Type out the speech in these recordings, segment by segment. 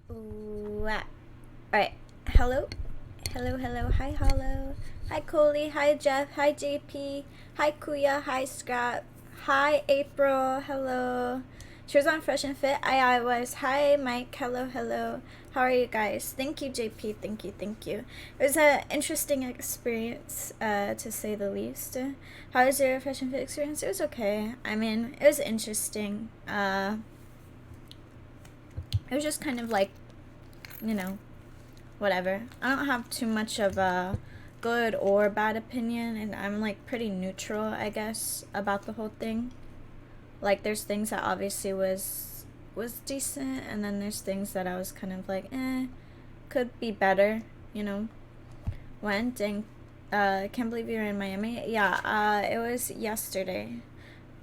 Alright. Hello? Hello. Hi, Hollow. Hi, Coley. Hi, Jeff. Hi, JP. Hi, Kuya. Hi, Scrap. Hi, April. Hello. She was on Fresh and Fit. I was. Hi, Mike. Hello. How are you guys? Thank you, JP. Thank you. It was an interesting experience, to say the least. How was your Fresh and Fit experience? It was okay. I mean, it was interesting. It was just kind of like, you know, whatever. I don't have too much of a good or bad opinion, and I'm like pretty neutral, I guess, about the whole thing. Like, there's things that obviously was decent, and then there's things that I was kind of like, could be better, you know. Went and can't believe you're in Miami. Yeah, it was yesterday.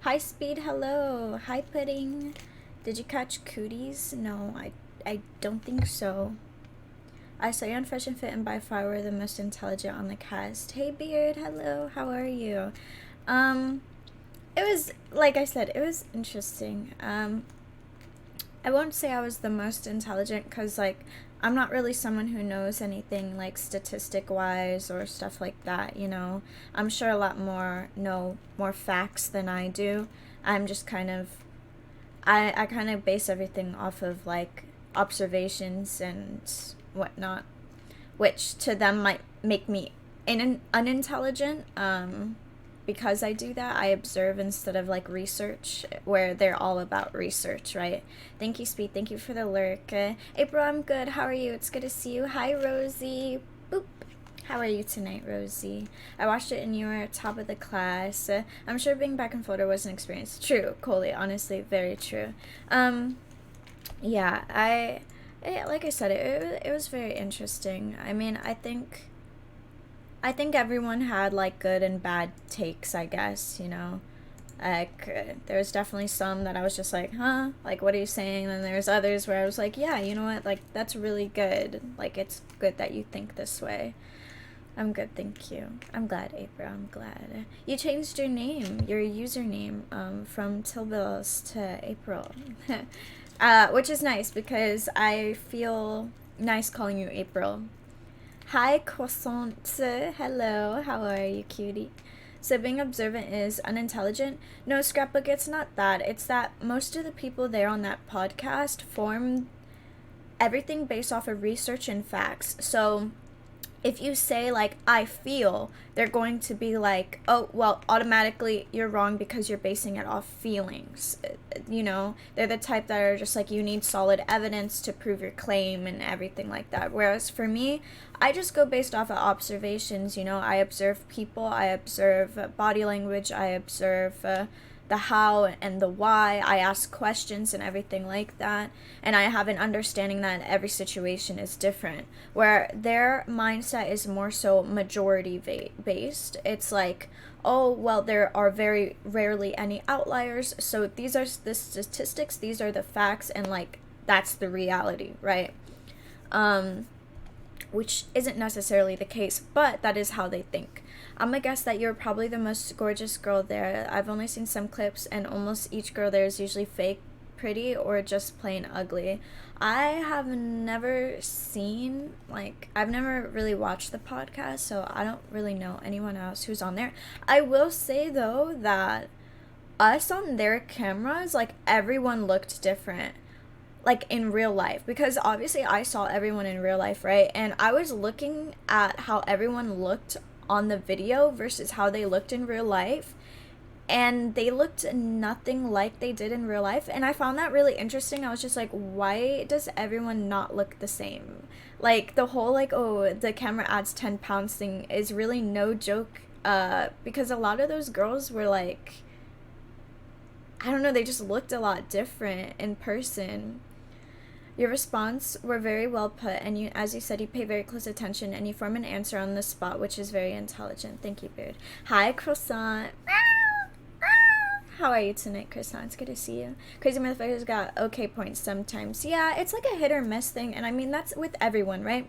Hi, Speed. Hello. Hi, Pudding. Did you catch Cooties? No, I don't think so. I saw you on Fresh and Fit and by far were the most intelligent on the cast. Hey, Beard. Hello. How are you? It was, like I said, it was interesting. I won't say I was the most intelligent because, like, I'm not really someone who knows anything, like, statistic-wise or stuff like that, you know. I'm sure a lot more know more facts than I do. I'm just kind of, I kind of base everything off of, like, observations and whatnot, which to them might make me unintelligent. Because I do that, I observe instead of like research, where they're all about research, right? Thank you, Speed. Thank you for the lurk. April, I'm good. How are you? It's good to see you. Hi, Rosie. Boop. How are you tonight, Rosie? I watched it and you were top of the class. I'm sure being back in Florida was an experience. True, Coley. Honestly, very true. Yeah, like I said, it was very interesting. I mean, I think everyone had like good and bad takes, I guess, you know. Like, there was definitely some that I was just like, huh? Like, what are you saying? And there's others where I was like, yeah, you know what? Like, that's really good. Like, it's good that you think this way. I'm good, thank you. I'm glad, April. I'm glad. You changed your name, your username, from Tilbills to April. Which is nice because I feel nice calling you April. Hi, croissant. Hello, how are you, cutie? So being observant is unintelligent? No, Scrapbook, it's not that. It's that most of the people there on that podcast form everything based off of research and facts. So if you say like I feel, they're going to be like, oh well, automatically you're wrong because you're basing it off feelings. You know, they're the type that are just like, you need solid evidence to prove your claim and everything like that. Whereas for me, I just go based off of observations. You know, I observe people, I observe body language, I observe the how and the why. I ask questions and everything like that, and I have an understanding that every situation is different, where their mindset is more so majority based. It's like, oh well, there are very rarely any outliers, so these are the statistics, these are the facts, and like that's the reality, right? Which isn't necessarily the case, but that is how they think. I'm gonna guess that you're probably the most gorgeous girl there. I've only seen some clips, and almost each girl there is usually fake pretty or just plain ugly. I have never seen, like, I've never really watched the podcast, so I don't really know anyone else who's on there. I will say, though, that us on their cameras, like, everyone looked different, like in real life, because obviously I saw everyone in real life, right? And I was looking at how everyone looked on the video versus how they looked in real life, and they looked nothing like they did in real life, and I found that really interesting. I was just like, why does everyone not look the same? Like, the whole like, oh, the camera adds 10 pounds thing is really no joke, because a lot of those girls were like, I don't know, they just looked a lot different in person. Your response were very well put, and you, as you said, you pay very close attention, and you form an answer on the spot, which is very intelligent. Thank you, Beard. Hi, Croissant. How are you tonight, Croissant? It's good to see you. Crazy Motherfuckers got okay points sometimes. Yeah, it's like a hit or miss thing, and I mean, that's with everyone, right?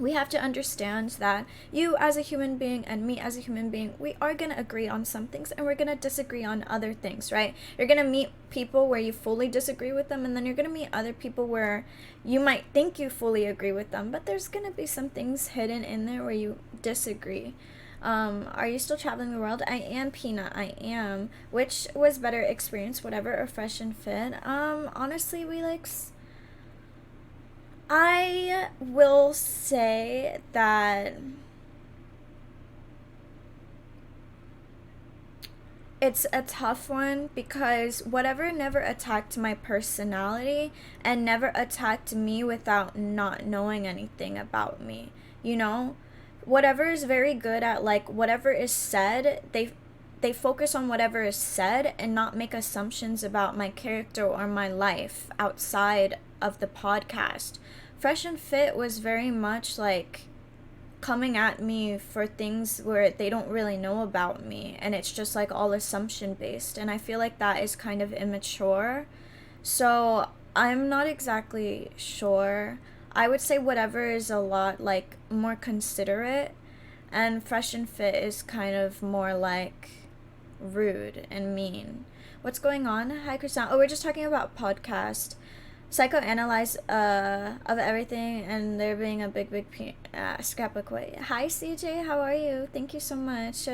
we have to understand that you as a human being and me as a human being, we are going to agree on some things and we're going to disagree on other things, right? You're going to meet people where you fully disagree with them, and then you're going to meet other people where you might think you fully agree with them, but there's going to be some things hidden in there where you disagree. Are you still traveling the world? I am, Peanut. I am. Which was better experience, whatever, or Fresh and Fit? Honestly, I will say that it's a tough one because whatever never attacked my personality and never attacked me without not knowing anything about me. You know, whatever is very good at, like, whatever is said, they focus on whatever is said and not make assumptions about my character or my life outside of the podcast. Fresh and Fit was very much like coming at me for things where they don't really know about me, and it's just like all assumption based, and I feel like that is kind of immature. So I'm not exactly sure. I would say whatever is a lot like more considerate, and Fresh and Fit is kind of more like rude and mean. What's going on? Hi, Christian. Oh, we're just talking about podcast. Psychoanalyze of everything, and there being a big scrapbook way. Hi, CJ. How are you? Thank you so much.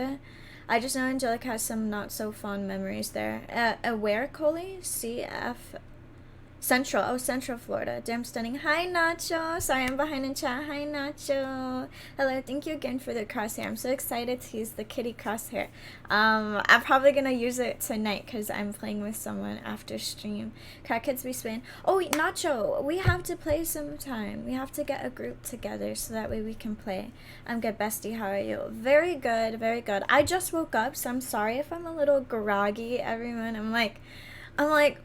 I just know Angelica has some not so fond memories there. Where, Coley? CF Central. Oh, Central Florida. Damn stunning. Hi, Nacho. Sorry, I'm behind in chat. Hi, Nacho. Hello. Thank you again for the crosshair. I'm so excited to use the kitty crosshair. I'm probably going to use it tonight because I'm playing with someone after stream. Crackheads be spin. Oh, wait, Nacho. We have to play sometime. We have to get a group together so that way we can play. I'm good, bestie. How are you? Very good. Very good. I just woke up, so I'm sorry if I'm a little groggy, everyone. I'm like,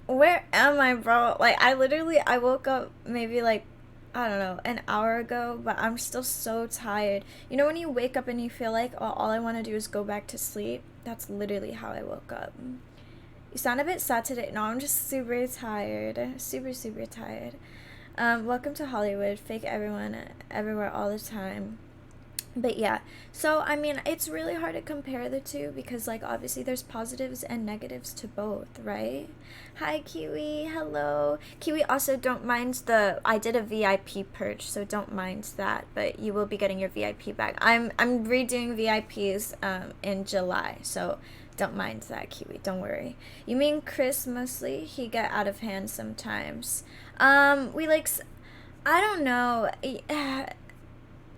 where am I, bro? Like, I woke up maybe like, I don't know, an hour ago, but I'm still so tired. You know when you wake up and you feel like, oh, all I want to do is go back to sleep? That's literally how I woke up. You sound a bit sad today. No, I'm just super tired. Super tired. Welcome to Hollywood. Fake everyone, everywhere, all the time. But yeah, so I mean, it's really hard to compare the two because, like, obviously there's positives and negatives to both, right? Hi, Kiwi. Hello. Kiwi, also don't mind I did a VIP purge, so don't mind that, but you will be getting your VIP back. I'm redoing VIPs in July, so don't mind that, Kiwi. Don't worry. You mean Chris mostly? He get out of hand sometimes. I don't know.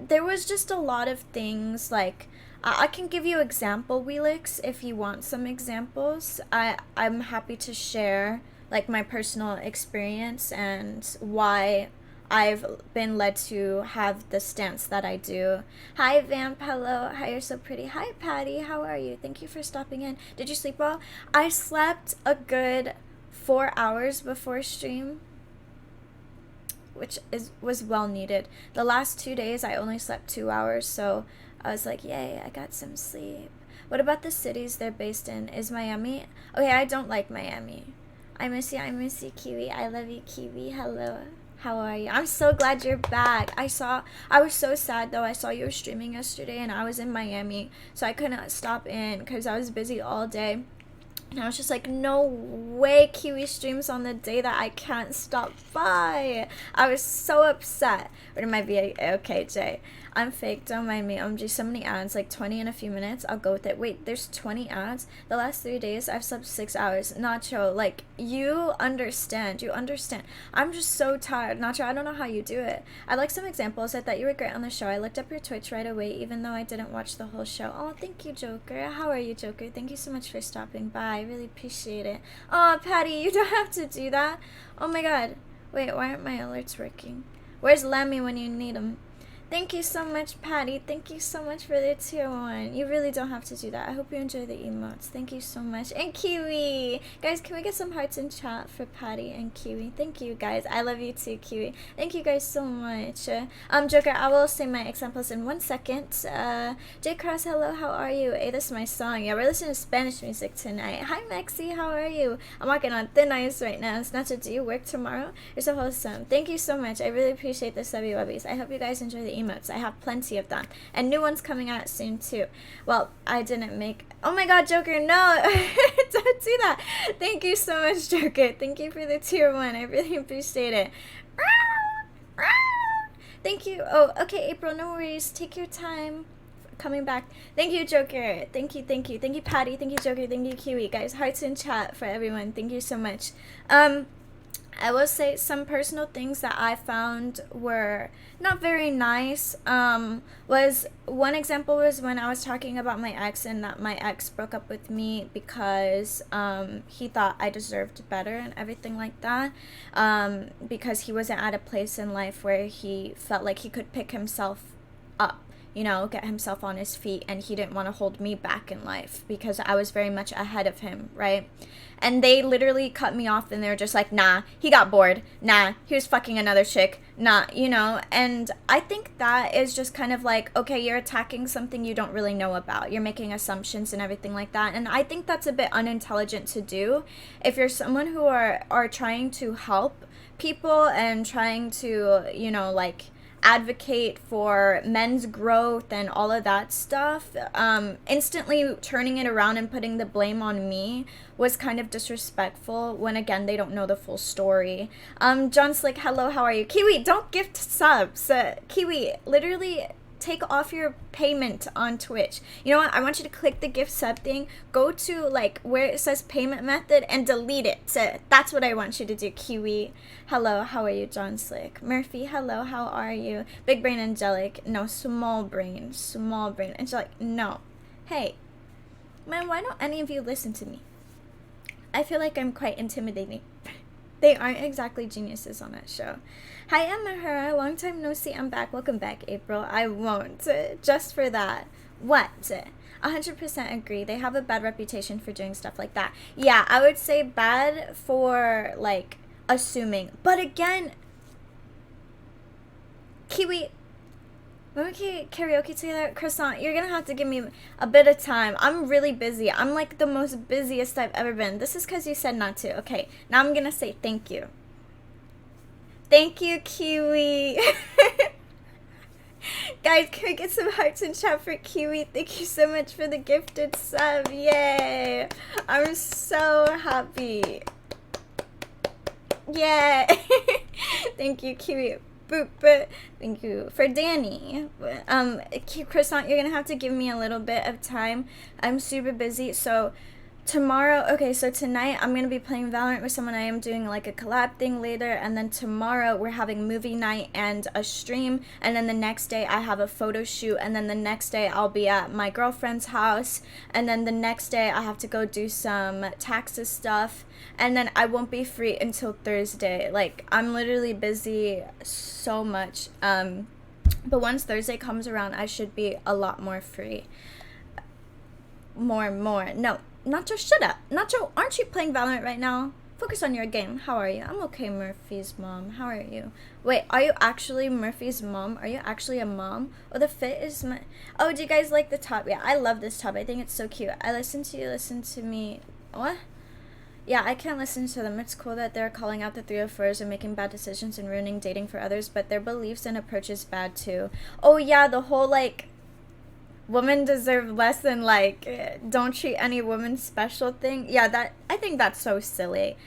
There was just a lot of things, like, I can give you example Wheelix if you want some examples. I'm happy to share, like, my personal experience and why I've been led to have the stance that I do. Hi, Vamp. Hello. Hi, you're so pretty. Hi, Patty. How are you? Thank you for stopping in. Did you sleep well? I slept a good 4 hours before stream, which was well needed. The last 2 days I only slept 2 hours, so I was like, yay, I got some sleep. What about the cities they're based in? Is Miami? Okay, I don't like Miami. I miss you, Kiwi. I love you, Kiwi. Hello. How are you? I'm so glad you're back. I was so sad though. I saw you were streaming yesterday and I was in Miami, so I couldn't stop in because I was busy all day. And I was just like, no way Kiwi streams on the day that I can't stop by. I was so upset. Or it might be okay, Jay. I'm fake, don't mind me. OMG, so many ads, like 20 in a few minutes. I'll go with it. Wait, there's 20 ads? The last 3 days, I've slept 6 hours. Nacho, like, you understand. I'm just so tired. Nacho, I don't know how you do it. I'd like some examples. I thought you were great on the show. I looked up your Twitch right away, even though I didn't watch the whole show. Oh, thank you, Joker. How are you, Joker? Thank you so much for stopping by. I really appreciate it. Oh, Patty, you don't have to do that. Oh my god. Wait, why aren't my alerts working? Where's Lemmy when you need him? Thank you so much, Patty. Thank you so much for the tier 1. You really don't have to do that. I hope you enjoy the emotes. Thank you so much. And Kiwi! Guys, can we get some hearts in chat for Patty and Kiwi? Thank you, guys. I love you too, Kiwi. Thank you guys so much. Joker, I will say my examples in 1 second. J Cross, hello, how are you? Hey, this is my song. Yeah, we're listening to Spanish music tonight. Hi, Maxi, how are you? I'm walking on thin ice right now. Snatcha, do you work tomorrow? You're so wholesome. Thank you so much. I really appreciate the subby wubbies. I hope you guys enjoy the emotes. I have plenty of them. And new ones coming out soon too. Well, I didn't make... Oh my god, Joker, no! Don't do that! Thank you so much, Joker. Thank you for the tier 1. I really appreciate it. Thank you. Oh, okay, April, no worries. Take your time coming back. Thank you, Joker. Thank you, thank you. Thank you, Patty. Thank you, Joker. Thank you, Kiwi. Guys, hearts in chat for everyone. Thank you so much. I will say some personal things that I found were not very nice. Was one example was when I was talking about my ex and that my ex broke up with me because he thought I deserved better and everything like that. Because he wasn't at a place in life where he felt like he could pick himself up, you know, get himself on his feet, and he didn't want to hold me back in life because I was very much ahead of him, right? And they literally cut me off, and they were just like, nah, he got bored. Nah, he was fucking another chick. Nah, you know? And I think that is just kind of like, okay, you're attacking something you don't really know about. You're making assumptions and everything like that. And I think that's a bit unintelligent to do. If you're someone who are trying to help people and trying to, you know, like, advocate for men's growth and all of that stuff, instantly turning it around and putting the blame on me was kind of disrespectful when, again, they don't know the full story. John Slick, hello, how are you? Kiwi, don't gift subs. Kiwi, literally take off your payment on Twitch. You know what? I want you to click the gift sub thing, go to like where it says payment method and delete it. So that's what I want you to do, Kiwi. Hello, how are you, John Slick? Murphy, hello, how are you? Big Brain Angelic, no, small brain. Angelic, no. Hey, man, why don't any of you listen to me? I feel like I'm quite intimidating. They aren't exactly geniuses on that show. Hi, Emma, long time no see. I'm back. Welcome back, April. I won't. Just for that. What? 100% agree. They have a bad reputation for doing stuff like that. Yeah, I would say bad for, like, assuming. But again, Kiwi, when we can karaoke together, Croissant, you're gonna have to give me a bit of time. I'm really busy. I'm like the most busiest I've ever been. This is because you said not to. Okay, now I'm gonna say thank you. Thank you, Kiwi. Guys, can we get some hearts in chat for Kiwi? Thank you so much for the gifted sub. Yay. I'm so happy. Yeah. Thank you, Kiwi. Boop. Thank you. For Danny, Croissant, you're gonna have to give me a little bit of time. I'm super busy, so tomorrow, okay, so tonight I'm gonna be playing Valorant with someone. I am doing like a collab thing later, and then tomorrow we're having movie night and a stream, and then the next day I have a photo shoot, and then the next day I'll be at my girlfriend's house, and then the next day I have to go do some taxes stuff, and then I won't be free until Thursday. Like, I'm literally busy so much, but once Thursday comes around, I should be a lot more free. No, Nacho, shut up. Nacho, aren't you playing Valorant right now? Focus on your game. How are you? I'm okay, Murphy's mom. How are you? Wait, are you actually Murphy's mom? Are you actually a mom? Oh, the fit is my... Oh, do you guys like the top? Yeah, I love this top. I think it's so cute. I listen to you, listen to me. What? Yeah, I can't listen to them. It's cool that they're calling out the 304s and making bad decisions and ruining dating for others, but their beliefs and approach is bad too. Oh, yeah, the whole, like... women deserve less than, like, don't treat any woman special thing. Yeah, that, I think that's so silly.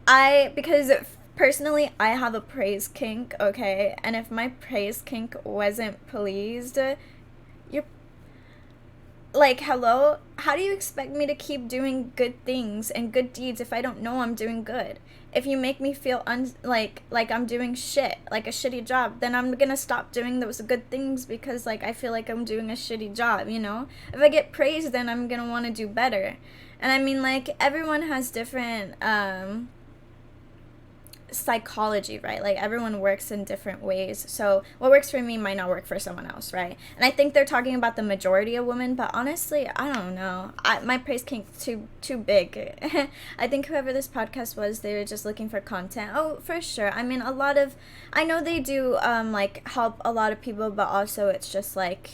Because personally, I have a praise kink, okay? And if my praise kink wasn't pleased, you're, like, hello? How do you expect me to keep doing good things and good deeds if I don't know I'm doing good? If you make me feel like I'm doing shit, like a shitty job, then I'm gonna stop doing those good things because, like, I feel like I'm doing a shitty job, you know? If I get praised, then I'm gonna want to do better. And I mean, like, everyone has different, psychology, right? Like, everyone works in different ways, so what works for me might not work for someone else, right? And I think they're talking about the majority of women, but honestly, I don't know. My praise kink's too big. I think whoever this podcast was, they were just looking for content. Oh, for sure. I mean, I know they do like help a lot of people, but also it's just like,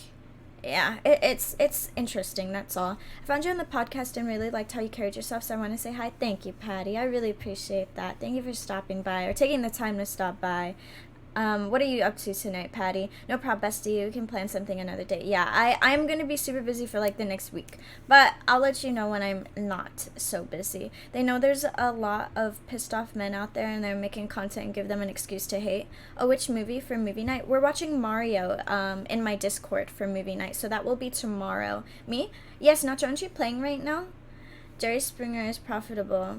yeah, it's interesting, that's all. I found you on the podcast and really liked how you carried yourself, so I want to say hi. Thank you, Patty. I really appreciate that. Thank you for stopping by or taking the time to stop by. What are you up to tonight, Patty? No problem, bestie. We can plan something another day. Yeah, I'm gonna be super busy for like the next week, but I'll let you know when I'm not so busy. They know there's a lot of pissed off men out there, and they're making content and give them an excuse to hate. Oh, which movie for movie night? We're watching Mario in my Discord for movie night, so that will be tomorrow. Me? Yes, Nacho, aren't you playing right now? Jerry Springer is profitable.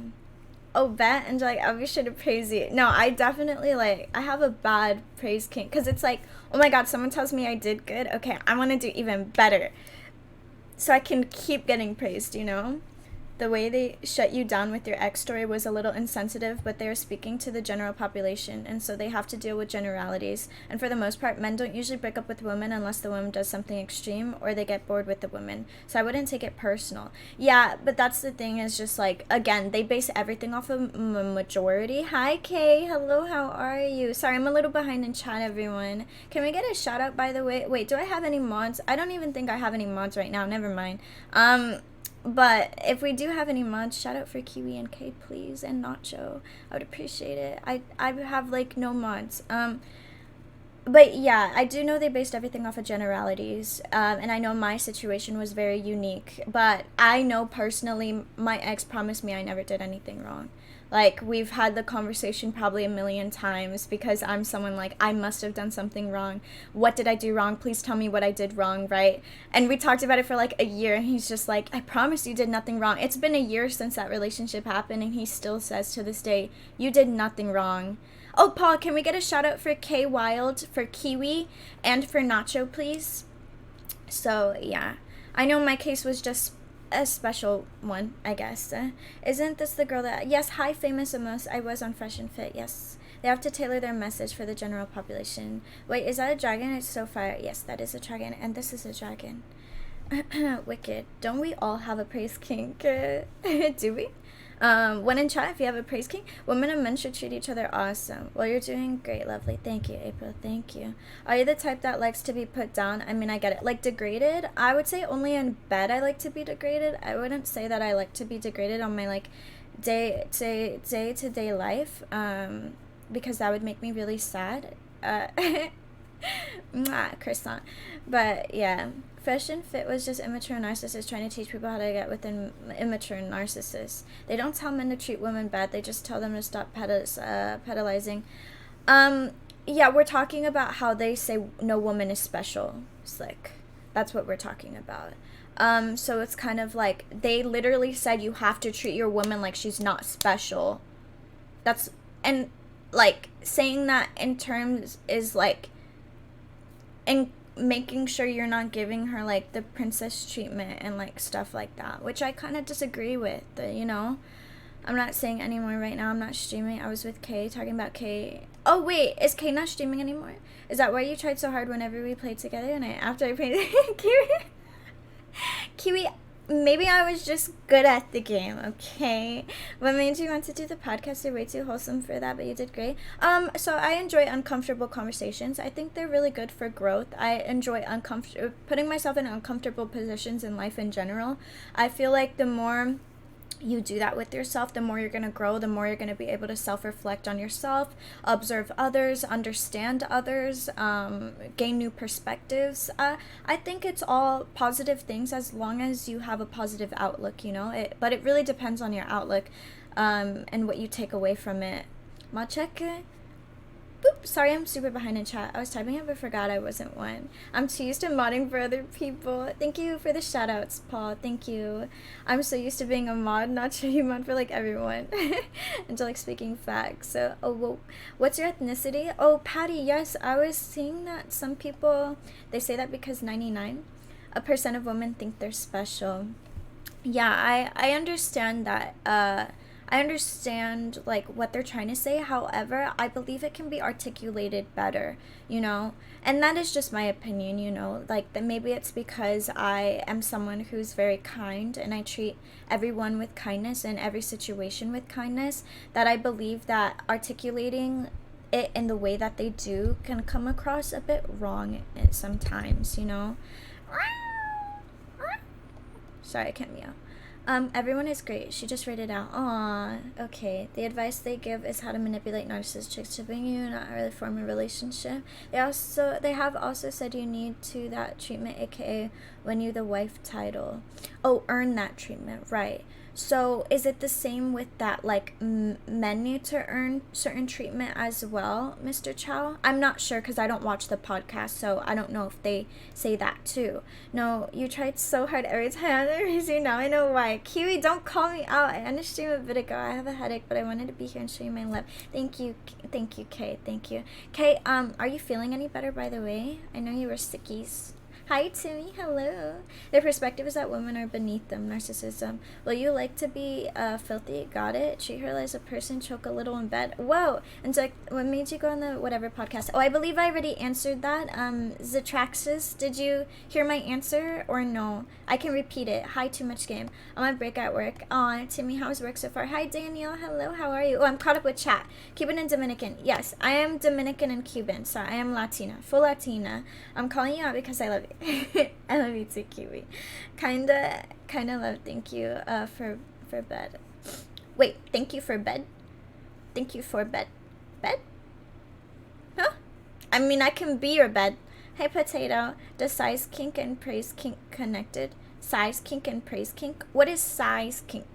Oh, bet and like I'll be sure to praise you. No, I definitely like I have a bad praise king because it's like, oh my god, someone tells me I did good. Okay, I want to do even better, so I can keep getting praised. You know. The way they shut you down with your ex story was a little insensitive, but they are speaking to the general population, and so they have to deal with generalities. And for the most part, men don't usually break up with women unless the woman does something extreme or they get bored with the woman. So I wouldn't take it personal. Yeah, but that's the thing is just like, again, they base everything off of majority. Hi, Kay. Hello, how are you? Sorry, I'm a little behind in chat, everyone. Can we get a shout out, by the way? Wait, do I have any mods? I don't even think I have any mods right now. Never mind. But if we do have any mods, shout out for Kiwi and Kay, please, and Nacho. I would appreciate it. I have like no mods. But yeah, I do know they based everything off of generalities. And I know my situation was very unique. But I know personally, my ex promised me I never did anything wrong. Like, we've had the conversation probably a million times because I'm someone like, I must have done something wrong. What did I do wrong? Please tell me what I did wrong, right? And we talked about it for like a year, and he's just like, I promise you did nothing wrong. It's been a year since that relationship happened, and he still says to this day, you did nothing wrong. Oh, Paul, can we get a shout out for K Wild, for Kiwi, and for Nacho, please? So, yeah. I know my case was just a special one, I guess. Isn't this the girl that... Yes, hi, famous Amos. I was on Fresh and Fit, yes. They have to tailor their message for the general population. Wait, is that a dragon? It's so fire. Yes, that is a dragon, and this is a dragon. Wicked. Don't we all have a praise kink? Do we? When in chat, if you have a praise king, women and men should treat each other awesome. Well, you're doing great, lovely. Thank you, April. Thank you. Are you the type that likes to be put down? I mean, I get it. Like, degraded? I would say only in bed I like to be degraded. I wouldn't say that I like to be degraded on my, like, day-to-day life, because that would make me really sad. Mwah, croissant. But, yeah. Fresh and Fit was just immature narcissists trying to teach people how to get within immature narcissists. They don't tell men to treat women bad. They just tell them to stop pedalizing. Yeah, we're talking about how they say no woman is special. Slick. That's what we're talking about. So it's kind of like they literally said you have to treat your woman like she's not special. That's, and like saying that in terms is like, and making sure you're not giving her like the princess treatment and like stuff like that, which I kind of disagree with. You know, I'm not saying anymore right now. I'm not streaming. I was with Kay talking about Kay. Oh wait, is Kay not streaming anymore? Is that why you tried so hard whenever we played together? And after I played Kiwi, maybe I was just good at the game, okay? What made you want to do the podcast? You're way too wholesome for that, but you did great. So I enjoy uncomfortable conversations. I think they're really good for growth. I enjoy putting myself in uncomfortable positions in life in general. I feel like the more you do that with yourself, the more you're going to grow, the more you're going to be able to self-reflect on yourself, observe others, understand others, gain new perspectives. I think it's all positive things as long as you have a positive outlook, you know, but it really depends on your outlook, and what you take away from it. Macheke? Boop, sorry, I'm super behind in chat. I was typing it but forgot I wasn't one. I'm too used to modding for other people. Thank you for the shout outs, Paul. Thank you. I'm so used to being a mod, not sure you mod for like everyone. And to like speaking facts. So, oh, well, what's your ethnicity? Oh, Patty, yes, I was seeing that some people, they say that because 99% of women think they're special. Yeah, I understand that. I understand like what they're trying to say. However, I believe it can be articulated better, you know, and that is just my opinion, you know, like that maybe it's because I am someone who's very kind and I treat everyone with kindness and every situation with kindness, that I believe that articulating it in the way that they do can come across a bit wrong sometimes, you know. Sorry, I can't meow. Everyone is great. She just read it out. Aw, okay. The advice they give is how to manipulate narcissist chicks to bring you, not really form a relationship. They have also said you need to that treatment, aka when you the wife title. Oh, earn that treatment, right. So is it the same with that, like, men need to earn certain treatment as well, Mr. Chow? I'm not sure because I don't watch the podcast, so I don't know if they say that too. No, you tried so hard every time. I raise you now. I know why. Kiwi, don't call me out. I understand a bit ago. I have a headache, but I wanted to be here and show you my love. Thank you, Kay. Thank you. Kay, are you feeling any better, by the way? I know you were sickies. Hi, Timmy. Hello. Their perspective is that women are beneath them. Narcissism. Will you like to be filthy? Got it. Treat her as a person. Choke a little in bed. Whoa. And so, like, what made you go on the whatever podcast? Oh, I believe I already answered that. Zatraxis, did you hear my answer or no? I can repeat it. Hi, too much game. I'm on break at work. Aw, Timmy, how's work so far? Hi, Danielle. Hello. How are you? Oh, I'm caught up with chat. Cuban and Dominican. Yes, I am Dominican and Cuban. So I am Latina. Full Latina. I'm calling you out because I love you. I love you too, Kiwi. Kinda love. Thank you for bed. Wait, thank you for bed? Thank you for bed? Bed? Huh? I mean, I can be your bed. Hey, Potato. Does size kink and praise kink connected? Size kink and praise kink? What is size kink?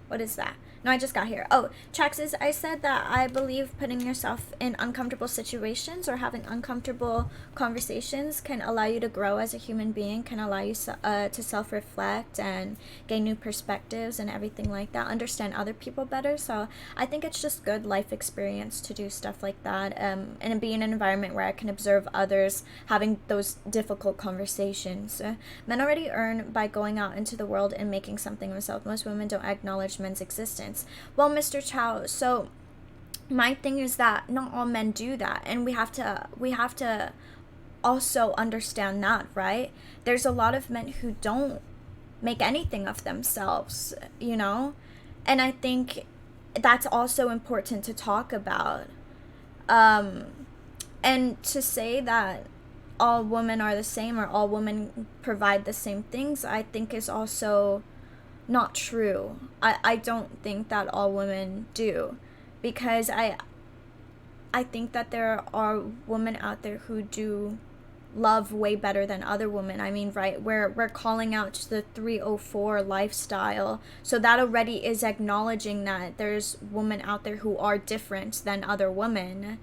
What is that? No, I just got here. Oh, Traxis, I said that I believe putting yourself in uncomfortable situations or having uncomfortable conversations can allow you to grow as a human being, can allow you to self-reflect and gain new perspectives and everything like that, understand other people better. So I think it's just good life experience to do stuff like that, and be in an environment where I can observe others having those difficult conversations. Men already earn by going out into the world and making something of themselves. Most women don't acknowledge men's existence. Well, Mr. Chow, so my thing is that not all men do that, and we have to also understand that, right? There's a lot of men who don't make anything of themselves, you know, and I think that's also important to talk about. And to say that all women are the same or all women provide the same things, I think is also not true. I don't think that all women do, because I think that there are women out there who do love way better than other women. I mean, right, we're calling out to the 304 lifestyle, so that already is acknowledging that there's women out there who are different than other women,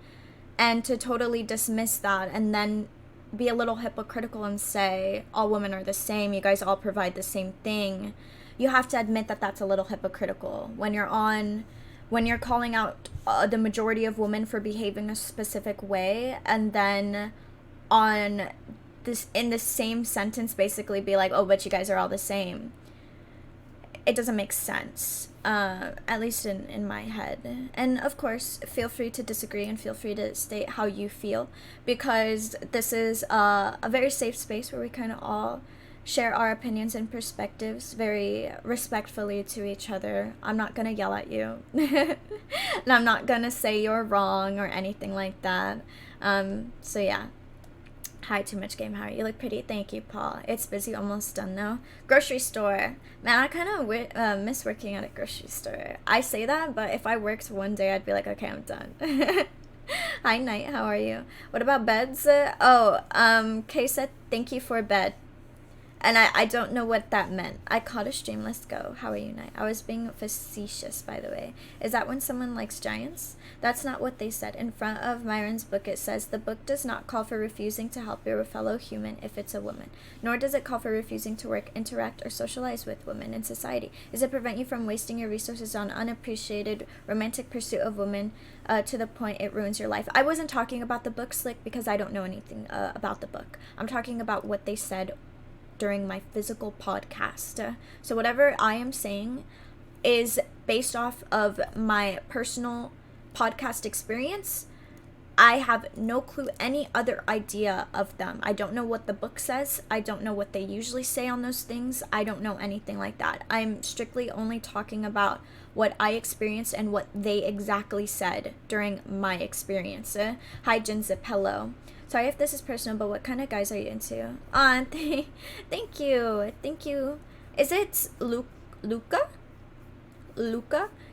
and to totally dismiss that and then be a little hypocritical and say all women are the same, you guys all provide the same thing. You have to admit that that's a little hypocritical when you're calling out the majority of women for behaving a specific way, and then on this, in the same sentence, basically be like, oh, but you guys are all the same. It doesn't make sense, at least in my head. And of course, feel free to disagree and feel free to state how you feel, because this is a very safe space where we kind of all share our opinions and perspectives very respectfully to each other. I'm not gonna yell at you. And I'm not gonna say you're wrong or anything like that. So yeah. Hi, too much game. How are you? You look pretty. Thank you, Paul. It's busy, almost done though. Grocery store. Man, I kind of miss working at a grocery store. I say that, but if I worked one day, I'd be like, okay, I'm done. Hi, Knight. How are you? What about beds? Kay said, thank you for bed. And I don't know what that meant. I caught a stream. Let's go. How are you, Knight? I was being facetious, by the way. Is that when someone likes giants? That's not what they said. In front of Myron's book, it says, the book does not call for refusing to help your fellow human if it's a woman. Nor does it call for refusing to work, interact, or socialize with women in society. Does it prevent you from wasting your resources on unappreciated romantic pursuit of women to the point it ruins your life? I wasn't talking about the book, Slick, because I don't know anything about the book. I'm talking about what they said during my physical podcast. So whatever I am saying is based off of my personal podcast experience. I have no clue any other idea of them. I don't know what the book says. I don't know what they usually say on those things. I don't know anything like that. I'm strictly only talking about what I experienced and what they exactly said during my experience. Hi, Jinzip. Hello. Sorry if this is personal, but what kind of guys are you into? Thank you. Is it Luca.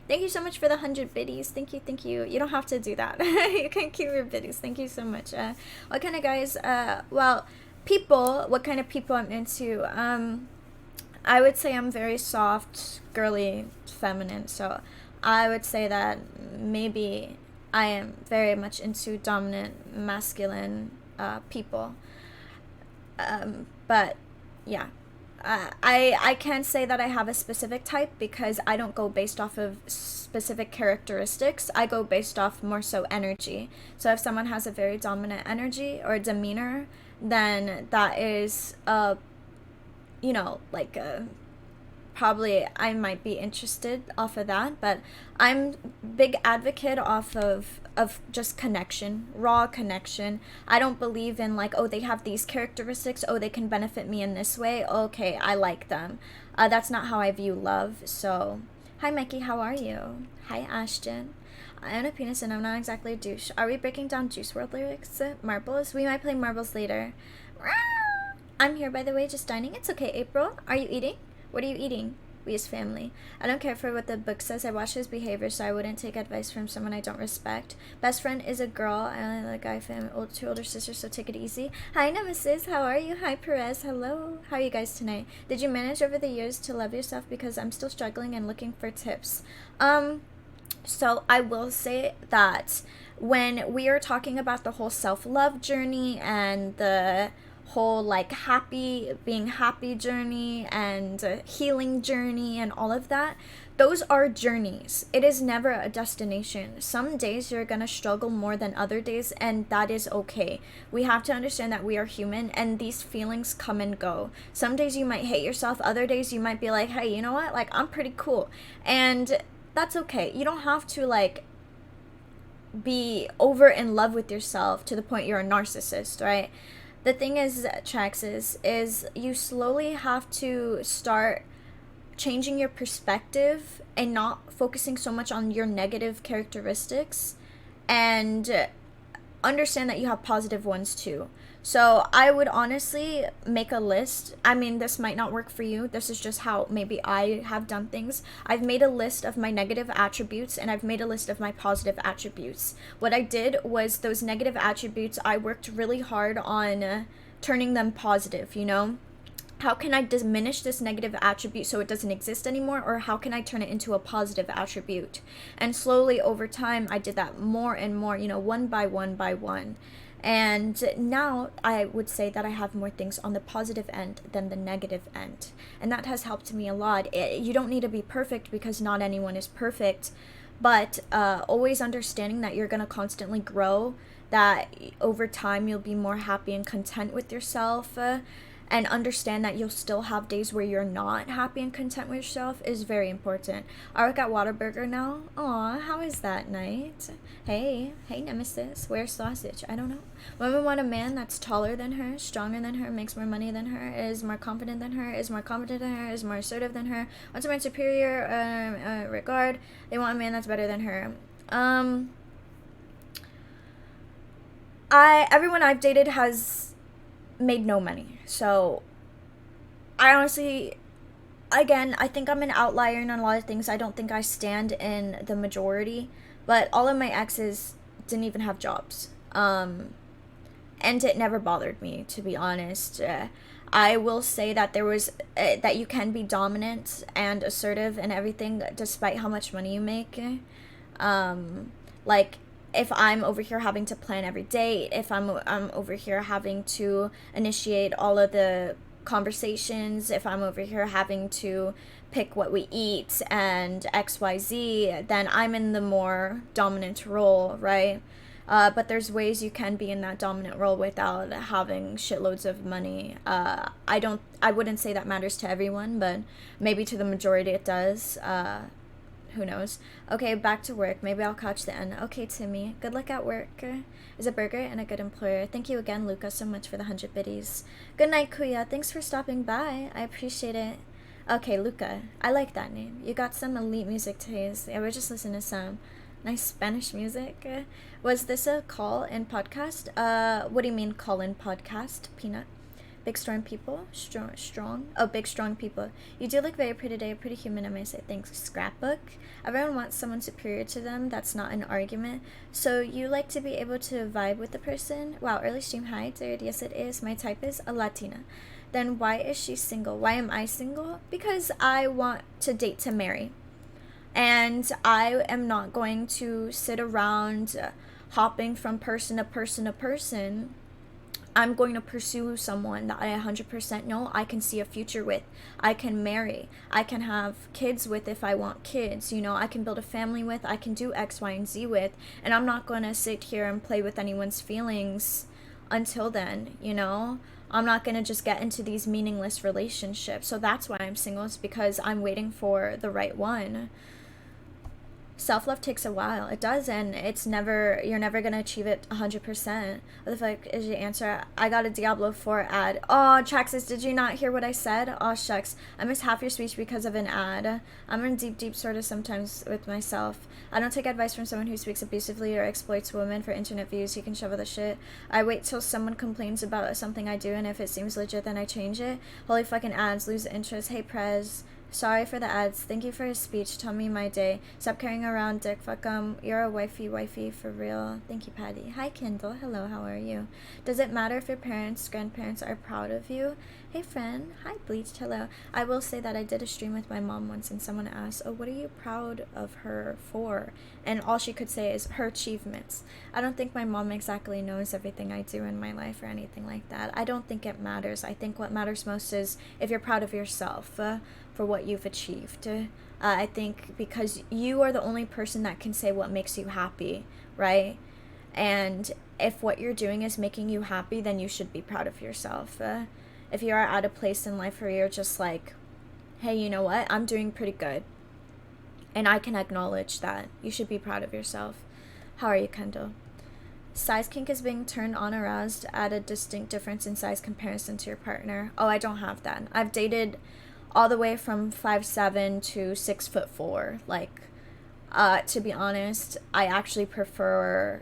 Thank you so much for the 100 biddies. Thank you, thank you. You don't have to do that. You can keep your biddies. Thank you so much. What kind of guys? People. What kind of people I'm into? I would say I'm very soft, girly, feminine. So I would say that maybe I am very much into dominant, masculine people. But yeah, I can't say that I have a specific type because I don't go based off of specific characteristics. I go based off more so energy. So if someone has a very dominant energy or demeanor, then that is probably I might be interested off of that, but I'm big advocate off of just connection, raw connection. I don't believe in like, oh, they have these characteristics, oh, they can benefit me in this way, okay, I like them. That's not how I view love. So hi Mikey, how are you? Hi Ashton. I own a penis and I'm not exactly a douche. Are we breaking down Juice WRLD lyrics? Marbles? We might play marbles later. I'm here, by the way, just dining. It's okay, April. Are you eating? What are you eating? We as family. I don't care for what the book says. I watch his behavior, so I wouldn't take advice from someone I don't respect. Best friend is a girl. I only like guy fam. Two older sisters, so take it easy. Hi, Nemesis. How are you? Hi, Perez. Hello. How are you guys tonight? Did you manage over the years to love yourself? Because I'm still struggling and looking for tips. So I will say that when we are talking about the whole self-love journey and the whole like being happy journey and healing journey and all of that, those are journeys. It is never a destination. Some days you're gonna struggle more than other days, and that is okay. We have to understand that we are human and these feelings come and go. Some days you might hate yourself, other days you might be like, hey, you know what, like I'm pretty cool, and that's okay. You don't have to like be over in love with yourself to the point you're a narcissist, right? The thing is, Traxis, is you slowly have to start changing your perspective and not focusing so much on your negative characteristics, and understand that you have positive ones too. So I would honestly make a list. I mean, this might not work for you. This is just how maybe I have done things. I've made a list of my negative attributes and I've made a list of my positive attributes. What I did was those negative attributes, I worked really hard on turning them positive, you know? How can I diminish this negative attribute so it doesn't exist anymore, or how can I turn it into a positive attribute? And slowly over time, I did that more and more, you know, one by one by one. And now I would say that I have more things on the positive end than the negative end. And that has helped me a lot. You don't need to be perfect because not anyone is perfect. But always understanding that you're going to constantly grow, that over time you'll be more happy and content with yourself. And understand that you'll still have days where you're not happy and content with yourself is very important. I work at Whataburger now. Aw, how is that night? Hey Nemesis, where's sausage? I don't know. Women want a man that's taller than her, stronger than her, makes more money than her, is more confident than her, is more competent than her, is more assertive than her, wants a man superior regard. They want a man that's better than her. Everyone I've dated has made no money. So I honestly, again, I think I'm an outlier in a lot of things. I don't think I stand in the majority, but all of my exes didn't even have jobs. And it never bothered me, to be honest. I will say that there was that you can be dominant and assertive and everything despite how much money you make. Like if I'm over here having to plan every date, if I'm over here having to initiate all of the conversations, if I'm over here having to pick what we eat and XYZ, then I'm in the more dominant role, right? But there's ways you can be in that dominant role without having shitloads of money. I wouldn't say that matters to everyone, but maybe to the majority it does. Who knows? Okay, back to work. Maybe I'll catch the end. Okay, Timmy. Good luck at work. Is a burger and a good employer. Thank you again, Luca, so much for the 100 biddies. Good night, Kuya. Thanks for stopping by. I appreciate it. Okay, Luca. I like that name. You got some elite music taste. Yeah, we're just listening to some nice Spanish music. Was this a call-in podcast? What do you mean call-in podcast, Peanut? Big strong people. Strong. Oh, big strong people. You do look very pretty today. Pretty human, I may say. Thanks. Scrapbook. Everyone wants someone superior to them. That's not an argument. So you like to be able to vibe with the person. Wow, early stream. Hi, dude. Yes, it is. My type is a Latina. Then why is she single? Why am I single? Because I want to date to marry. And I am not going to sit around hopping from person to person to person. I'm going to pursue someone that I 100% know I can see a future with. I can marry. I can have kids with if I want kids. You know, I can build a family with. I can do X, Y, and Z with. And I'm not going to sit here and play with anyone's feelings until then, you know? I'm not going to just get into these meaningless relationships. So that's why I'm single. It's because I'm waiting for the right one. Self-love takes a while. It does, and you're never gonna achieve it 100%. What the fuck is your answer? I got a Diablo 4 ad. Oh, Traxxas, did you not hear what I said? Oh, shucks. I missed half your speech because of an ad. I'm in deep sort of sometimes with myself. I don't take advice from someone who speaks abusively or exploits women for internet views. He can shovel the shit. I wait till someone complains about something I do, and if it seems legit, then I change it. Holy fucking ads, lose interest. Hey, Prez. Sorry for the ads. Thank you for his speech. Tell me my day. Stop carrying around dick. Fuck you're a wifey for real. Thank you, Patty. Hi, Kindle. Hello, how are you? Does it matter if your parents, grandparents are proud of you? Hey, friend. Hi, Bleached. Hello. I will say that I did a stream with my mom once and someone asked, oh, what are you proud of her for? And all she could say is her achievements. I don't think my mom exactly knows everything I do in my life or anything like that. I don't think it matters. I think what matters most is if you're proud of yourself. For what you've achieved. I think because you are the only person that can say what makes you happy, right? And if what you're doing is making you happy, then you should be proud of yourself. If you are at a place in life where you're just like, hey, you know what? I'm doing pretty good. And I can acknowledge that. You should be proud of yourself. How are you, Kendall? Size kink is being turned on aroused at a distinct difference in size comparison to your partner. Oh, I don't have that. I've dated all the way from 5'7" to 6'4". Like, to be honest, I actually prefer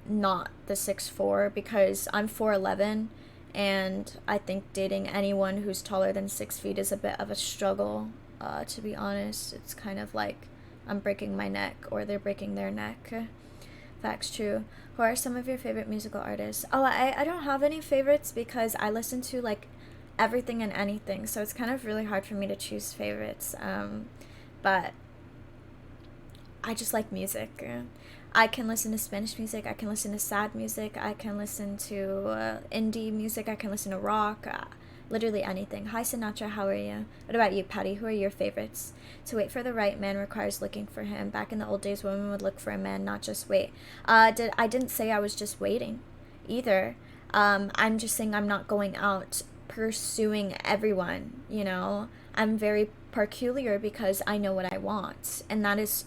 not the 6'4" because I'm 4'11", and I think dating anyone who's taller than 6 feet is a bit of a struggle. To be honest, it's kind of like I'm breaking my neck or they're breaking their neck. Facts true. Who are some of your favorite musical artists? Oh, I don't have any favorites because I listen to like everything and anything, so it's kind of really hard for me to choose favorites, but I just like music. I can listen to Spanish music, I can listen to sad music, I can listen to indie music, I can listen to rock, literally anything. Hi Sinatra, how are you? What about you, Patty? Who are your favorites? To wait for the right man requires looking for him. Back in the old days, women would look for a man, not just wait. I didn't say I was just waiting either. I'm just saying I'm not going out pursuing everyone, you know. I'm very peculiar because I know what I want, and that is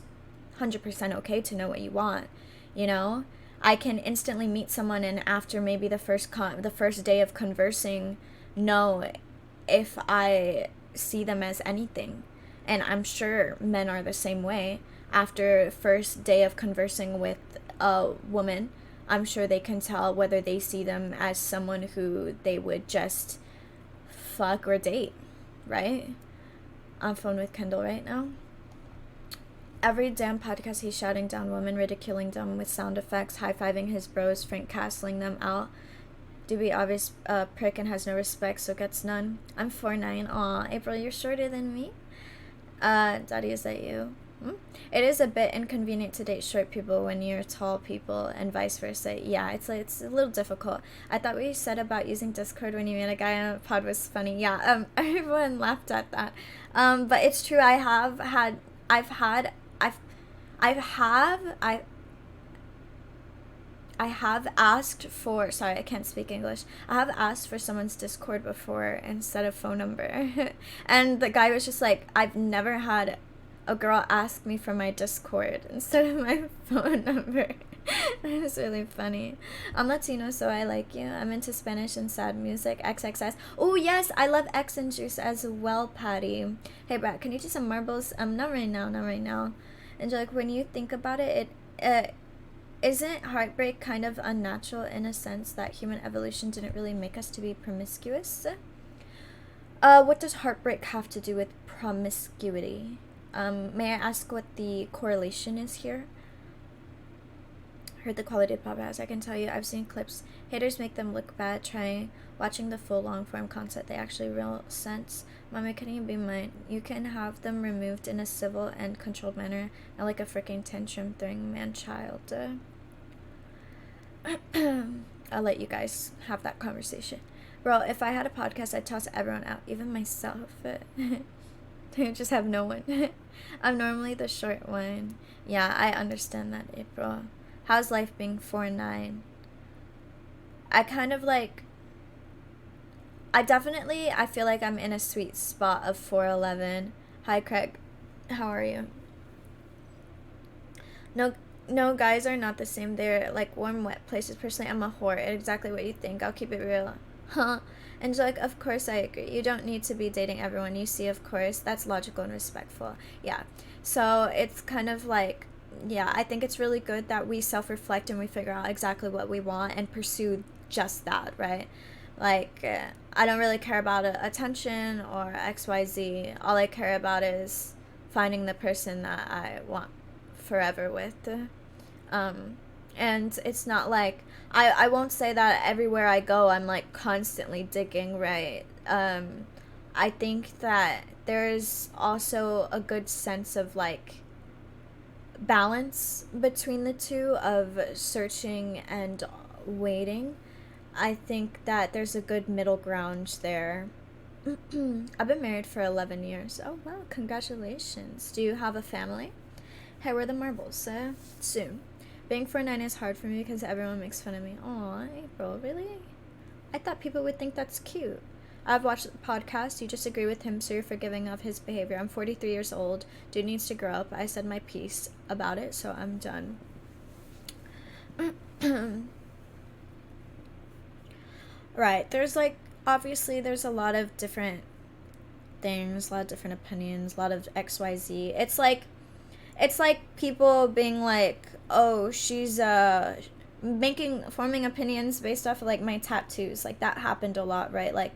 100% okay to know what you want, you know. I can instantly meet someone and after maybe the first day of conversing know if I see them as anything, and I'm sure men are the same way. After first day of conversing with a woman, I'm sure they can tell whether they see them as someone who they would just fuck or date, right? On phone with Kendall right now. Every damn podcast he's shouting down women, ridiculing them with sound effects, high-fiving his bros, Frank castling them out. Do be obvious prick and has no respect, so gets none. I'm 4'9". Aw, April, you're shorter than me. Daddy, is that you? It is a bit inconvenient to date short people when you're tall people and vice versa. Yeah, it's a little difficult. I thought what you said about using Discord when you met a guy on a pod was funny. Yeah, everyone laughed at that. But it's true. I have asked for, sorry, I can't speak English. I have asked for someone's Discord before instead of phone number. And the guy was just like, I've never had a girl ask me for my Discord instead of my phone number. That was really funny. I'm Latino, so I like you. I'm into Spanish and sad music. XXS. Oh, yes, I love X and Juice as well, Patty. Hey, Brad, can you do some marbles? Not right now. And like, when you think about it, isn't heartbreak kind of unnatural in a sense that human evolution didn't really make us to be promiscuous? What does heartbreak have to do with promiscuity? May I ask what the correlation is here? Heard the quality of podcast. I can tell you, I've seen clips. Haters make them look bad. Try watching the full long form content. They actually real sense. Mama, can you be mine? You can have them removed in a civil and controlled manner, not like a freaking tantrum throwing man child. I'll let you guys have that conversation. Bro, if I had a podcast, I'd toss everyone out, even myself. Just have no one. I'm normally the short one. Yeah, I understand that, April. How's life being 4'9"? I kind of like... I feel like I'm in a sweet spot of 4'11". Hi, Craig. How are you? No, guys are not the same. They're like warm, wet places. Personally, I'm a whore. Exactly what you think. I'll keep it real. Huh? And like, of course I agree. You don't need to be dating everyone you see, of course. That's logical and respectful. Yeah. So it's kind of like, yeah, I think it's really good that we self-reflect and we figure out exactly what we want and pursue just that, right? Like, I don't really care about attention or XYZ. All I care about is finding the person that I want forever with. And it's not like, I won't say that everywhere I go I'm like constantly digging, right? I think that there's also a good sense of like balance between the two of searching and waiting. I think that there's a good middle ground there. I've been married for 11 years. Oh wow, congratulations. Do you have a family? Hey, where are the marbles? Soon. Being 4'9" is hard for me because everyone makes fun of me. Aw, April, really? I thought people would think that's cute. I've watched the podcast. You just agree with him, so you're forgiving of his behavior. I'm 43 years old. Dude needs to grow up. I said my piece about it, so I'm done. Right. There's like, obviously, there's a lot of different things, a lot of different opinions, a lot of XYZ. It's like people being like, oh, she's forming opinions based off of like my tattoos. Like that happened a lot, right? Like,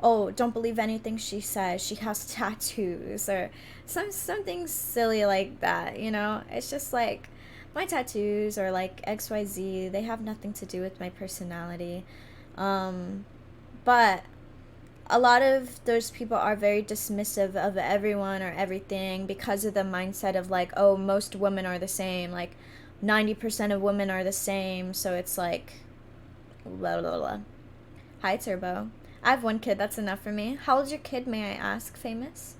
oh, don't believe anything she says, she has tattoos, or something silly like that, you know? It's just like my tattoos or like XYZ, they have nothing to do with my personality. But a lot of those people are very dismissive of everyone or everything because of the mindset of like, oh, most women are the same, like 90% of women are the same, so it's like blah blah blah. Hi, Turbo. I have one kid, that's enough for me. How old's your kid, may I ask, famous?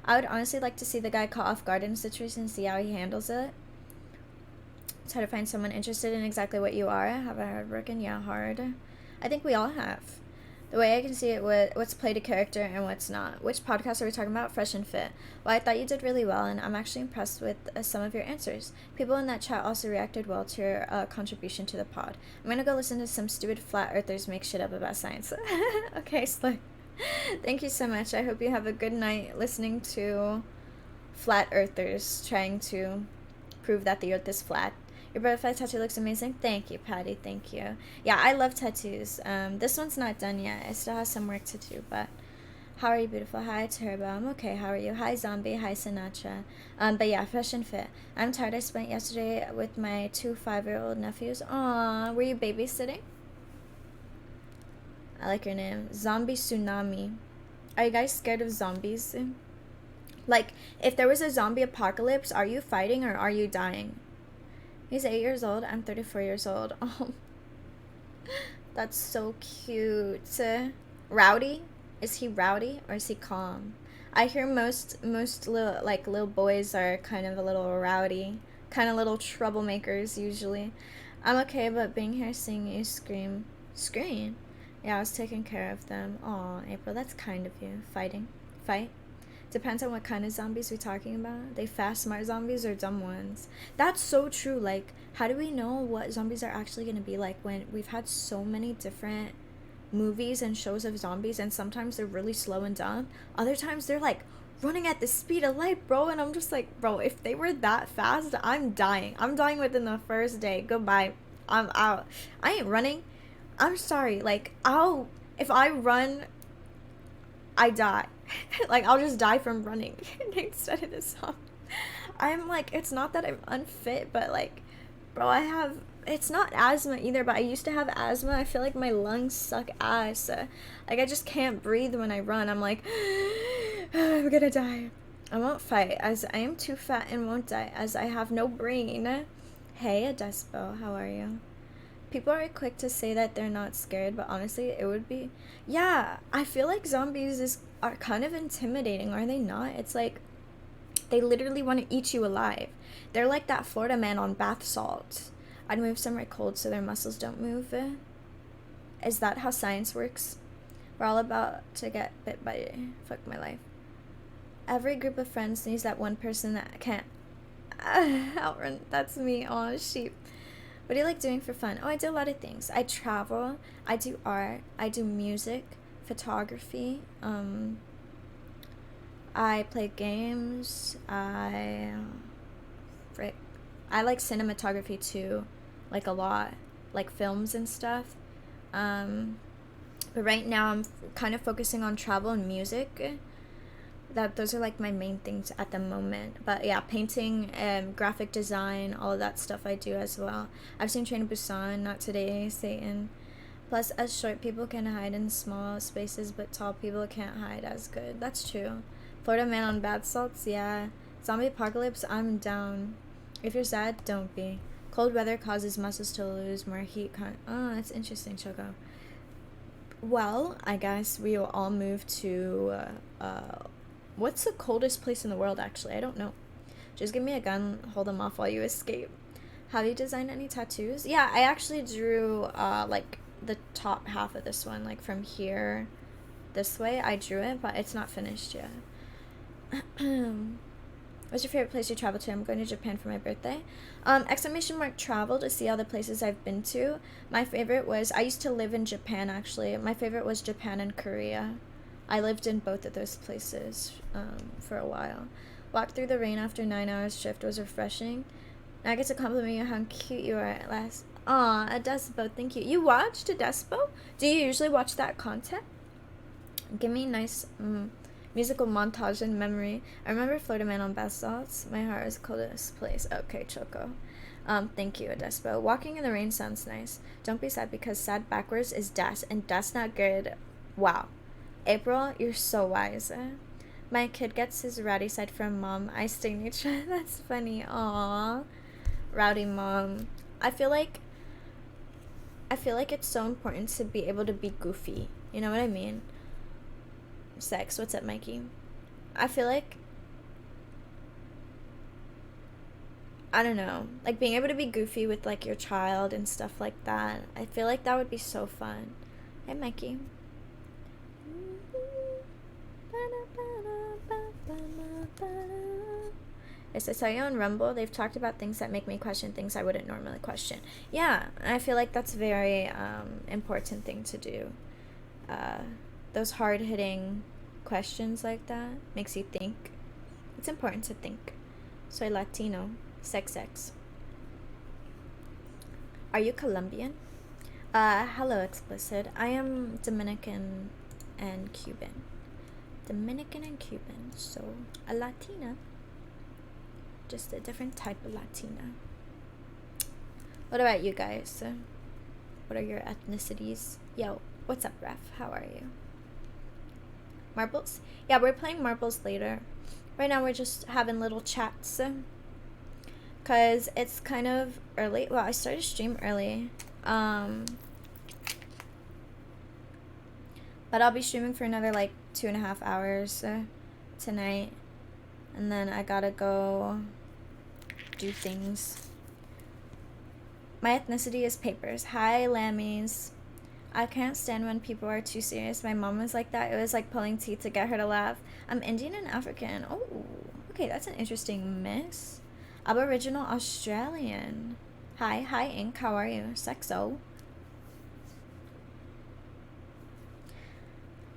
I would honestly like to see the guy caught off guard in a situation and see how he handles it. It's hard to find someone interested in exactly what you are. Have I hard working? Yeah, hard. I think we all have. The way I can see it, what's played a character and what's not. Which podcast are we talking about? Fresh and Fit. Well, I thought you did really well, and I'm actually impressed with some of your answers. People in that chat also reacted well to your contribution to the pod. I'm gonna go listen to some stupid flat earthers make shit up about science. Okay, Slick. Thank you so much. I hope you have a good night listening to flat earthers trying to prove that the earth is flat. Your butterfly tattoo looks amazing. Thank you, Patty. Thank you. Yeah, I love tattoos. This one's not done yet. I still have some work to do, but how are you, beautiful? Hi, Turbo. I'm okay. How are you? Hi, Zombie. Hi, Sinatra. But yeah, Fresh and Fit. I'm tired. I spent yesterday with my 2 5-year-old nephews. Aw, were you babysitting? I like your name. Zombie Tsunami. Are you guys scared of zombies? Like, if there was a zombie apocalypse, are you fighting or are you dying? He's 8 years old. I'm 34 years old. Oh, that's so cute. Rowdy? Is he rowdy or is he calm? I hear most little boys are kind of a little rowdy, kind of little troublemakers usually. I'm okay, but being here seeing you scream. Yeah, I was taking care of them. Aw, April, that's kind of you. Fight. Depends on what kind of zombies we're talking about. They fast, smart zombies or dumb ones. That's so true. Like, how do we know what zombies are actually going to be like when we've had so many different movies and shows of zombies, and sometimes they're really slow and dumb. Other times they're like running at the speed of light, bro. And I'm just like, bro, if they were that fast, I'm dying. I'm dying within the first day. Goodbye. I'm out. I ain't running. I'm sorry. Like, if I run, I die. Like, I'll just die from running instead of this song. I'm like, it's not that I'm unfit, but like, bro, it's not asthma either, but I used to have asthma. I feel like my lungs suck ass. Like, I just can't breathe when I run. I'm like, I'm gonna die. I won't fight, as I am too fat and won't die, as I have no brain. Hey, Adespo, how are you? People are quick to say that they're not scared, but honestly, it would be. Yeah, I feel like zombies are kind of intimidating, are they not? It's like, they literally want to eat you alive. They're like that Florida man on bath salts. I'd move somewhere cold so their muscles don't move. Is that how science works? We're all about to get bit by fuck my life. Every group of friends needs that one person that can't outrun. That's me. Aw, sheep. What do you like doing for fun? Oh, I do a lot of things. I travel. I do art. I do music, photography. I play games. I like cinematography too, like a lot, like films and stuff. But right now I'm kind of focusing on travel and music. Those are like my main things at the moment. But yeah, painting and graphic design, all of that stuff I do as well. I've seen Train to Busan, not today, Satan. Plus, as short people can hide in small spaces, but tall people can't hide as good. That's true. Florida man on bath salts, yeah. Zombie apocalypse, I'm down. If you're sad, don't be. Cold weather causes muscles to lose more heat. Oh, that's interesting, Choco. Well, I guess we will all move to, what's the coldest place in the world, actually? I don't know. Just give me a gun, hold them off while you escape. Have you designed any tattoos? Yeah, I actually drew, like, the top half of this one, like, from here this way. I drew it, but it's not finished yet. What's your favorite place you travel to? I'm going to Japan for my birthday. Exclamation mark travel to see all the places I've been to. My favorite was, I used to live in Japan, actually. My favorite was Japan and Korea. I lived in both of those places for a while. Walked through the rain after 9 hours shift was refreshing. I get to compliment you how cute you are at last. Aw, Adespo, thank you. You watched Adespo? Do you usually watch that content? Give me a nice musical montage in memory. I remember Florida Man on bath salts. My heart is the coldest place. Okay, Choco. Thank you, Adespo. Walking in the rain sounds nice. Don't be sad because sad backwards is das, and that's not good. Wow. April, you're so wise. My kid gets his rowdy side from mom. I stay neutral. That's funny. Aww. Rowdy mom. I feel like it's so important to be able to be goofy. You know what I mean? Sex. What's up, Mikey? I feel like, I don't know, like being able to be goofy with like your child and stuff like that. I feel like that would be so fun. Hey, Mikey. Yes, I saw you on Rumble. They've talked about things that make me question things I wouldn't normally question. Yeah, I feel like that's a very important thing to do. Those hard-hitting questions like that makes you think. It's important to think. Soy Latino. Sex. Are you Colombian? Hello, Explicit. I am Dominican and Cuban. So a Latina. Just a different type of Latina. What about you guys? What are your ethnicities? Yo, what's up, Ref? How are you? Marbles? Yeah, we're playing marbles later. Right now we're just having little chats. Because it's kind of early. Well, I started stream early. But I'll be streaming for another like 2.5 hours tonight. And then I gotta go do things. My ethnicity is papers. Hi, lammies. I can't stand when people are too serious. My mom was like that. It was like pulling teeth to get her to laugh. I'm Indian and African. Oh, okay, that's an interesting mix. Aboriginal Australian. Hi, Ink. How are you? Sexo.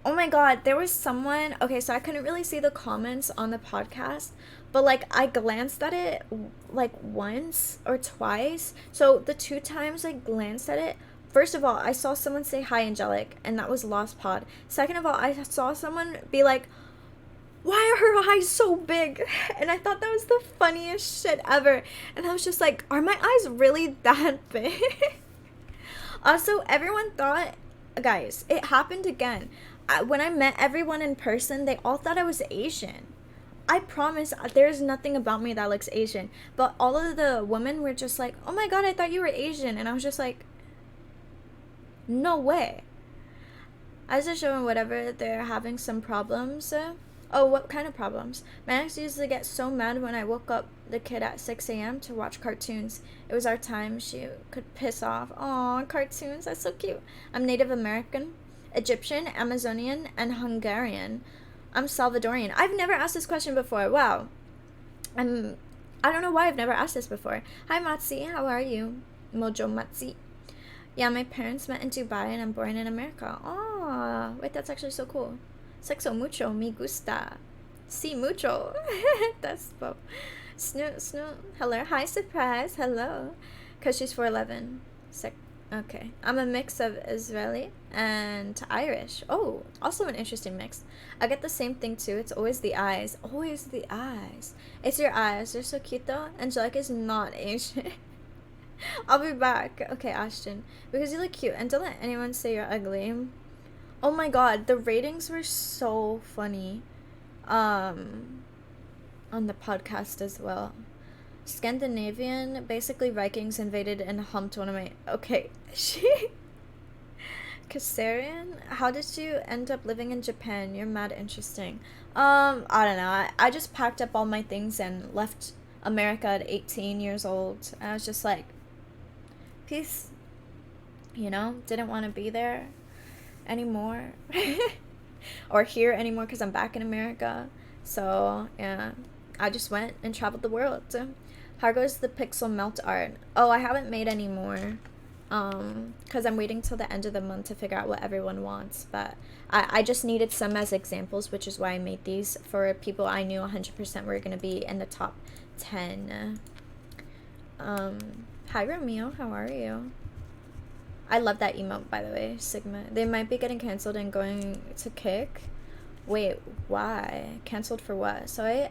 Oh my god, there was someone. Okay, so I couldn't really see the comments on the podcast, but like I glanced at it like once or twice. So the two times I glanced at it, first of all, I saw someone say hi Angelic, and that was Lost Pod. Second of all, I saw someone be like, why are her eyes so big? And I thought that was the funniest shit ever. And I was just like, are my eyes really that big? Also, everyone thought, guys, it happened again. When I met everyone in person, they all thought I was Asian. I promise, there's nothing about me that looks Asian. But all of the women were just like, oh my god, I thought you were Asian. And I was just like, no way. I was just showing whatever, they're having some problems. Oh, what kind of problems? My ex used to get so mad when I woke up the kid at 6 a.m. to watch cartoons. It was our time. She could piss off. Aw, cartoons. That's so cute. I'm Native American, Egyptian, Amazonian, and Hungarian. I'm Salvadorian. I've never asked this question before. Wow. I don't know why I've never asked this before. Hi, Matsi. How are you? Mojo Matsi. Yeah, my parents met in Dubai and I'm born in America. Aw, wait, that's actually so cool. Sexo mucho, me gusta. Si mucho. That's Bo. Snoot, snoot. Hello. Hi, surprise. Hello. Because she's 4'11". Okay. I'm a mix of Israeli and Irish. Oh, also an interesting mix. I get the same thing too. It's always the eyes. Always the eyes. It's your eyes. They're so cute though. Angelica is not Asian. I'll be back. Okay, Ashton. Because you look cute. And don't let anyone say you're ugly. Oh my god, the ratings were so funny. On the podcast as well. Scandinavian, basically Vikings invaded and humped one of my... Okay, Kassarian, how did you end up living in Japan? You're mad interesting. I don't know. I just packed up all my things and left America at 18 years old. And I was just like, peace. You know, didn't want to be there anymore. Or here anymore because I'm back in America. So, yeah. I just went and traveled the world. How goes the pixel melt art? Oh, I haven't made any more. Because I'm waiting till the end of the month to figure out what everyone wants. But I just needed some as examples, which is why I made these for people I knew 100% were going to be in the top 10. Hi, Romeo. How are you? I love that emote, by the way, Sigma. They might be getting canceled and going to kick. Wait, why? Canceled for what? Soy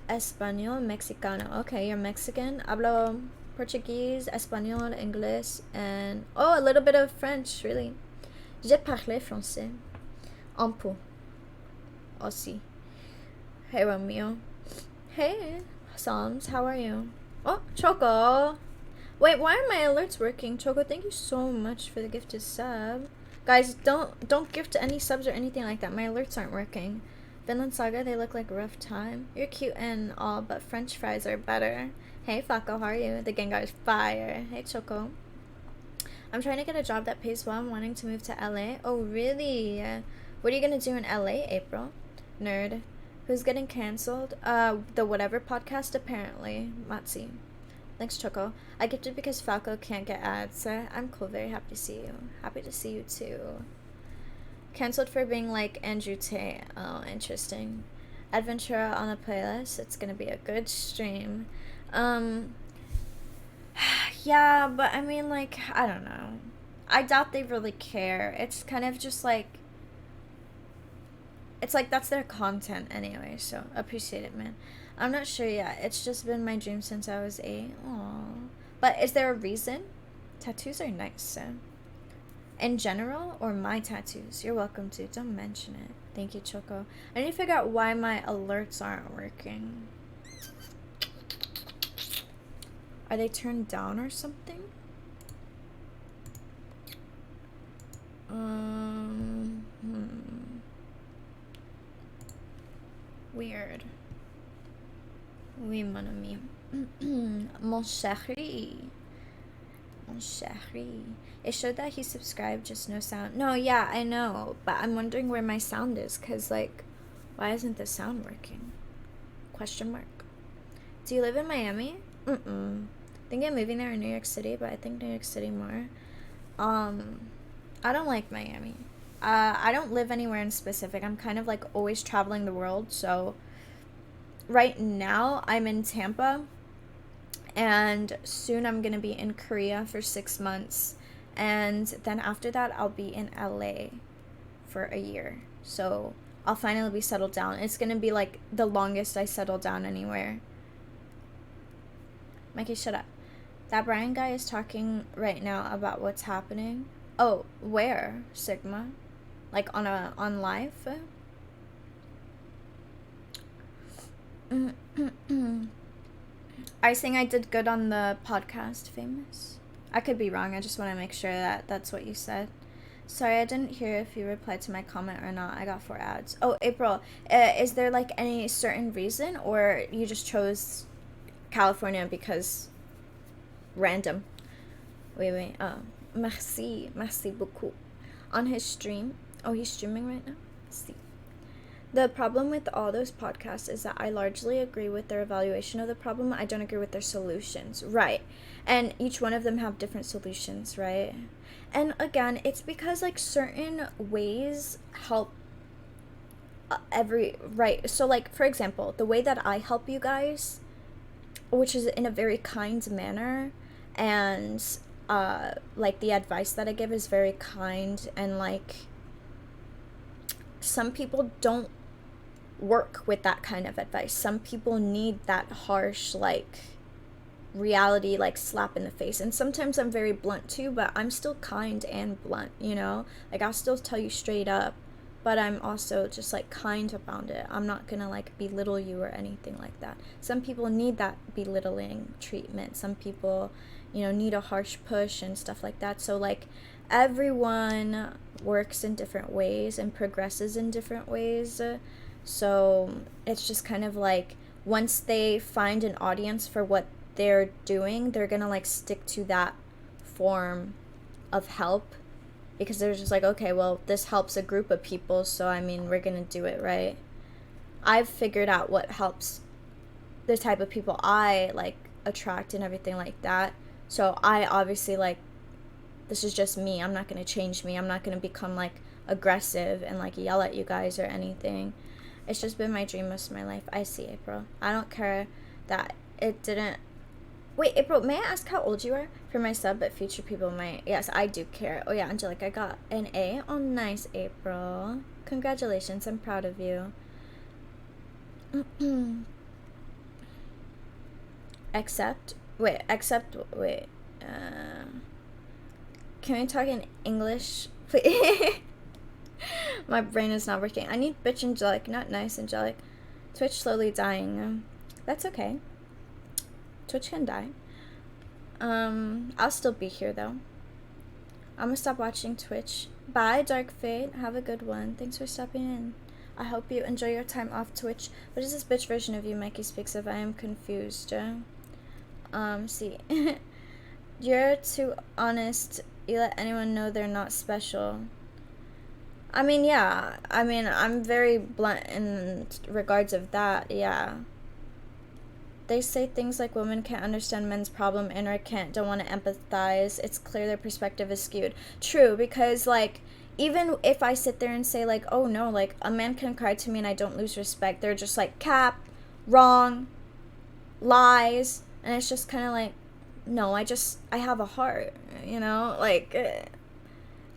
Español Mexicano. Okay, you're Mexican. Hablo Portuguese, Español, English, and... Oh, a little bit of French, really. Je parle français. Un peu. Aussi. Hey, Romeo. Hey, Psalms. How are you? Oh, Choco. Wait, why are my alerts working? Choco, thank you so much for the gifted sub. Guys, don't gift any subs or anything like that. My alerts aren't working. Vinland Saga, they look like a rough time. You're cute and all, but French fries are better. Hey, Flaco, how are you? The Gengar is fire. Hey, Choco. I'm trying to get a job that pays well. I'm wanting to move to LA. Oh, really? What are you going to do in LA, April? Nerd. Who's getting canceled? The Whatever podcast, apparently. Matsi. Thanks, Choco. I gifted because Falco can't get ads. I'm cool. Very happy to see you. Happy to see you, too. Cancelled for being like Andrew Tate. Oh, interesting. Adventura on the playlist. It's gonna be a good stream. Yeah, but I mean, like, I don't know. I doubt they really care. It's kind of just like... It's like that's their content anyway, so appreciate it, man. I'm not sure yet. It's just been my dream since I was 8. Aww. But is there a reason? Tattoos are nice, in general, or my tattoos? You're welcome to. Don't mention it. Thank you, Choco. I need to figure out why my alerts aren't working. Are they turned down or something? Weird. Oui, mon ami. Mon chéri. Mon chéri. It showed that he subscribed, just no sound. No, yeah, I know. But I'm wondering where my sound is. Because, like, why isn't the sound working? Question mark. Do you live in Miami? I think I'm moving there in New York City. But I think New York City more. I don't like Miami. I don't live anywhere in specific. I'm kind of like always traveling the world. So right now I'm in Tampa, and soon I'm gonna be in Korea for 6 months, and then after that I'll be in LA for a year. So I'll finally be settled down. It's gonna be like the longest I settle down anywhere. Mikey, shut up. That Brian guy is talking right now about what's happening. Oh, where? Sigma? Like on live? Are you saying I did good on the podcast, Famous? I could be wrong. I just want to make sure that that's what you said. Sorry, I didn't hear if you replied to my comment or not. I got 4 ads. Oh, April, is there like any certain reason, or you just chose California because random? Wait. Merci beaucoup. On his stream. Oh, he's streaming right now? See. The problem with all those podcasts is that I largely agree with their evaluation of the problem. I don't agree with their solutions. Right. And each one of them have different solutions, right? And again, it's because like certain ways help right. So like, for example, the way that I help you guys, which is in a very kind manner, and like the advice that I give is very kind, and like some people don't work with that kind of advice. Some people need that harsh like reality, like slap in the face. And sometimes I'm very blunt too, but I'm still kind and blunt, you know? Like I'll still tell you straight up, but I'm also just like kind about it. I'm not gonna like belittle you or anything like that. Some people need that belittling treatment. Some people, you know, need a harsh push and stuff like that. So like everyone works in different ways and progresses in different ways. So it's just kind of like once they find an audience for what they're doing, they're gonna like stick to that form of help, because they're just like, okay, well, this helps a group of people, so I mean, we're gonna do it, right? I've figured out what helps the type of people I like attract and everything like that. So I obviously like, this is just me. I'm not gonna change me. I'm not gonna become like aggressive and like yell at you guys or anything. It's just been my dream most of my life. I see, April. I don't care that it didn't. Wait, April, may I ask how old you are? For my sub, but future people might. Yes, I do care. Oh yeah, Angelic, I got an A. Oh, nice, April. Congratulations. I'm proud of you. Except, wait. Can we talk in English, please? My brain is not working. I need bitch Angelic, not nice Angelic. Twitch slowly dying. That's okay. Twitch can die. I'll still be here though. I'm gonna stop watching Twitch. Bye, Dark Fate. Have a good one. Thanks for stopping in. I hope you enjoy your time off Twitch. What is this bitch version of you Mikey speaks of? I am confused. See. You're too honest. You let anyone know they're not special. I mean, yeah. I mean, I'm very blunt in regards of that, yeah. They say things like women can't understand men's problem and or don't want to empathize. It's clear their perspective is skewed. True, because, like, even if I sit there and say, like, oh, no, like, a man can cry to me and I don't lose respect, they're just like, cap, wrong, lies, and it's just kind of like, no, I have a heart, you know, like,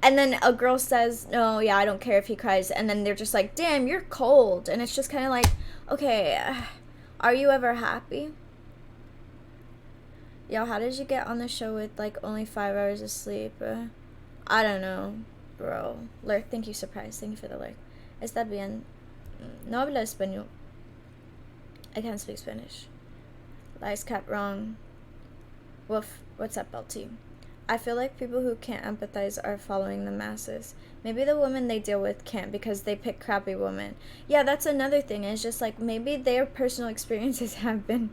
and then a girl says, no, yeah, I don't care if he cries, and then they're just like, damn, you're cold, and it's just kind of like, okay, are you ever happy? Yo, how did you get on the show with, like, only 5 hours of sleep? I don't know, bro. Lurk, thank you, surprise, thank you for the lurk. Está bien. No habla español. I can't speak Spanish. Lies, cap, wrong. Woof, what's up, LT? I feel like people who can't empathize are following the masses. Maybe the women they deal with can't because they pick crappy women. Yeah, that's another thing. It's just like maybe their personal experiences have been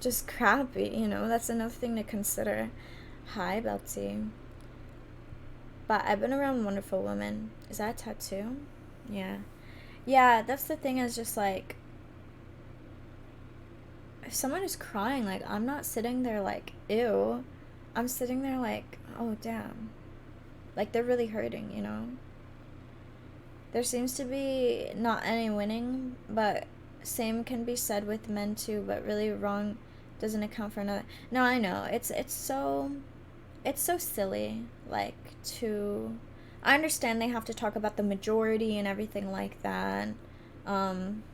just crappy, you know? That's another thing to consider. Hi, Belty. But I've been around wonderful women. Is that a tattoo? Yeah. Yeah, that's the thing, is just like, if someone is crying, like, I'm not sitting there like, ew. I'm sitting there like, oh, damn. Like, they're really hurting, you know? There seems to be not any winning, but same can be said with men too, but really wrong doesn't account for another. No, I know. It's so silly, like, to I understand they have to talk about the majority and everything like that. Um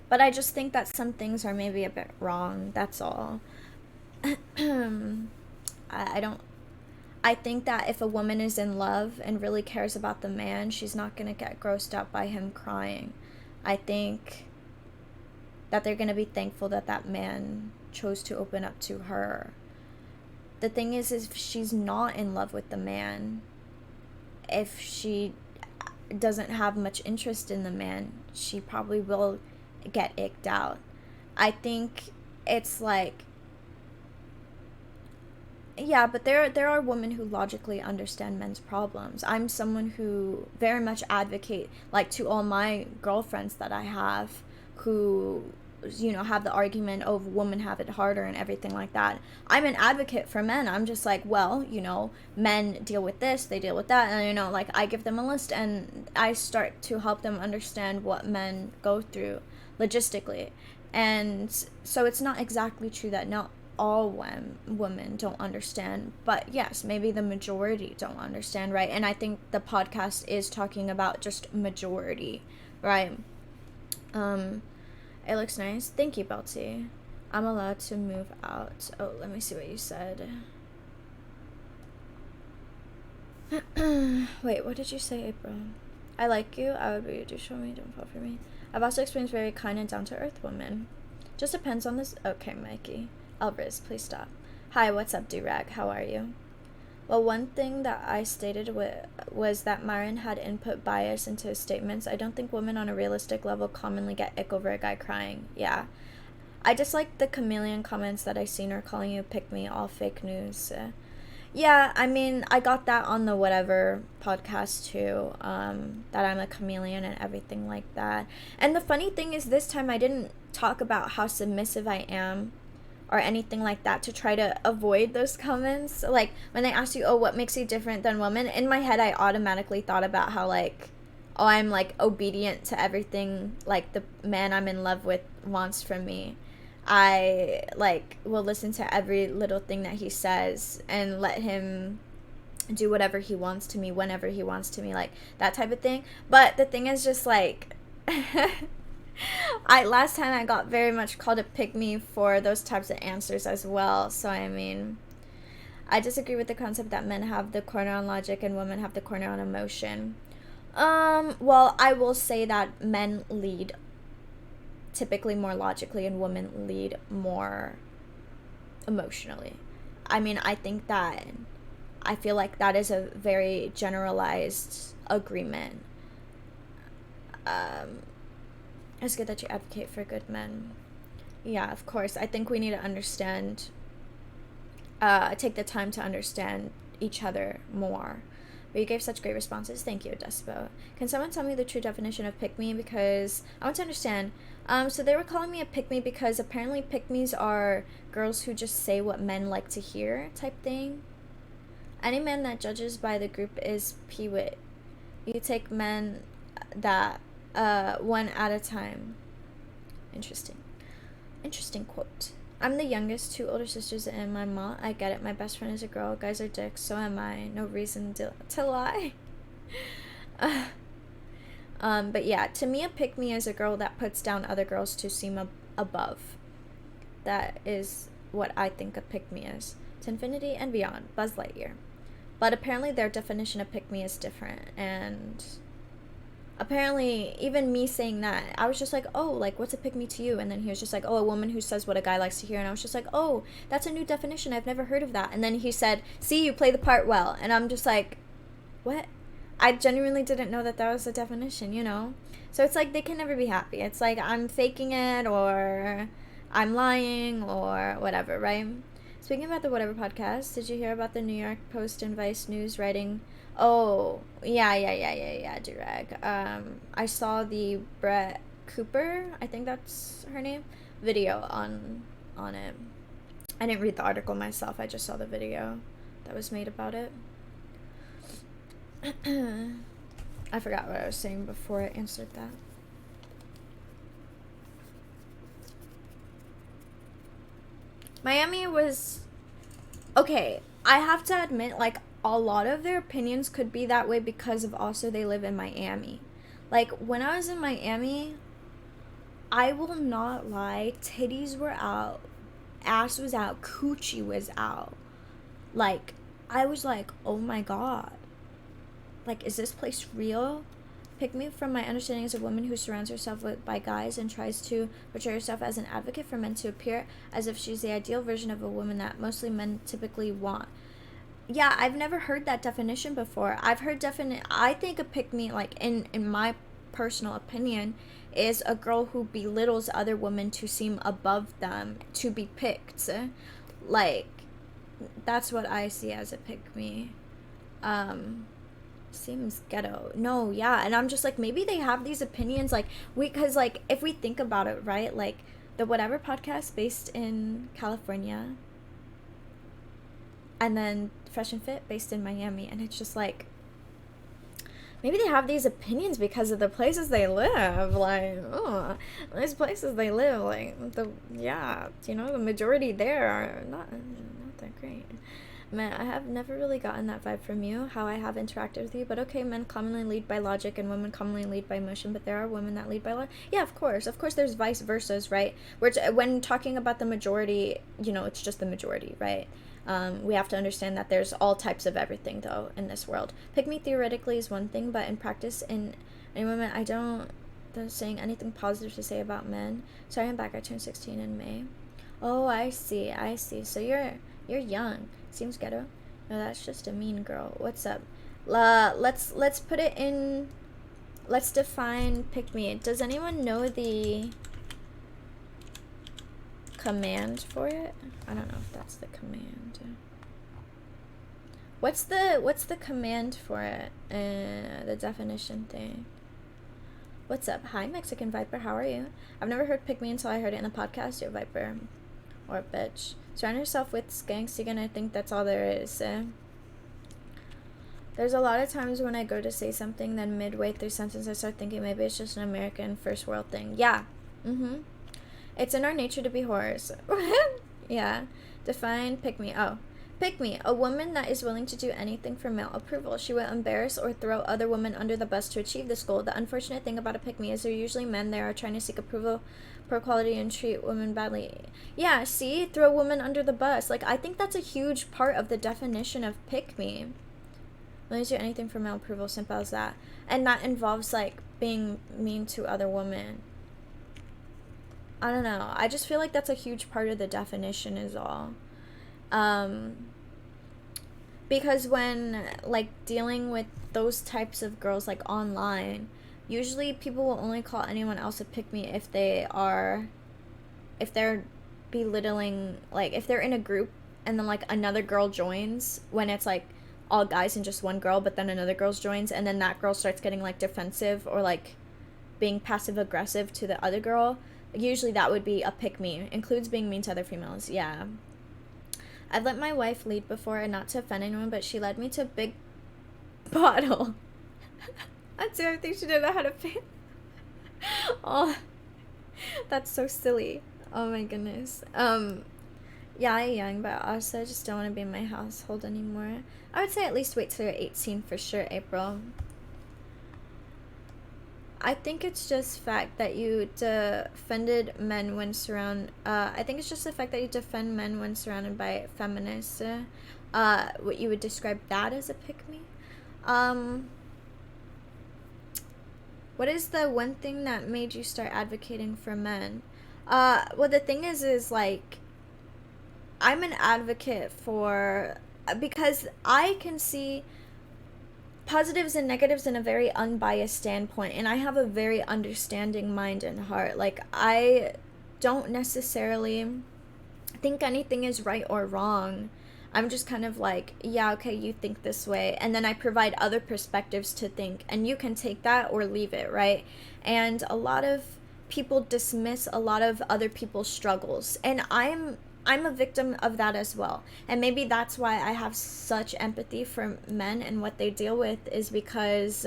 but I just think that some things are maybe a bit wrong. That's all. I don't I think that if a woman is in love and really cares about the man, she's not going to get grossed out by him crying. I think that they're going to be thankful that that man chose to open up to her. The thing is if she's not in love with the man, if she doesn't have much interest in the man, she probably will get icked out. I think it's like, yeah, but there are women who logically understand men's problems. I'm someone who very much advocate, like, to all my girlfriends that I have who, you know, have the argument of women have it harder and everything like that. I'm an advocate for men. I'm just like, well, you know, men deal with this, they deal with that, and, you know, like, I give them a list and I start to help them understand what men go through logistically. And so it's not exactly true that not all women don't understand, but yes, maybe the majority don't understand, right? And I think the podcast is talking about just majority, right? It looks nice. Thank you, Belty. I'm allowed to move out. Oh, let me see what you said. Wait, what did you say, April? I like you. I would be you. Do show me. Don't fall for me. I've also experienced very kind and down-to-earth women. Just depends on this. Okay, Mikey. Elbriz, please stop. Hi, what's up, Durag? How are you? Well, one thing that I stated was that Myron had input bias into his statements. I don't think women on a realistic level commonly get ick over a guy crying. Yeah. I dislike the chameleon comments that I seen her calling you pick me, all fake news. Yeah, I mean, I got that on the whatever podcast too, that I'm a chameleon and everything like that. And the funny thing is, this time I didn't talk about how submissive I am or anything like that to try to avoid those comments. Like, when they ask you, oh, what makes you different than women? In my head, I automatically thought about how, like, oh, I'm, like, obedient to everything, like, the man I'm in love with wants from me. I, like, will listen to every little thing that he says and let him do whatever he wants to me whenever he wants to me, like, that type of thing. But the thing is just, like, last time I got very much called a pick-me for those types of answers as well. So, I mean, I disagree with the concept that men have the corner on logic and women have the corner on emotion. Well, I will say that men lead typically more logically and women lead more emotionally. I mean, I feel like that is a very generalized agreement. It's good that you advocate for good men. Yeah, of course. I think we need to understand, take the time to understand each other more. But you gave such great responses. Thank you, Despo. Can someone tell me the true definition of pick-me? Because I want to understand. So they were calling me a pick-me because apparently pick-me's are girls who just say what men like to hear type thing. Any man that judges by the group is peewit. You take men that one at a time. Interesting quote. I'm the youngest, 2 older sisters and my mom. I get it. My best friend is a girl. Guys are dicks. So am I. No reason to lie. But yeah, to me, a pick-me is a girl that puts down other girls to seem above. That is what I think a pick-me is. To infinity and beyond. Buzz Lightyear. But apparently their definition of pick-me is different. And apparently, even me saying that, I was just like, oh, like, what's a pick-me to you? And then he was just like, oh, a woman who says what a guy likes to hear. And I was just like, oh, that's a new definition. I've never heard of that. And then he said, see, you play the part well. And I'm just like, what? I genuinely didn't know that was a definition, you know? So it's like they can never be happy. It's like I'm faking it or I'm lying or whatever, right? Speaking about the Whatever podcast, did you hear about the New York Post and Vice News writing? Oh, yeah, Durag. I saw the Brett Cooper, I think that's her name, video on it. I didn't read the article myself, I just saw the video that was made about it. I forgot what I was saying before I answered that. Miami was okay. I have to admit, like, a lot of their opinions could be that way because of also they live in Miami. Like, when I was in Miami, I will not lie, titties were out, ass was out, coochie was out. Like, I was like, oh my god. Like, is this place real? Pick me from my understanding as a woman who surrounds herself by guys and tries to portray herself as an advocate for men to appear as if she's the ideal version of a woman that mostly men typically want. Yeah, I've never heard that definition before. I've heard I think a pick me, like, in my personal opinion, is a girl who belittles other women to seem above them, to be picked. Like, that's what I see as a pick me. Seems ghetto. No, yeah, and I'm just like, maybe they have these opinions, like, because, like, if we think about it, right, like, the Whatever podcast based in California, and then Fresh and Fit based in Miami, and it's just like, maybe they have these opinions because of the places they live, like, oh, these places they live, like, the majority there are not that great. Man, I have never really gotten that vibe from you, how I have interacted with you, but okay, men commonly lead by logic and women commonly lead by emotion, but there are women that lead by logic. Yeah, of course there's vice versas, right? When talking about the majority, it's just the majority, right? We have to understand that there's all types of everything, though, in this world. Pick me theoretically is one thing, but in practice, in any women, I don't saying anything positive to say about men. Sorry, I'm back. I turned 16 in May. Oh, I see. So you're young. Seems ghetto. No, that's just a mean girl. What's up? Let's put it in. Let's define pick me. Does anyone know the command for it? I don't know if that's the command. What's the command for it? The definition thing. What's up? Hi, Mexican Viper. How are you? I've never heard pick me until I heard it in the podcast. You're Viper. Or bitch. Surround yourself with skanks. You're gonna think that's all there is. There's a lot of times when I go to say something, then midway through sentence I start thinking maybe it's just an American first world thing. Yeah. It's in our nature to be whores. Yeah. Define pick me. Oh. Pick me. A woman that is willing to do anything for male approval. She will embarrass or throw other women under the bus to achieve this goal. The unfortunate thing about a pick me is they're usually men that are trying to seek approval, pro quality, and treat women badly. Yeah, see? Throw women under the bus. Like, I think that's a huge part of the definition of pick me. Willing to do anything for male approval, simple as that. And that involves, like, being mean to other women. I don't know. I just feel like that's a huge part of the definition is all. Because when, like, dealing with those types of girls, like, online, usually people will only call anyone else a pick-me if they're belittling, like, if they're in a group and then, like, another girl joins, when it's, like, all guys and just one girl, but then another girl joins, and then that girl starts getting, like, defensive or, like, being passive-aggressive to the other girl. Usually that would be a pick-me. Includes being mean to other females. Yeah. I've let my wife lead before, and not to offend anyone, but she led me to a big bottle. That's the other thing she didn't know how to pay. Oh, that's so silly. Oh my goodness. Yeah, I'm young, but also I just don't want to be in my household anymore. I would say at least wait till you're 18 for sure, April. I think it's just fact that you defended men when surrounded. I think it's just the fact that you defend men when surrounded by feminists. What you would describe that as a pick me. What is the one thing that made you start advocating for men? Well, the thing is like, I'm an advocate for, because I can see positives and negatives in a very unbiased standpoint, and I have a very understanding mind and heart. Like, I don't necessarily think anything is right or wrong. I'm just kind of like, yeah, okay, you think this way, and then I provide other perspectives to think, and you can take that or leave it, right? And a lot of people dismiss a lot of other people's struggles, and I'm a victim of that as well. And maybe that's why I have such empathy for men and what they deal with, is because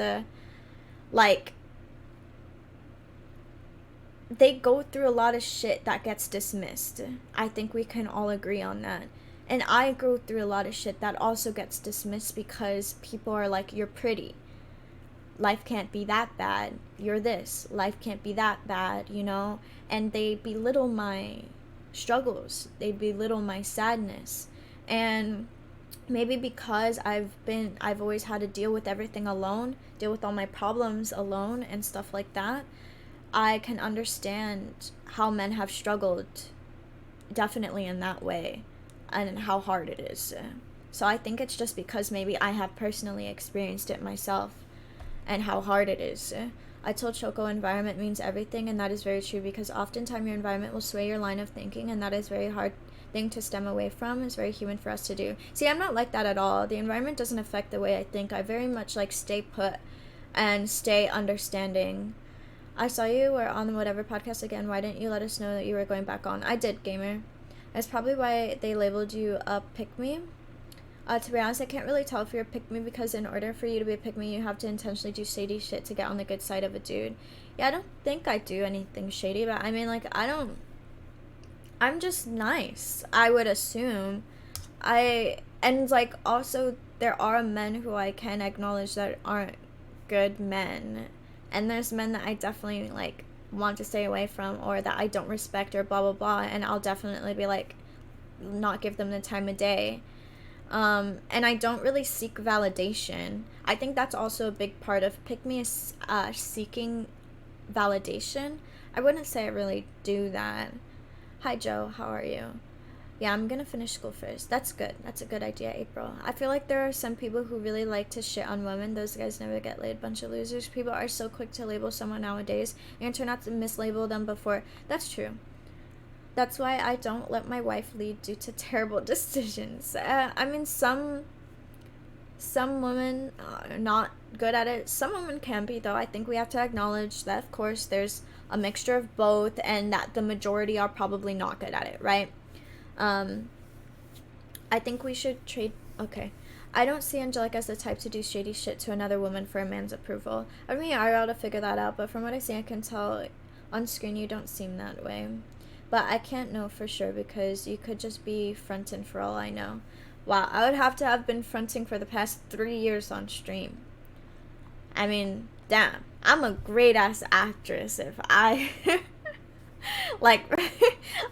Like, they go through a lot of shit that gets dismissed. I think we can all agree on that. And I go through a lot of shit that also gets dismissed because people are like, you're pretty. Life can't be that bad. You're this. Life can't be that bad, you know? And they belittle my struggles. They belittle my sadness. And maybe because I've always had to deal with everything alone, deal with all my problems alone and stuff like that, I can understand how men have struggled, definitely in that way, and how hard it is. So I think it's just because maybe I have personally experienced it myself and how hard it is. I told Choco environment means everything, and that is very true because oftentimes your environment will sway your line of thinking, and that is very hard thing to stem away from. Is very human for us to do. See, I'm not like that at all. The environment doesn't affect the way I think. I very much like stay put and stay understanding. I saw you were on whatever podcast again. Why didn't you let us know that you were going back on? I did, gamer. That's probably why they labeled you a pick-me. To be honest, I can't really tell if you're a pick-me because in order for you to be a pick-me, you have to intentionally do shady shit to get on the good side of a dude. Yeah, I don't think I do anything shady, but I mean, like, I'm just nice, I would assume. And, like, also, there are men who I can acknowledge that aren't good men. And there's men that I definitely, like, want to stay away from or that I don't respect or blah, blah, blah. And I'll definitely be, like, not give them the time of day. And I don't really seek validation. I think that's also a big part of pick me is seeking validation. I wouldn't say I really do that. Hi, Joe. How are you? Yeah, I'm gonna finish school first. That's good. That's a good idea, April. I feel like there are some people who really like to shit on women. Those guys never get laid. Bunch of losers. People are so quick to label someone nowadays and turn out to mislabel them before. That's true. That's why I don't let my wife lead due to terrible decisions. I mean, some women are not good at it. Some women can be, though. I think we have to acknowledge that, of course, there's a mixture of both and that the majority are probably not good at it, right? I think we should trade. Okay. I don't see Angelic as the type to do shady shit to another woman for a man's approval. I mean, I ought to figure that out, but from what I see, I can tell on screen you don't seem that way. But I can't know for sure because you could just be fronting for all I know. Wow, I would have to have been fronting for the past 3 years on stream. I mean, damn. I'm a great-ass actress if I... like,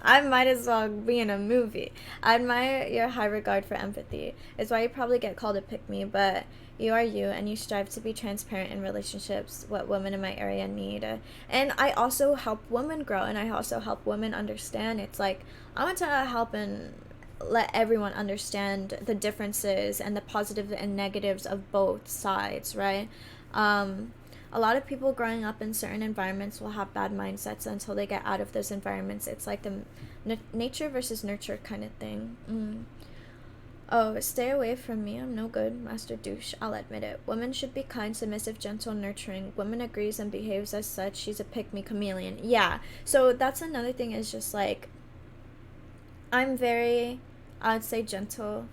I might as well be in a movie. I admire your high regard for empathy. It's why you probably get called a pick-me, but you are you, and you strive to be transparent in relationships, what women in my area need. And I also help women grow, and I also help women understand. It's like, I want to help and let everyone understand the differences and the positives and negatives of both sides, right? A lot of people growing up in certain environments will have bad mindsets until they get out of those environments. It's like the nature versus nurture kind of thing. Oh, stay away from me. I'm no good, Master Douche. I'll admit it. Women should be kind, submissive, gentle, nurturing. Woman agrees and behaves as such. She's a pick-me chameleon. Yeah. So that's another thing is just like, I'm very, I would say, gentle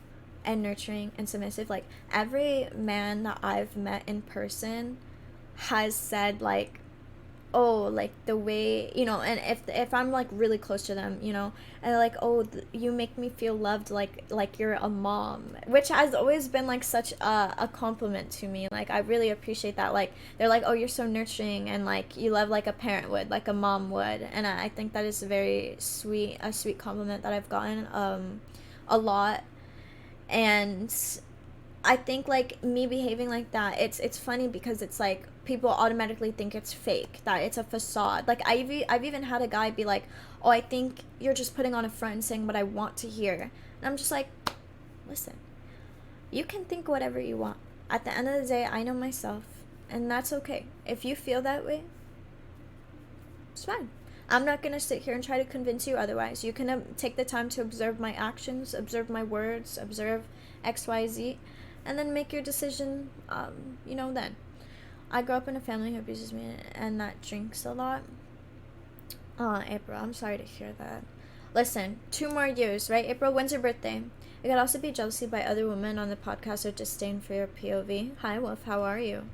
and nurturing and submissive. Like, every man that I've met in person has said, like, oh, like, the way, you know, and if I'm, like, really close to them, you know, and they're like, oh, you make me feel loved like you're a mom, which has always been, like, such a compliment to me. Like, I really appreciate that. Like, they're like, oh, you're so nurturing, and, like, you love like a parent would, like a mom would, and I think that is a sweet compliment that I've gotten a lot. And I think, like, me behaving like that, it's funny because it's like people automatically think it's fake, that it's a facade. Like, I've even had a guy be like, oh, I think you're just putting on a front and saying what I want to hear. And I'm just like, listen, you can think whatever you want. At the end of the day, I know myself, and that's okay. If you feel that way, it's fine. I'm not going to sit here and try to convince you otherwise. You can take the time to observe my actions, observe my words, observe XYZ, and then make your decision, you know, then. I grew up in a family who abuses me and that drinks a lot. April, I'm sorry to hear that. Listen, 2 more years, right? April, when's your birthday? It could also be jealousy by other women on the podcast or disdain for your POV. Hi, Wolf, how are you?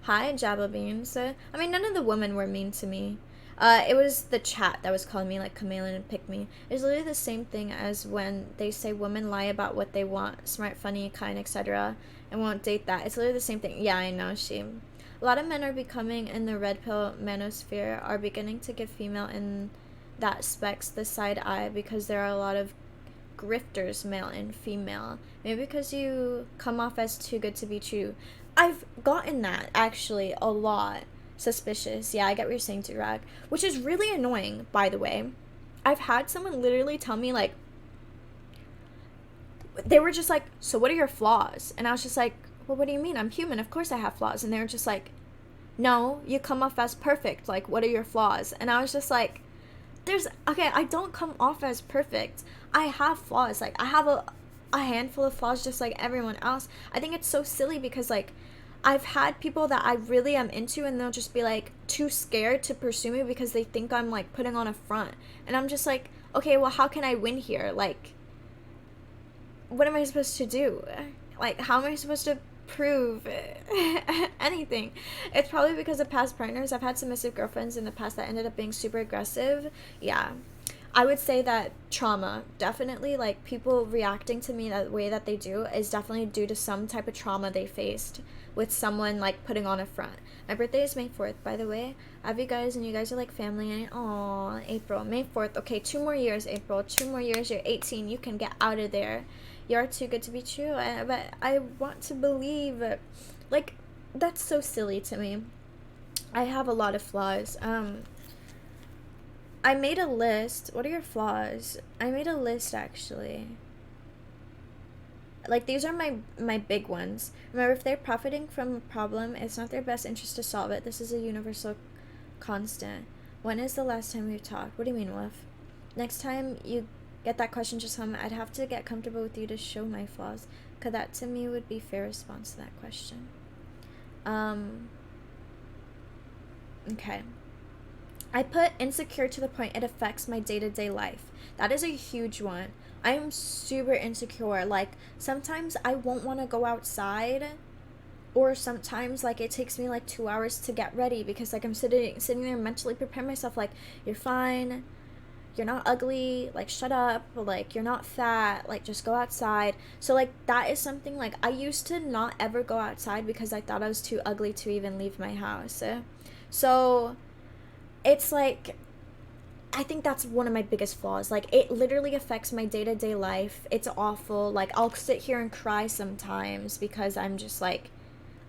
Hi, Jabba Beans. I mean, none of the women were mean to me. It was the chat that was calling me like chameleon and pick me. It's literally the same thing as when they say women lie about what they want, smart, funny, kind, etc., and won't date that. It's literally the same thing. Yeah, I know, she. A lot of men are becoming in the red pill manosphere are beginning to give female in that specs the side eye because there are a lot of grifters, male and female. Maybe because you come off as too good to be true. I've gotten that actually a lot. Suspicious. Yeah, I get what you're saying, Durag. Which is really annoying, by the way. I've had someone literally tell me, like, they were just like, so what are your flaws? And I was just like, well, what do you mean? I'm human. Of course I have flaws. And they were just like, no, you come off as perfect. Like, what are your flaws? And I was just like, okay, I don't come off as perfect. I have flaws. Like, I have a handful of flaws just like everyone else. I think it's so silly because, like, I've had people that I really am into and they'll just be like too scared to pursue me because they think I'm like putting on a front. And I'm just like, okay, well, how can I win here? Like, what am I supposed to do? Like, how am I supposed to prove anything? It's probably because of past partners. I've had submissive girlfriends in the past that ended up being super aggressive. Yeah. I would say that trauma, definitely, like, people reacting to me that way that they do is definitely due to some type of trauma they faced with someone, like, putting on a front. My birthday is May 4th, by the way. I have you guys, and you guys are, like, family, and, aw, April, May 4th. Okay, 2 more years, April. 2 more years, you're 18. You can get out of there. You're too good to be true. But I want to believe, like, that's so silly to me. I have a lot of flaws. I made a list. What are your flaws? I made a list, actually. Like, these are my big ones. Remember, if they're profiting from a problem, it's not their best interest to solve it. This is a universal constant. When is the last time we've talked? What do you mean, Wolf? Next time you get that question, just hum. I'd have to get comfortable with you to show my flaws, because that to me would be fair response to that question. Okay. I put insecure to the point it affects my day-to-day life. That is a huge one. I am super insecure. Like, sometimes I won't want to go outside, or sometimes, like, it takes me like 2 hours to get ready because, like, I'm sitting there mentally preparing myself, like, you're fine, you're not ugly, like, shut up, like, you're not fat, like, just go outside. So, like, that is something, like, I used to not ever go outside because I thought I was too ugly to even leave my house. So it's like, I think that's one of my biggest flaws. Like, it literally affects my day-to-day life. It's awful. Like, I'll sit here and cry sometimes because I'm just like,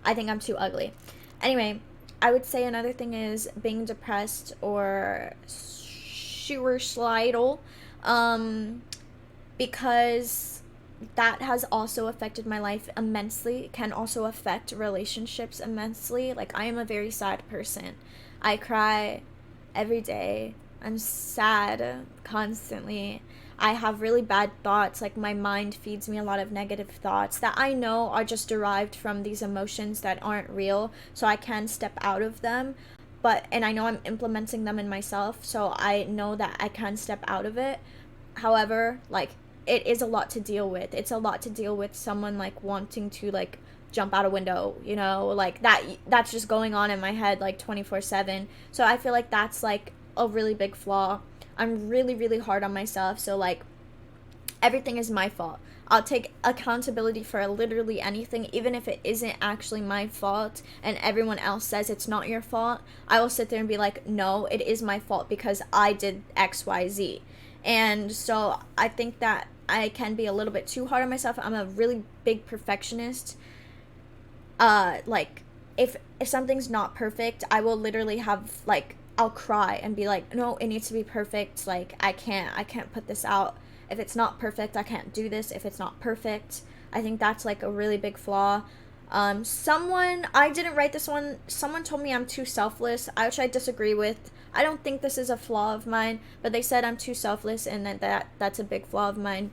I think I'm too ugly. Anyway, I would say another thing is being depressed or suicidal, because that has also affected my life immensely. It can also affect relationships immensely. Like, I am a very sad person. I cry every day. I'm sad constantly. I have really bad thoughts. Like, my mind feeds me a lot of negative thoughts that I know are just derived from these emotions that aren't real, so I can step out of them. And I know I'm implementing them in myself, so I know that I can step out of it. However, like, it is a lot to deal with. It's a lot to deal with someone, like, wanting to, like, jump out a window, you know, like, that's just going on in my head, like, 24/7. So I feel like that's, like, a really big flaw. I'm really, really hard on myself, so, like, everything is my fault. I'll take accountability for literally anything, even if it isn't actually my fault and everyone else says it's not your fault. I will sit there and be like, no, it is my fault because I did XYZ. And so I think that I can be a little bit too hard on myself. I'm a really big perfectionist. Like, if something's not perfect, I will literally have, like, I'll cry and be like, no, it needs to be perfect. Like, I can't put this out. If it's not perfect, I can't do this. If it's not perfect, I think that's, like, a really big flaw. I didn't write this one. Someone told me I'm too selfless, which I disagree with. I don't think this is a flaw of mine, but they said I'm too selfless and that's a big flaw of mine.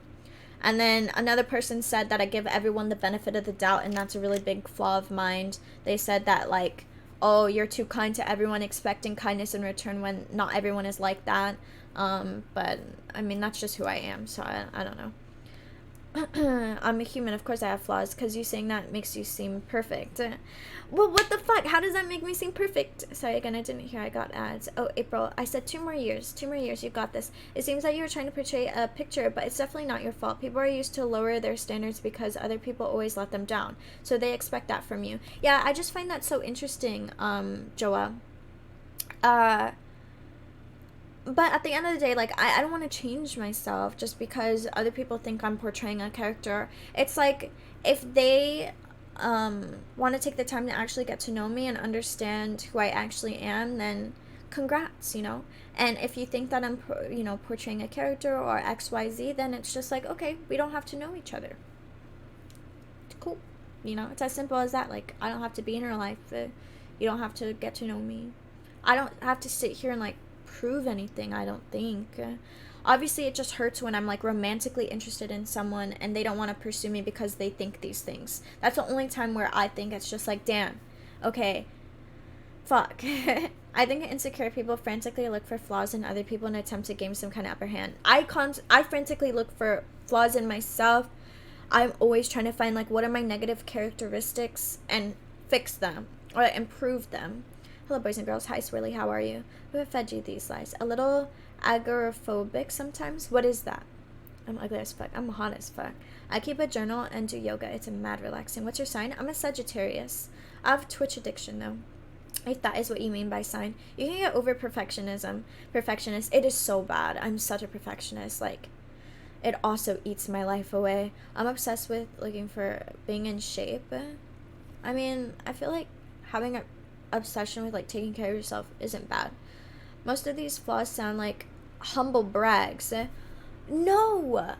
And then another person said that I give everyone the benefit of the doubt, and that's a really big flaw of mine. They said that, like, oh, you're too kind to everyone, expecting kindness in return when not everyone is like that. But, I mean, that's just who I am, so I don't know. I'm a human. Of course I have flaws, because you saying that makes you seem perfect. Well, what the fuck? How does that make me seem perfect? Sorry, again, I didn't hear. I got ads. Oh, April. I said 2 more years. 2 more years. You got this. It seems like you were trying to portray a picture, but it's definitely not your fault. People are used to lower their standards because other people always let them down. So they expect that from you. Yeah, I just find that so interesting, Joa. But at the end of the day, like, I don't want to change myself just because other people think I'm portraying a character. It's like, if they want to take the time to actually get to know me and understand who I actually am, then congrats, you know? And if you think that I'm, portraying a character or XYZ, then it's just like, okay, we don't have to know each other. Cool. You know, it's as simple as that. Like, I don't have to be in her life. You don't have to get to know me. I don't have to sit here and, like, prove anything, I don't think. Obviously, it just hurts when I'm, like, romantically interested in someone and they don't want to pursue me because they think these things. That's the only time where I think it's just like, damn, okay, fuck. I think insecure people frantically look for flaws in other people in an attempt to gain some kind of upper hand. I frantically look for flaws in myself. I'm always trying to find, like, what are my negative characteristics and fix them or improve them. Hello, boys and girls. Hi, Swirly. How are you? Who fed you these lies? A little agoraphobic sometimes? What is that? I'm ugly as fuck. I'm hot as fuck. I keep a journal and do yoga. It's mad relaxing. What's your sign? I'm a Sagittarius. I have Twitch addiction, though. If that is what you mean by sign. You can get over perfectionism. Perfectionist. It is so bad. I'm such a perfectionist. Like, it also eats my life away. I'm obsessed with looking for being in shape. I mean, I feel like having a obsession with, like, taking care of yourself isn't bad. Most of these flaws sound like humble brags. No!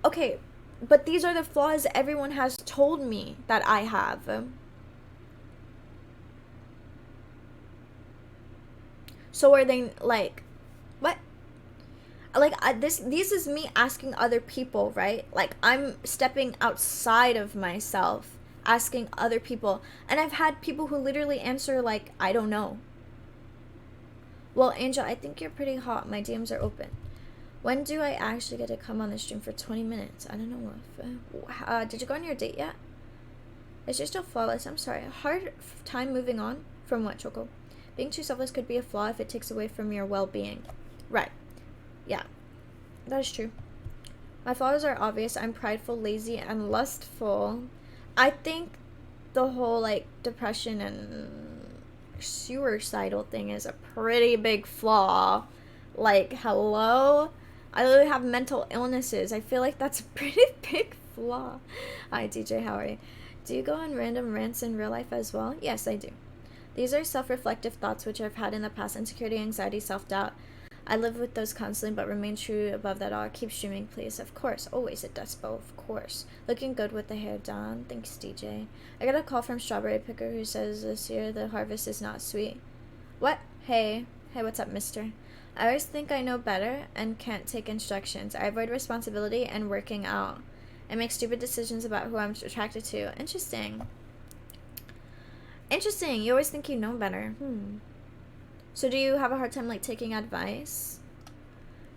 Okay, but these are the flaws everyone has told me that I have. So are they, like, what? Like, this is me asking other people, right? Like, I'm stepping outside of myself, asking other people, and I've had people who literally answer like, I don't know. Well, Angel, I think you're pretty hot. My DMs are open. When do I actually get to come on the stream for 20 minutes? I don't know if did you go on your date yet? Is she still flawless? I'm sorry. Hard time moving on from what, Choco? Being too selfless could be a flaw if it takes away from your well-being. Right. Yeah, that is true. My flaws are obvious. I'm prideful, lazy, and lustful. I think the whole, like, depression and suicidal thing is a pretty big flaw. Like, hello? I literally have mental illnesses. I feel like that's a pretty big flaw. Hi, DJ, how are you? Do you go on random rants in real life as well? Yes, I do. These are self-reflective thoughts which I've had in the past. Insecurity, anxiety, self-doubt. I live with those constantly, but remain true above that all. Keep streaming, please. Of course. Always a Despo, of course. Looking good with the hair done. Thanks, DJ. I got a call from Strawberry Picker who says this year the harvest is not sweet. What? Hey. Hey, what's up, mister? I always think I know better and can't take instructions. I avoid responsibility and working out. I make stupid decisions about who I'm attracted to. Interesting. Interesting. You always think you know better. So do you have a hard time, like, taking advice?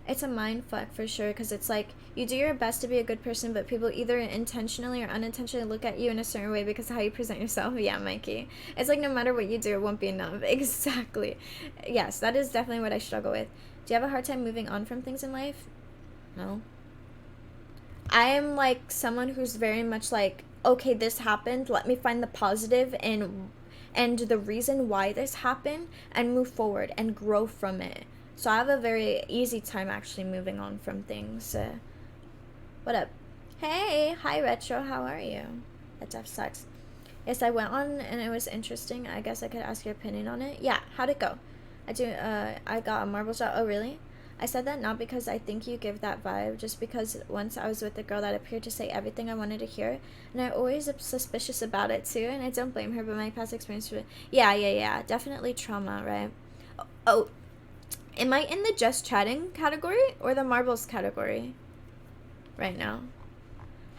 It's a mind fuck for sure, because it's like, you do your best to be a good person, but people either intentionally or unintentionally look at you in a certain way because of how you present yourself. Yeah, Mikey. It's like, no matter what you do, it won't be enough. Exactly. Yes, that is definitely what I struggle with. Do you have a hard time moving on from things in life? No. I am, like, someone who's very much like, okay, this happened, let me find the positive and the reason why this happened and move forward and grow from it. So I have a very easy time actually moving on from things. What up? Hey, hi Retro, how are you? That stuff sucks. Yes, I went on and it was interesting. I guess I could ask your opinion on it. Yeah, how'd it go? I got a marble shot. Oh, really? I said that not because I think you give that vibe, just because once I was with a girl that appeared to say everything I wanted to hear, and I always am suspicious about it too, and I don't blame her, but my past experience with it. Yeah, definitely trauma, right? Oh, am I in the just chatting category or the marbles category right now?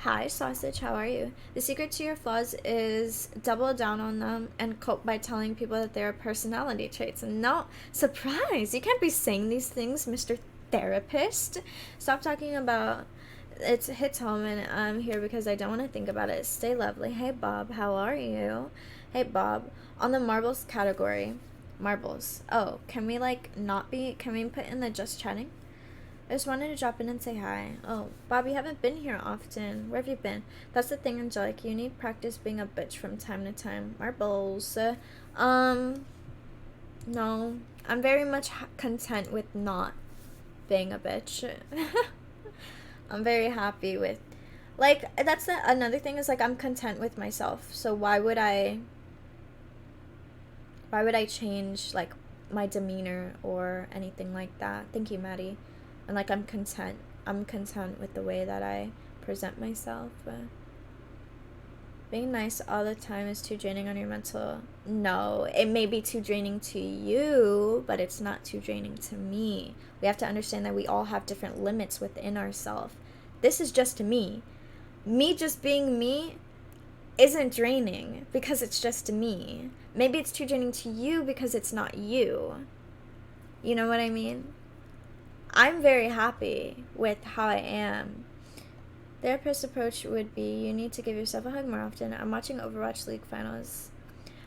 Hi, Sausage, how are you? The secret to your flaws is double down on them and cope by telling people that they are personality traits. No surprise, you can't be saying these things, Mr. Therapist. Stop talking about it hits home, and I'm here because I don't want to think about it. Stay lovely. Hey, Bob. How are you? Hey, Bob. On the marbles category. Marbles. Oh, can we, like, not be... Can we put in the just chatting? I just wanted to drop in and say hi. Oh, Bob, you haven't been here often. Where have you been? That's the thing, Angelic. You need practice being a bitch from time to time. Marbles. No. I'm very much content with not being a bitch. I'm very happy with... Like, that's another thing is, like, I'm content with myself. So why would I change, like, my demeanor or anything like that? Thank you, Maddie. And, like, I'm content with the way that I present myself. Being nice all the time is too draining on your mental. No, it may be too draining to you, but it's not too draining to me. We have to understand that we all have different limits within ourselves. This is just me. Me just being me isn't draining because it's just me. Maybe it's too draining to you because it's not you. You know what I mean? I'm very happy with how I am. Therapist approach would be, you need to give yourself a hug more often. I'm watching Overwatch League finals.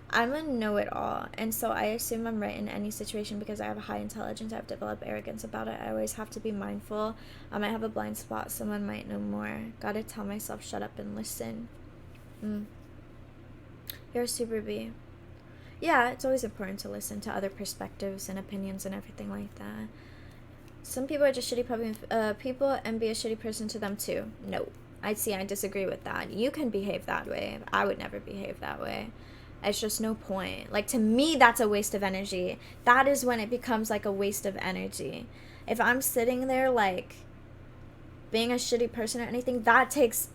I'm a know-it-all, and so I assume I'm right in any situation because I have a high intelligence. I've developed arrogance about it. I always have to be mindful. I might have a blind spot. Someone might know more. Gotta tell myself, shut up and listen. You're a super bee. Yeah, it's always important to listen to other perspectives and opinions and everything like that. Some people are just shitty people and be a shitty person to them too. No. I disagree with that. You can behave that way. I would never behave that way. It's just no point. Like, to me, that's a waste of energy. That is when it becomes, like, a waste of energy. If I'm sitting there, like, being a shitty person or anything, that takes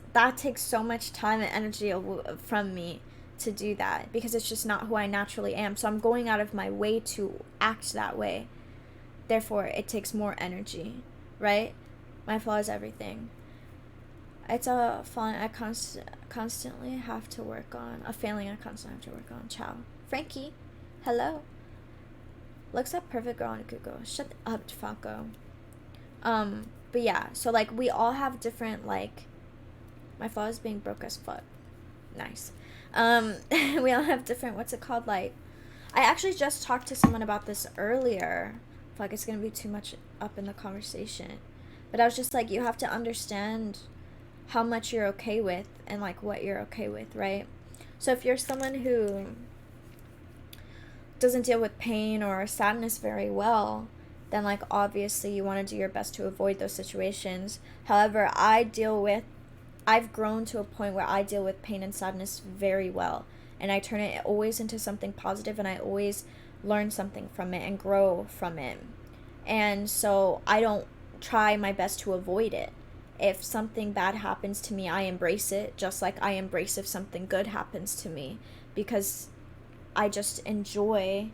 so much time and energy from me to do that. Because it's just not who I naturally am. So I'm going out of my way to act that way. Therefore, it takes more energy, right? My flaw is everything. It's a failing I constantly have to work on. A failing I constantly have to work on. Ciao. Frankie, hello. Looks up perfect girl on Google. Shut up, Falco. But yeah, so, like, we all have different, like, my flaw is being broke as fuck. Nice. We all have different, what's it called, like, I actually just talked to someone about this earlier. I feel like it's gonna be too much up in the conversation. But I was just like, you have to understand how much you're okay with and, like, what you're okay with, right? So if you're someone who doesn't deal with pain or sadness very well, then, like, obviously you want to do your best to avoid those situations. However, I've grown to a point where I deal with pain and sadness very well, and I turn it always into something positive, and I always learn something from it and grow from it. And so I don't try my best to avoid it. If something bad happens to me, I embrace it, just like I embrace if something good happens to me, because I just enjoy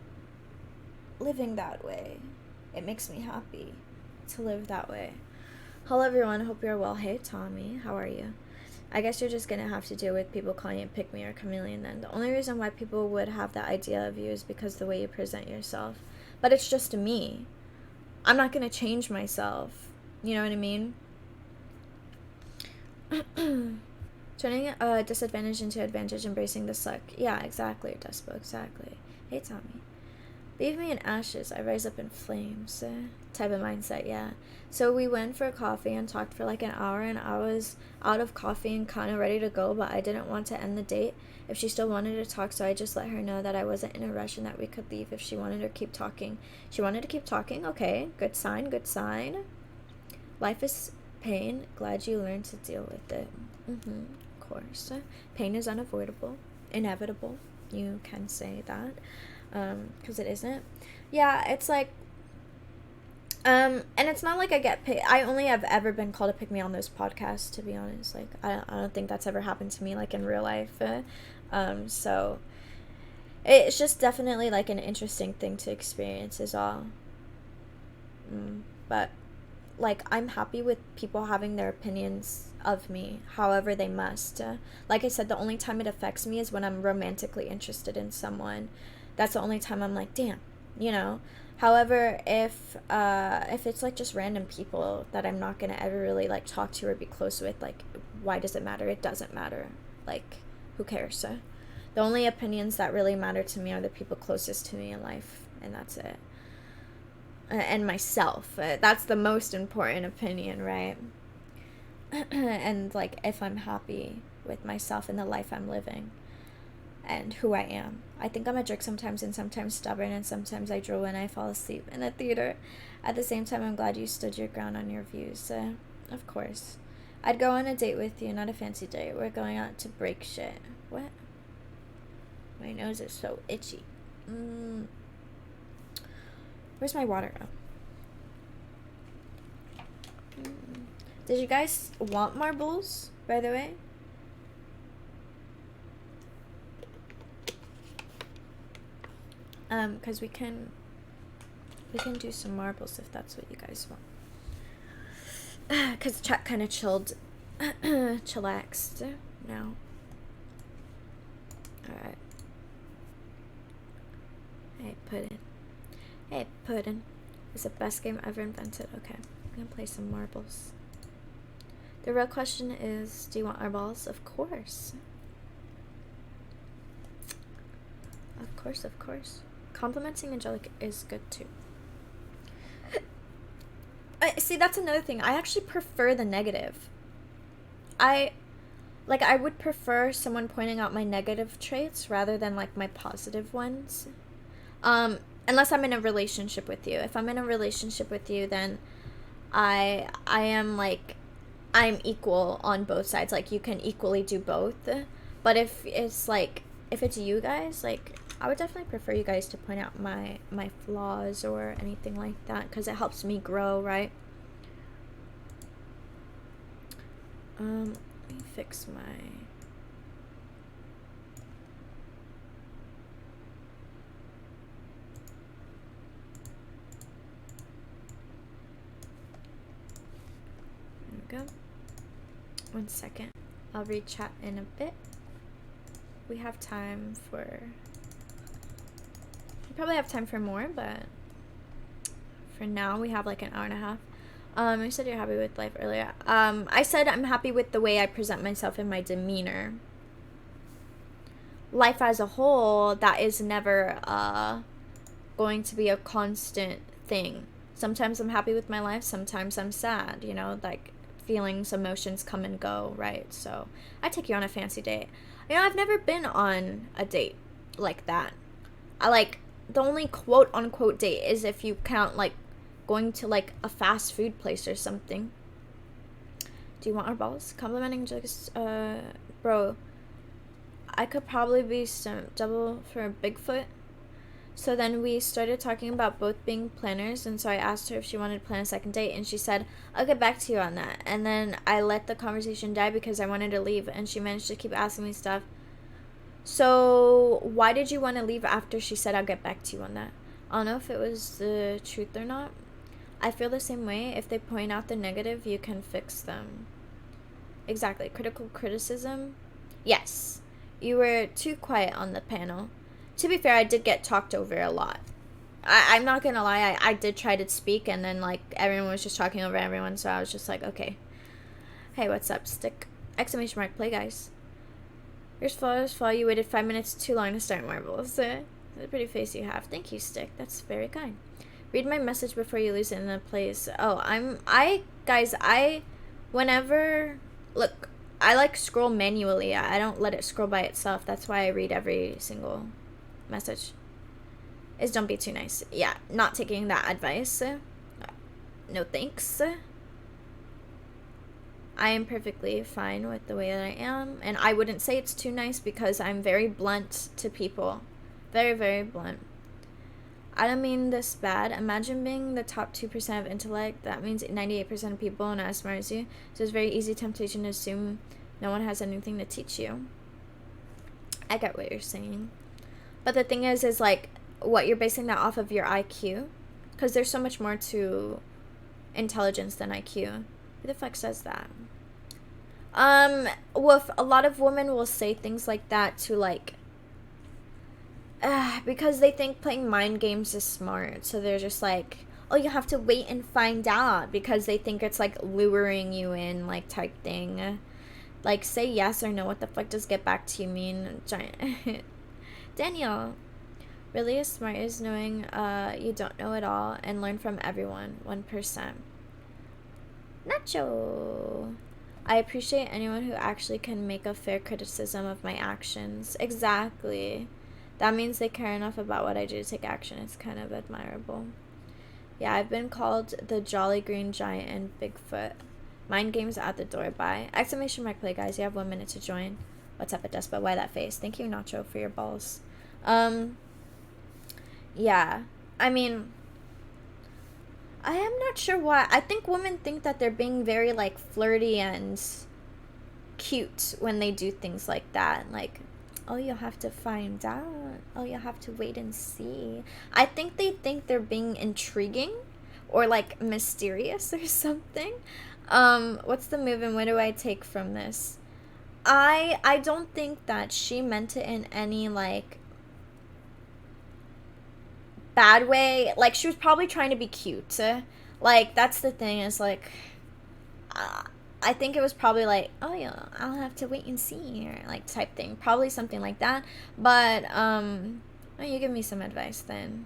living that way. It makes me happy to live that way. Hello everyone, hope you're well. Hey Tommy, how are you? I guess you're just gonna have to deal with people calling you pick me or chameleon then. The only reason why people would have that idea of you is because the way you present yourself. But it's just me. I'm not gonna change myself. You know what I mean? Turning a disadvantage into advantage, embracing the suck. Yeah, exactly, Despo, exactly. Hey Tommy. Leave me in ashes, I rise up in flames. Type of mindset, yeah. So we went for coffee and talked for like an hour, and I was out of coffee and kind of ready to go, but I didn't want to end the date if she still wanted to talk, so I just let her know that I wasn't in a rush and that we could leave if she wanted to keep talking. She wanted to keep talking? Okay, good sign, good sign. Life is pain. Glad you learned to deal with it. Of course. Pain is unavoidable, inevitable. You can say that. Because it isn't. Yeah, it's like, and it's not like I get paid. I only have ever been called a pick-me on this podcast, to be honest. Like, I don't think that's ever happened to me, like, in real life. So, it's just definitely, like, an interesting thing to experience is all. But, like, I'm happy with people having their opinions of me, however they must. Like I said, the only time it affects me is when I'm romantically interested in someone. That's the only time I'm like, damn, you know? However, if it's like just random people that I'm not gonna ever really like talk to or be close with, like, why does it matter? It doesn't matter. Like, who cares? So, the only opinions that really matter to me are the people closest to me in life, and that's it. And myself. That's the most important opinion, right? And like, if I'm happy with myself and the life I'm living and who I am. I think I'm a jerk sometimes, and sometimes stubborn, and sometimes I drool when I fall asleep in the theater. At the same time, I'm glad you stood your ground on your views. Of course. I'd go on a date with you, not a fancy date. We're going out to break shit. What? My nose is so itchy. Where's my water? Did you guys want marbles, by the way? Because we can do some marbles if that's what you guys want. Because chat kind of chillaxed now. Alright. Hey, Puddin'. Hey, Puddin'. It's the best game ever invented. Okay, I'm gonna play some marbles. The real question is, do you want our balls? Of course. Of course, of course. Complimenting Angelic is good too. See, that's another thing. I actually prefer the negative. I would prefer someone pointing out my negative traits rather than like my positive ones. Unless I'm in a relationship with you. If I'm in a relationship with you, then I am like, I'm equal on both sides. Like, you can equally do both. But if it's you guys, like, I would definitely prefer you guys to point out my flaws or anything like that, because it helps me grow, right? Let me fix my... There we go. 1 second. I'll read chat in a bit. We have time for... We probably have time for more, but for now we have like an hour and a half. You said you're happy with life earlier. I said I'm happy with the way I present myself and my demeanor. Life as a whole, that is never going to be a constant thing. Sometimes I'm happy with my life, sometimes I'm sad, you know, like feelings, emotions come and go, right? So I take you on a fancy date. You know, I've never been on a date like that. The only quote unquote date is if you count like going to like a fast food place or something. Do you want our balls? Complimenting just bro, I could probably be some double for a Bigfoot. So then we started talking about both being planners, and so I asked her if she wanted to plan a second date, and she said, I'll get back to you on that. And then I let the conversation die because I wanted to leave, and she managed to keep asking me stuff. So why did you want to leave after she said I'll get back to you on that? I don't know if it was the truth or not. I feel the same way. If they point out the negative, you can fix them. Exactly. Critical criticism? Yes. You were too quiet on the panel. To be fair, I did get talked over a lot. I'm not gonna lie, I did try to speak, and then like everyone was just talking over everyone, so I was just like, okay. Hey, what's up, stick? Exclamation mark, play guys. Here's fall, you waited 5 minutes too long to start marbles. That's a pretty face you have. Thank you, stick. That's very kind. Read my message before you lose it in the place. Oh, look, I like scroll manually. I don't let it scroll by itself. That's why I read every single message. Is don't be too nice. Yeah, not taking that advice. No thanks. I am perfectly fine with the way that I am, and I wouldn't say it's too nice because I'm very blunt to people. Very, very blunt. I don't mean this bad. Imagine being the top 2% of intellect. That means 98% of people are not as smart as you. So it's very easy temptation to assume no one has anything to teach you. I get what you're saying. But the thing is like, what, you're basing that off of your IQ? Because there's so much more to intelligence than IQ. Who the fuck says that? Well, a lot of women will say things like that to like, because they think playing mind games is smart. So they're just like, oh, you have to wait and find out because they think it's like luring you in, like type thing. Like, say yes or no. What the fuck does get back to you mean? Giant. Daniel. Really as smart is knowing you don't know it all and learn from everyone. 1%. Nacho. I appreciate anyone who actually can make a fair criticism of my actions. Exactly. That means they care enough about what I do to take action. It's kind of admirable. Yeah, I've been called the Jolly Green Giant and Bigfoot. Mind games at the door. Bye. Exclamation mark play, guys. You have 1 minute to join. What's up at Despa? Why that face? Thank you, Nacho, for your balls. Yeah. I mean, I am not sure why. I think women think that they're being very, like, flirty and cute when they do things like that. Like, oh, you'll have to find out. Oh, you'll have to wait and see. I think they think they're being intriguing or, like, mysterious or something. What's the move and what do I take from this? I don't think that she meant it in any, like, bad way. Like, she was probably trying to be cute. Like, that's the thing is, like, I think it was probably like, oh, yeah, I'll have to wait and see, or, like, type thing. Probably something like that. But, oh, you give me some advice, then.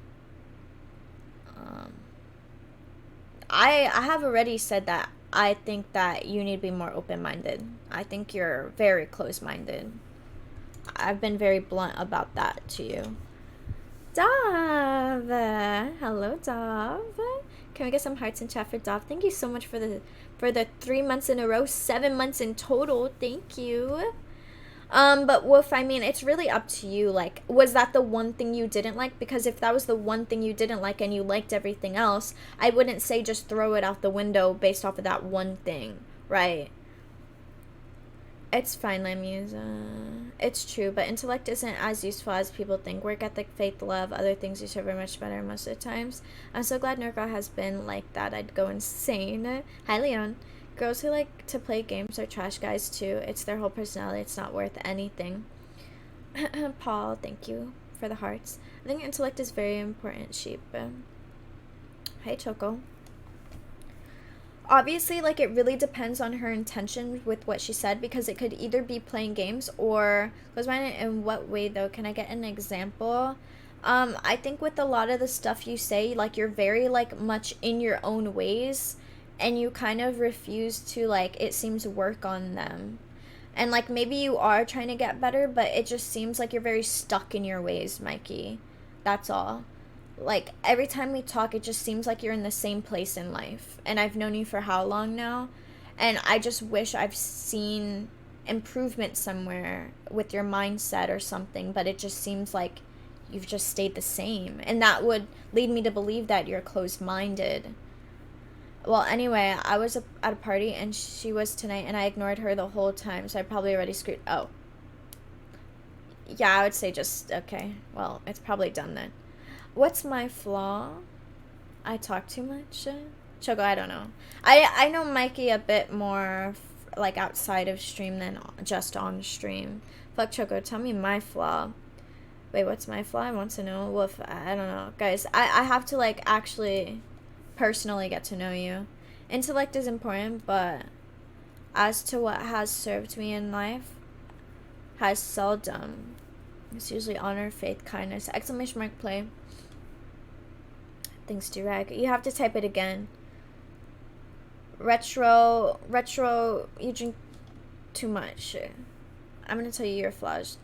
I have already said that I think that you need to be more open-minded. I think you're very close-minded. I've been very blunt about that to you. Dov! Hello, Dov. Can we get some hearts in chat for Dov? Thank you so much for the 3 months in a row, 7 months in total. Thank you. But Wolf, I mean, it's really up to you. Like, was that the one thing you didn't like? Because if that was the one thing you didn't like and you liked everything else, I wouldn't say just throw it out the window based off of that one thing, right? It's fine, Lamuse. It's true, but intellect isn't as useful as people think. Work ethic, faith, love, other things you serve are much better most of the times. I'm so glad Nurka has been like that. I'd go insane. Hi, Leon. Girls who like to play games are trash guys, too. It's their whole personality. It's not worth anything. Paul, thank you for the hearts. I think intellect is very important, sheep. Hey, Choco. Obviously, like, it really depends on her intention with what she said, because it could either be playing games or close minded. In what way, though? Can I get an example? I think with a lot of the stuff you say, like, you're very, like, much in your own ways, and you kind of refuse to, like, it seems, work on them. And, like, maybe you are trying to get better, but it just seems like you're very stuck in your ways, Mikey. That's all. Like, every time we talk, it just seems like you're in the same place in life. And I've known you for how long now? And I just wish I've seen improvement somewhere with your mindset or something. But it just seems like you've just stayed the same. And that would lead me to believe that you're closed-minded. Well, anyway, I was at a party and she was tonight. And I ignored her the whole time. So I probably already screwed... Oh. Yeah, I would say just... Okay. Well, it's probably done then. What's my flaw? I talk too much? Choco, I don't know. I know Mikey a bit more, like, outside of stream than just on stream. Fuck, Choco, tell me my flaw. Wait, what's my flaw? I want to know. Woof, I don't know. Guys, I have to, like, actually personally get to know you. Intellect is important, but as to what has served me in life, has seldom. It's usually honor, faith, kindness. Exclamation mark play. Thanks, Durag. You have to type it again. Retro, you drink too much. I'm gonna tell you your flaws.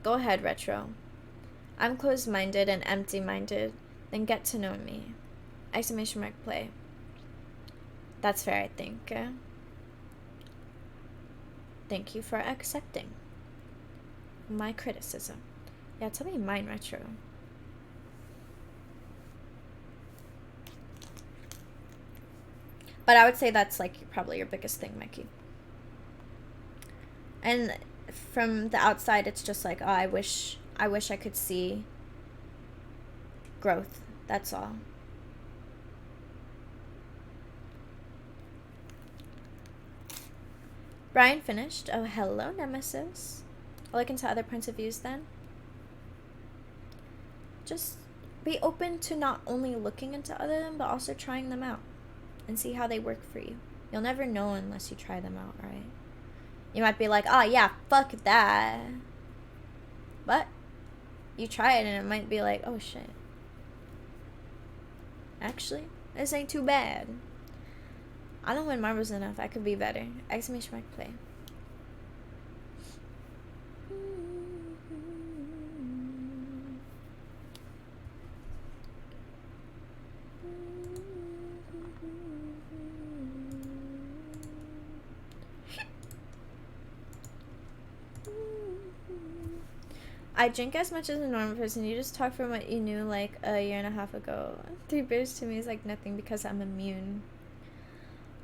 Go ahead, Retro. I'm closed-minded and empty-minded. Then get to know me. Exclamation mark play. That's fair, I think. Thank you for accepting my criticism. Yeah, tell me mine, Retro. But I would say that's, like, probably your biggest thing, Mikey. And from the outside, it's just like, oh, I wish I could see growth. That's all. Brian finished. Oh, hello, Nemesis. I'll look into other points of views then. just be open to not only looking into other them, but also trying them out and see how they work for you. You'll never know unless you try them out, right? You might be like, oh yeah, fuck that. But you try it and it might be like, oh shit. Actually, this ain't too bad. I don't win marbles enough. I could be better. Exclamation mark play. I drink as much as a normal person. You just talk from what you knew like a year and a half ago. 3 beers to me is like nothing because I'm immune.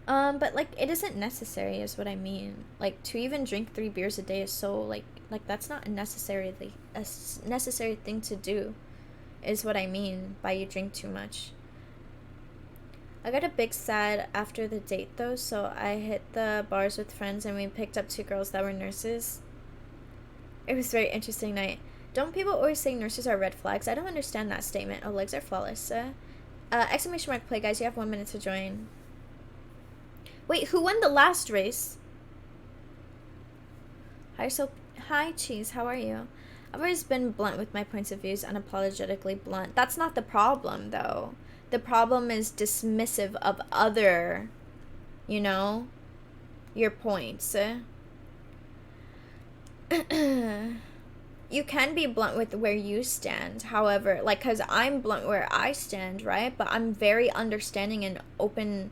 But like it isn't necessary is what I mean. Like to even drink 3 beers a day is so like that's not a necessary thing to do is what I mean by you drink too much. I got a big sad after the date though, so I hit the bars with friends and we picked up 2 girls that were nurses. It was a very interesting night. Don't people always say nurses are red flags? I don't understand that statement. Oh, legs are flawless. Exclamation mark play, guys. You have 1 minute to join. Wait, who won the last race? Hi, Cheese. How are you? I've always been blunt with my points of views, unapologetically blunt. That's not the problem, though. The problem is dismissive of other, you know, your points. You can be blunt with where you stand, however, like, because I'm blunt where I stand, right? But I'm very understanding and open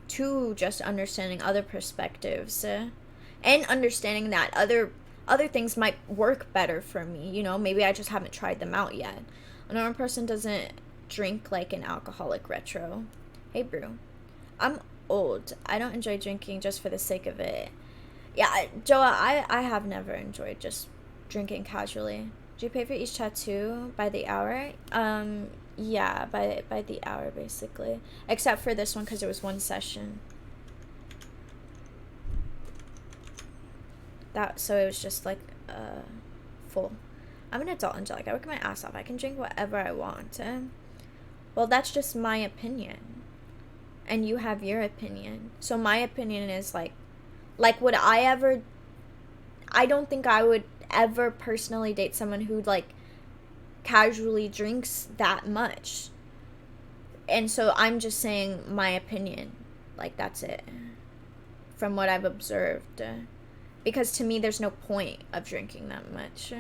to just understanding other perspectives and understanding that other things might work better for me, you know? Maybe I just haven't tried them out yet. A normal person doesn't drink like an alcoholic. Retro. Hey, Brew. I'm old. I don't enjoy drinking just for the sake of it. Yeah, Joa, I have never enjoyed just drinking casually. Do you pay for each tattoo by the hour? Yeah, by the hour, basically. Except for this one, because it was 1 session. So it was just, like, full. I'm an adult angelic. I work my ass off. I can drink whatever I want. Well, that's just my opinion. And you have your opinion. So my opinion is, like, would I ever... I don't think I would ever personally date someone who, like, casually drinks that much. And so I'm just saying my opinion. Like, that's it. From what I've observed. Because to me, there's no point of drinking that much.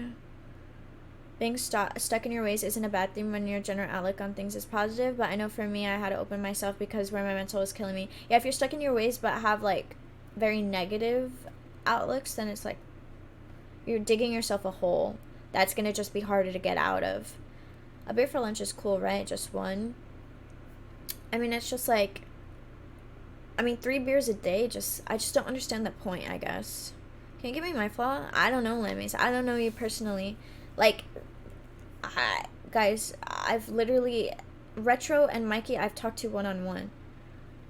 Being stuck in your ways isn't a bad thing when your general outlook on things is positive. But I know for me, I had to open myself because where my mental was killing me. Yeah, if you're stuck in your ways but have, like, very negative outlooks, then it's like you're digging yourself a hole that's gonna just be harder to get out of. A beer for lunch is cool, right? Just 1. I mean, it's just like, I mean, 3 beers a day, I just don't understand the point, I guess. Can you give me my flaw? I don't know, Lemmies. I don't know you personally. Like, guys, I've literally, Retro and Mikey, I've talked to one-on-one.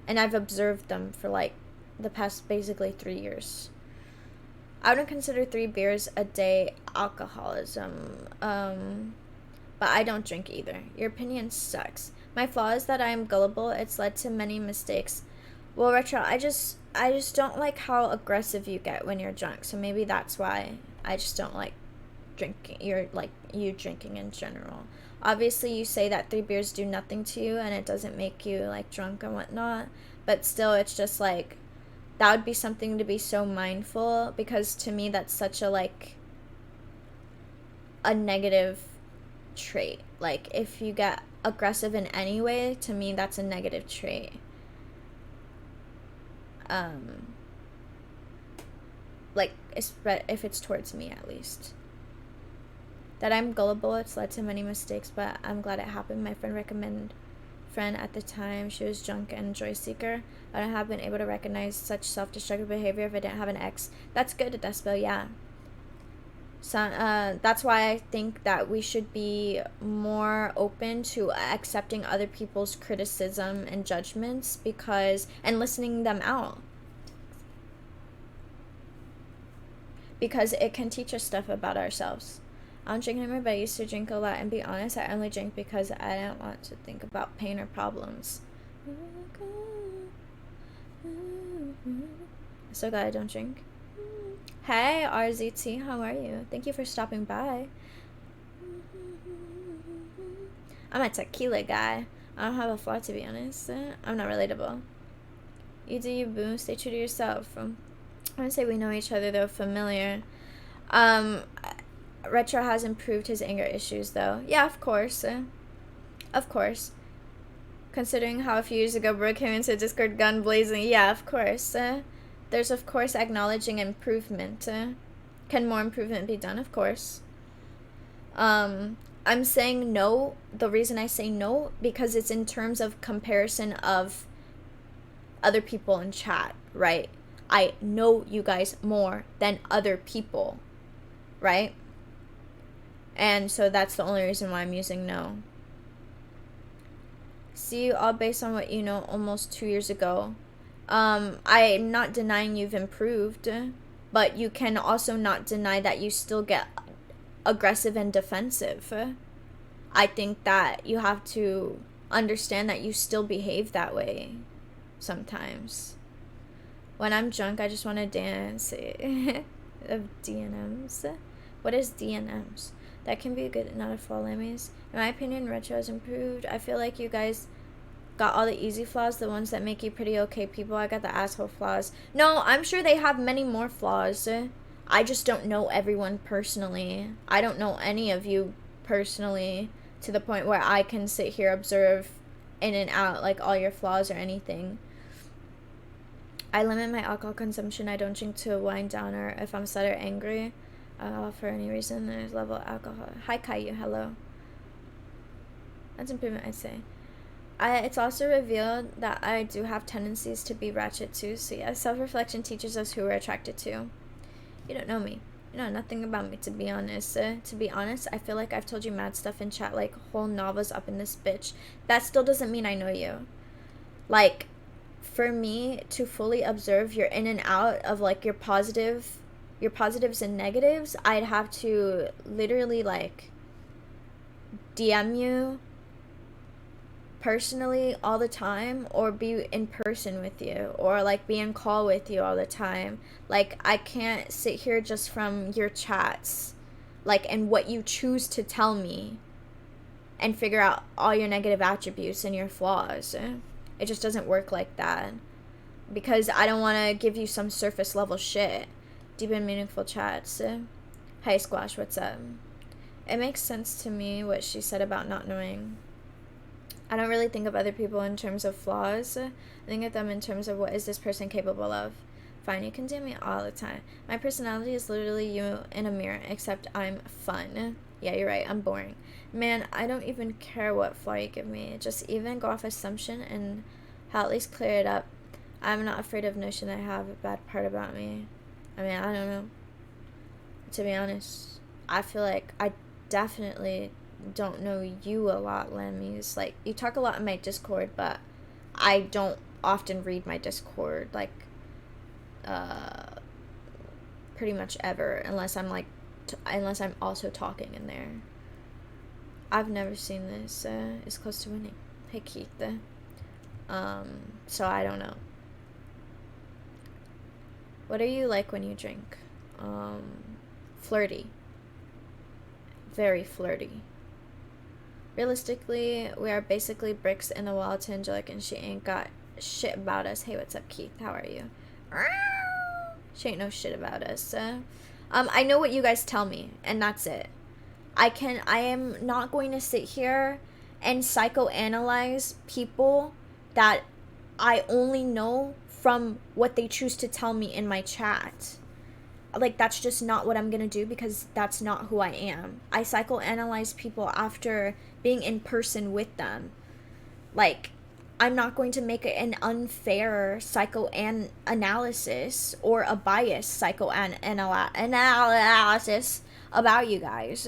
And I've observed them for, like, the past basically 3 years. I wouldn't consider 3 beers a day alcoholism, but I don't drink either. Your opinion sucks. My flaw is that I am gullible. It's led to many mistakes. Well, Retro, I just don't like how aggressive you get when you're drunk, so maybe that's why I just don't like drinking. You drinking in general. Obviously, you say that 3 beers do nothing to you, and it doesn't make you, like, drunk and whatnot, but still, it's just, like, that would be something to be so mindful, because to me that's such a, like, a negative trait. Like, if you get aggressive in any way, to me that's a negative trait. Like, if it's towards me, at least. That I'm gullible, it's led to many mistakes, but I'm glad it happened. My friend at the time, she was drunk and joy seeker. I wouldn't have been able to recognize such self-destructive behavior if I didn't have an ex. That's good, Despel, yeah. So, that's why I think that we should be more open to accepting other people's criticism and judgments, and listening them out. Because it can teach us stuff about ourselves. I don't drink anymore, but I used to drink a lot. And be honest, I only drink because I don't want to think about pain or problems. So glad I don't drink. Hey, RZT, how are you? Thank you for stopping by. I'm a tequila guy. I don't have a flaw, to be honest. I'm not relatable. You do you, boo. Stay true to yourself. I wouldn't say we know each other, though. Familiar. Retro has improved his anger issues, though. Yeah, of course. Of course. Considering how a few years ago Brooke came into Discord gun blazing. Yeah, of course. There's, of course, acknowledging improvement. Can more improvement be done? Of course. I'm saying no. The reason I say no, because it's in terms of comparison of other people in chat, right? I know you guys more than other people, right? And so that's the only reason why I'm using no. See you all based on what you know almost 2 years ago. I'm not denying you've improved, but you can also not deny that you still get aggressive and defensive. I think that you have to understand that you still behave that way sometimes. When I'm drunk, I just want to dance. Of DNMs. What is DNMs? That can be good, not a flaw, lammies. In my opinion, retro has improved. I feel like you guys got all the easy flaws, the ones that make you pretty okay people. I got the asshole flaws. No, I'm sure they have many more flaws. I just don't know everyone personally. I don't know any of you personally to the point where I can sit here, observe in and out, like, all your flaws or anything. I limit my alcohol consumption. I don't drink to wind down or if I'm sad or angry. For any reason, there's level of alcohol. Hi, Caillou. Hello. That's improvement, I'd say. It's also revealed that I do have tendencies to be ratchet too. So yeah, self-reflection teaches us who we're attracted to. You don't know me. You know nothing about me, to be honest. To be honest, I feel like I've told you mad stuff in chat, like whole novels up in this bitch. That still doesn't mean I know you. Like, for me to fully observe your in and out of like your positives and negatives, I'd have to literally like DM you personally all the time, or be in person with you, or like be in call with you all the time. Like, I can't sit here just from your chats, like, and what you choose to tell me, and figure out all your negative attributes and your flaws. It just doesn't work like that, because I don't want to give you some surface level shit. Deep and meaningful chats. Hey Squash, what's up? It makes sense to me what she said about not knowing. I don't really think of other people in terms of flaws. I think of them in terms of what is this person capable of. Fine, you can do me all the time. My personality is literally you in a mirror, except I'm fun. Yeah, you're right, I'm boring. Man, I don't even care what flaw you give me. Just even go off assumption and how at least clear it up. I'm not afraid of notion that I have a bad part about me. I mean, I don't know. To be honest, I feel like I definitely don't know you a lot, Lemmies. Like, you talk a lot in my Discord, but I don't often read my Discord, like, pretty much ever, unless I'm like, unless I'm also talking in there. I've never seen this. It's close to winning. Hey, Keith. So I don't know. What are you like when you drink? Flirty. Very flirty. Realistically, we are basically bricks in the wall to Angelic, and she ain't got shit about us. Hey, what's up, Keith? How are you? She ain't no shit about us. I know what you guys tell me, and that's it. I am not going to sit here and psychoanalyze people that I only know from what they choose to tell me in my chat. Like, that's just not what I'm gonna do, because that's not who I am. I psychoanalyze people after being in person with them. Like, I'm not going to make an unfair psychoanalysis or a biased psychoanalysis about you guys.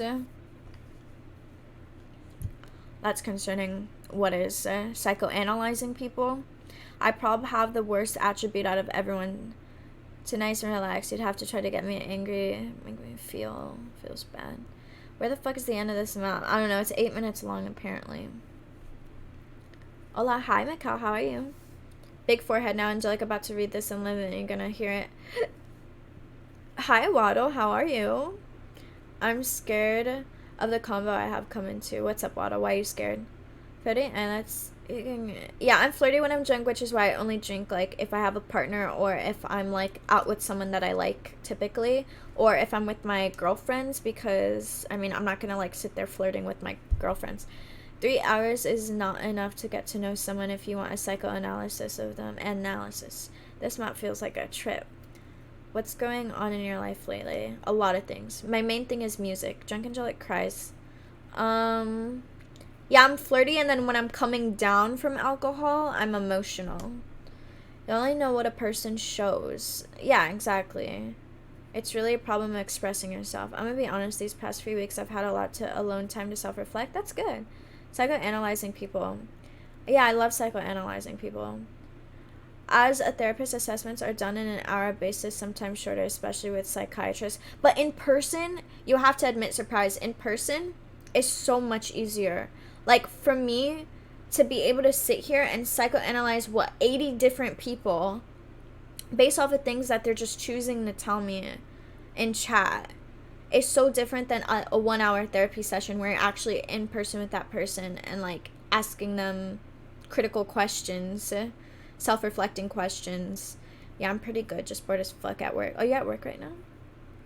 That's concerning what is psychoanalyzing people. I probably have the worst attribute out of everyone. To nice and relaxed, you'd have to try to get me angry, make me feels bad. Where the fuck is the end of this amount? I don't know. It's 8 minutes long, apparently. Hola, hi, Mikkel. How are you? Big forehead now. Angelic about to read this and live and you're gonna hear it. Hi, Waddle. How are you? I'm scared of the combo I have coming to. What's up, Waddle? Why are you scared? Flirty? And that's... Yeah, I'm flirty when I'm drunk, which is why I only drink, like, if I have a partner or if I'm, like, out with someone that I like, typically. Or if I'm with my girlfriends, because, I mean, I'm not gonna, like, sit there flirting with my girlfriends. 3 hours is not enough to get to know someone if you want a psychoanalysis of them. Analysis. This map feels like a trip. What's going on in your life lately? A lot of things. My main thing is music. Drunk Angelic cries. Yeah, I'm flirty, and then when I'm coming down from alcohol, I'm emotional. You only know what a person shows. Yeah, exactly. It's really a problem expressing yourself. I'm gonna be honest, these past few weeks, I've had a lot to alone time to self-reflect. That's good. Psychoanalyzing people. Yeah, I love psychoanalyzing people. As a therapist, assessments are done in an hour basis, sometimes shorter, especially with psychiatrists. But in person, you have to admit, surprise, in person is so much easier. Like, for me to be able to sit here and psychoanalyze, 80 different people based off of things that they're just choosing to tell me in chat is so different than a 1 hour therapy session where you're actually in person with that person and, like, asking them critical questions, self-reflecting questions. Yeah, I'm pretty good, just bored as fuck at work. Oh, you at work right now?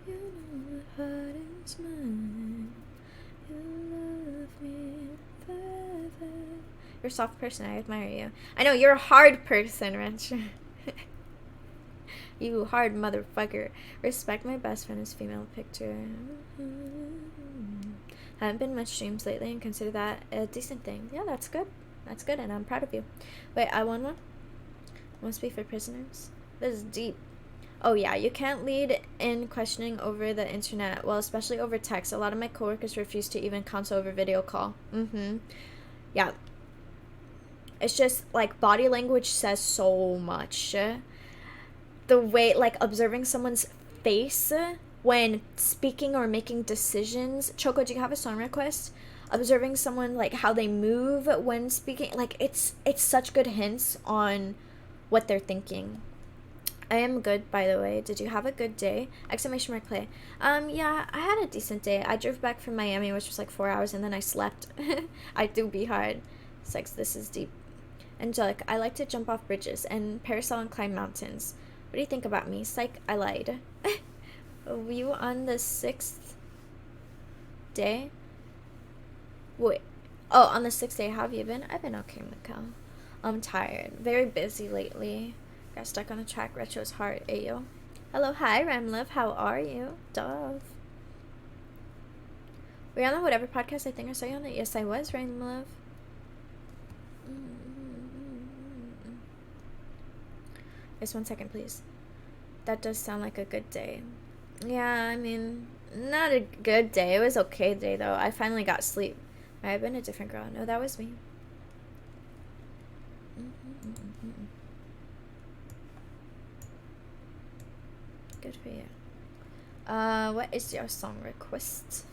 You know the heart is mine. You love me forever. You're a soft person. I admire you. I know, you're a hard person, Rich. You hard motherfucker. Respect my best friend as female picture. Haven't been much streams lately and consider that a decent thing. Yeah, that's good. That's good, and I'm proud of you. Wait, I won one? Must be for prisoners. This is deep. Oh yeah, you can't lead in questioning over the internet. Well, especially over text. A lot of my coworkers refuse to even console over video call. Yeah. It's just, like, body language says so much. The way, like, observing someone's face when speaking or making decisions. Choco, do you have a song request? Observing someone, like, how they move when speaking. Like, it's such good hints on what they're thinking. I am good, by the way. Did you have a good day? Exclamation mark play. Yeah, I had a decent day. I drove back from Miami, which was like 4 hours, and then I slept. I do be hard. Sex, this is deep. Angelic, I like to jump off bridges and parasail and climb mountains. What do you think about me? Psych, I lied. Were you on the 6th day? Wait. Oh, on the 6th day, how have you been? I've been okay, Mikkel. I'm tired. Very busy lately. Got stuck on the track. Retro's heart. Ayo. Hello, hi, Ramlove. How are you? Dove. Were you on the Whatever podcast? I think I saw you on it. Yes, I was, Ramlove. Just 1 second, please. That does sound like a good day. Yeah, I mean, not a good day. It was okay day, though. I finally got sleep. Might have been a different girl. No, that was me. Good for you. What is your song request?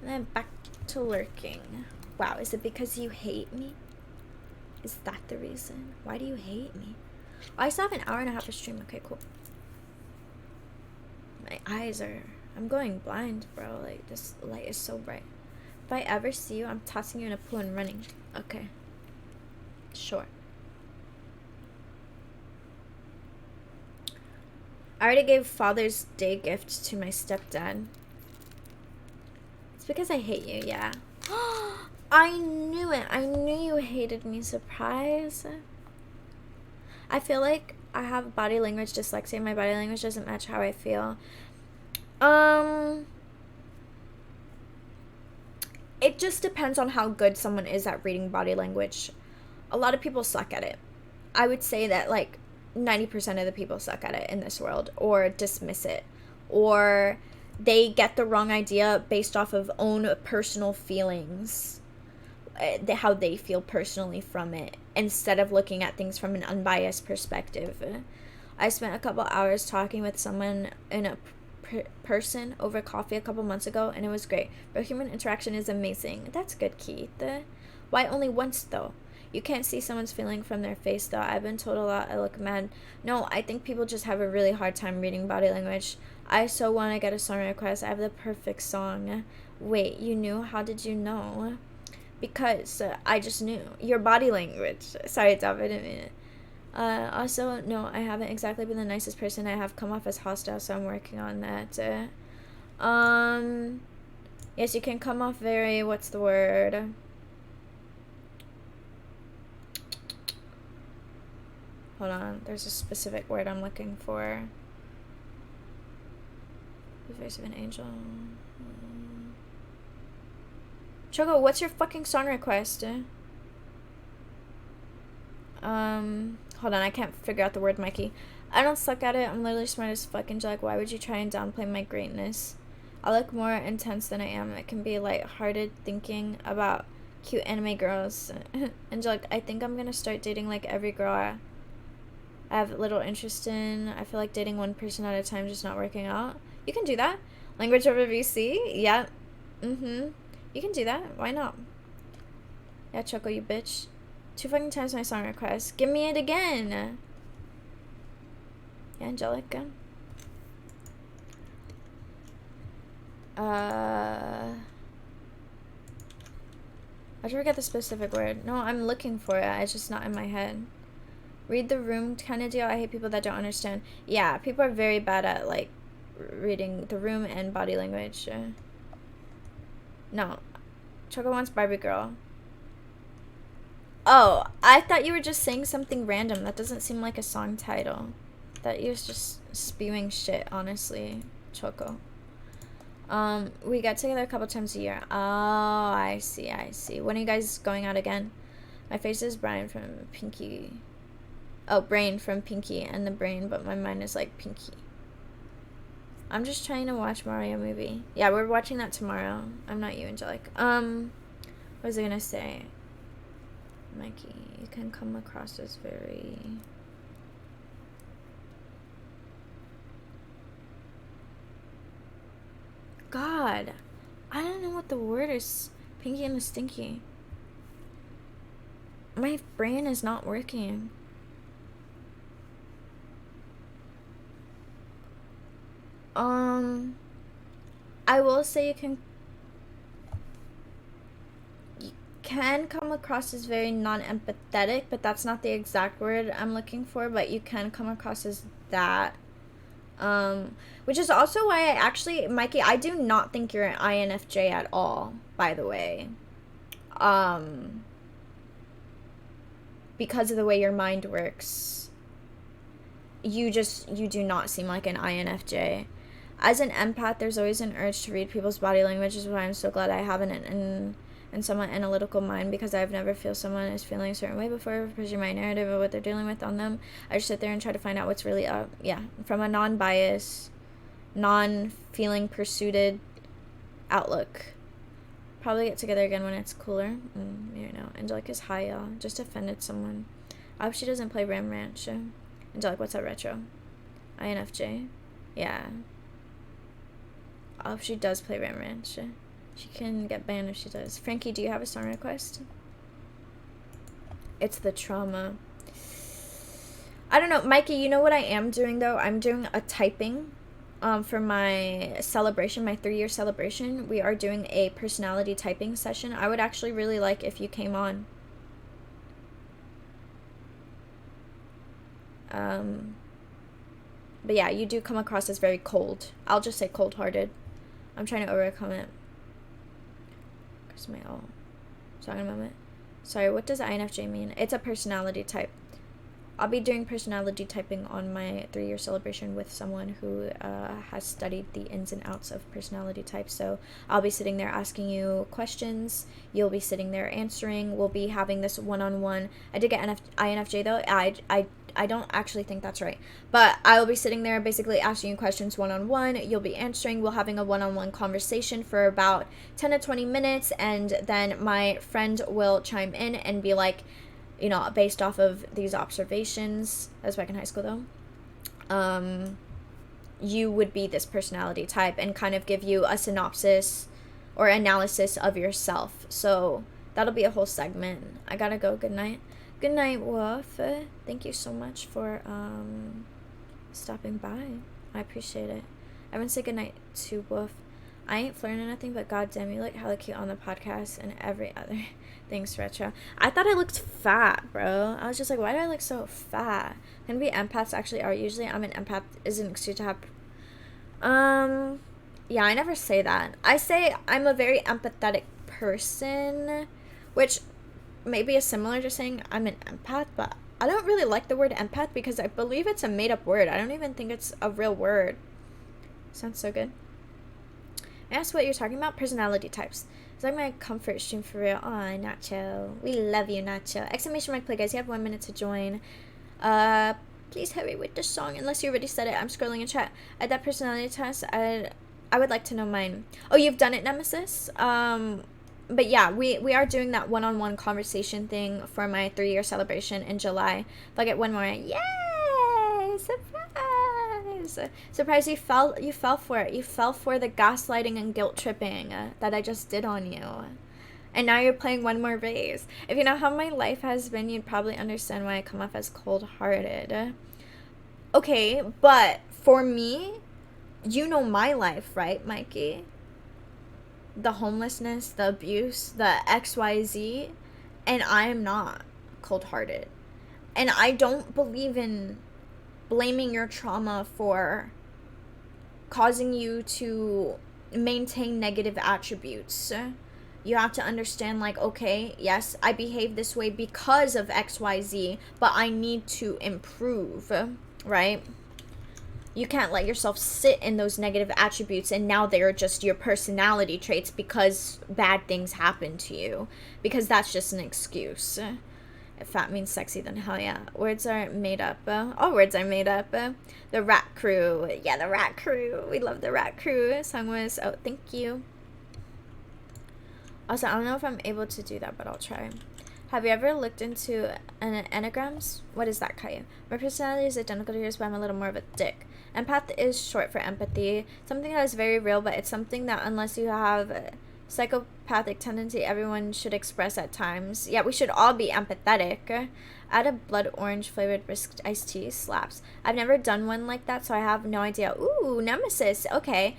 And then back to lurking. Wow, is it because you hate me? Is that the reason? Why do you hate me? Oh, I still have an hour and a half of stream. Okay, cool. My eyes are... I'm going blind, bro. Like, this light is so bright. If I ever see you, I'm tossing you in a pool and running. Okay. Sure. I already gave Father's Day gift to my stepdad. It's because I hate you, yeah. I knew it. I knew you hated me. Surprise. I feel like I have body language dyslexia. My body language doesn't match how I feel. It just depends on how good someone is at reading body language. A lot of people suck at it. I would say that, like, 90% of the people suck at it in this world, or dismiss it, or they get the wrong idea based off of own personal feelings, how they feel personally from it, instead of looking at things from an unbiased perspective. I spent a couple hours talking with someone in a person over coffee a couple months ago, and it was great. But human interaction is amazing. That's good, Keith. Why only once, though? You can't see someone's feeling from their face, though. I've been told a lot I look mad. No, I think people just have a really hard time reading body language. I so want to get a song request. I have the perfect song. Wait, you knew? How did you know? Because I just knew. Your body language. Sorry, David, I didn't mean it. Also, no, I haven't exactly been the nicest person. I have come off as hostile, so I'm working on that. Yes, you can come off very, what's the word? Hold on, there's a specific word I'm looking for. The face of an angel. Choco, what's your fucking song request? Hold on, I can't figure out the word, Mikey. I don't suck at it. I'm literally smart as fuck. Angelic, why would you try and downplay my greatness? I look more intense than I am. It can be light-hearted thinking about cute anime girls. Angelic, I think I'm gonna start dating like every girl I have little interest in. I feel like dating one person at a time just not working out. You can do that. Language over VC? Yeah. You can do that. Why not? Yeah, Choco, you bitch. 2 fucking times my song request. Give me it again. Yeah, Angelica. I forget the specific word. No, I'm looking for it. It's just not in my head. Read the room kind of deal. I hate people that don't understand. Yeah, people are very bad at, like, reading the room and body language. No. Choco wants Barbie Girl. Oh, I thought you were just saying something random. That doesn't seem like a song title. That you're just spewing shit, honestly, Choco. We get together a couple times a year. Oh, I see. When are you guys going out again? My face is Brian from Pinky. Oh, Brain from Pinky and the Brain, but my mind is like Pinky. I'm just trying to watch Mario movie. Yeah, we're watching that tomorrow. I'm not you, Angelic. What was I gonna say? Mikey, you can come across as very... God, I don't know what the word is. Pinky and the Stinky. My brain is not working. I will say you can come across as very non-empathetic, but that's not the exact word I'm looking for, but you can come across as that. Which is also why I actually, Mikey, I do not think you're an INFJ at all, by the way. Because of the way your mind works. You do not seem like an INFJ. As an empath, there's always an urge to read people's body language, which is why I'm so glad I have an somewhat analytical mind, because I've never feel someone is feeling a certain way before, pushing my narrative of what they're dealing with on them. I just sit there and try to find out what's really up. Yeah, from a non-biased, non-feeling pursued outlook. Probably get together again when it's cooler. You know, Angelic is high, y'all. Just offended someone. I hope she doesn't play Ram Ranch. Angelic, what's up, retro? INFJ? Yeah. I hope she does play Ram Ranch. She can get banned if she does. Frankie, do you have a song request? It's the trauma. I don't know. Mikey, you know what I am doing, though? I'm doing a typing for my celebration, my 3-year celebration. We are doing a personality typing session. I would actually really like if you came on. But yeah, you do come across as very cold. I'll just say cold-hearted. I'm trying to overcome it. My song in a moment. Sorry, what does INFJ mean? It's a personality type. I'll be doing personality typing on my 3-year celebration with someone who has studied the ins and outs of personality types. So I'll be sitting there asking you questions. You'll be sitting there answering. We'll be having this one-on-one. I did get INFJ though. I don't actually think that's right. But I will be sitting there basically asking you questions one-on-one. You'll be answering. We'll having a one-on-one conversation for about 10 to 20 minutes. And then my friend will chime in and be like, you know, based off of these observations. That was back in high school though. you would be this personality type and kind of give you a synopsis or analysis of yourself. So that'll be a whole segment. I gotta go. Good night. Good night, Wolf. Thank you so much for stopping by. I appreciate it. Everyone say good night to Wolf. I ain't flirting or nothing, but goddamn, you look hella cute on the podcast and every other. Thanks, Retro. I thought I looked fat, bro. I was just like, why do I look so fat? Gonna be empaths actually are. Usually I'm an empath is an excuse to have. Yeah, I never say that. I say I'm a very empathetic person, which maybe is similar to saying I'm an empath, but I don't really like the word empath because I believe it's a made-up word. I don't even think it's a real word. Sounds so good. I asked what you're talking about. Personality types. It's like my comfort stream for real. Aw, Nacho. We love you, Nacho. Exclamation mark play, guys. You have 1 minute to join. Please hurry with the song. Unless you already said it. I'm scrolling in chat. At that personality test, I would like to know mine. Oh, you've done it, Nemesis? But yeah, we are doing that one-on-one conversation thing for my 3-year celebration in July. If I get one more, yay! Surprise! Surprise! You fell for it. You fell for the gaslighting and guilt tripping that I just did on you, and now you're playing one more race. If you know how my life has been, you'd probably understand why I come off as cold-hearted. Okay, but for me, you know my life, right, Mikey? The homelessness, the abuse, the XYZ, and I am not cold-hearted. And I don't believe in blaming your trauma for causing you to maintain negative attributes. You have to understand, like, okay, yes, I behave this way because of XYZ, but I need to improve, right? You can't let yourself sit in those negative attributes and now they're just your personality traits because bad things happen to you. Because that's just an excuse. If fat means sexy, then hell yeah. Words are made up. All words are made up. The Rat Crew. Yeah, the Rat Crew. We love the Rat Crew. Song was, oh, thank you. Also, I don't know if I'm able to do that, but I'll try. Have you ever looked into enneagrams? What is that, Caillou? My personality is identical to yours, but I'm a little more of a dick. Empath is short for empathy. Something that is very real, but it's something that unless you have a psychopathic tendency, everyone should express at times. Yeah, we should all be empathetic. Add a blood orange flavored brisk iced tea. Slaps. I've never done one like that, so I have no idea. Ooh, Nemesis. Okay.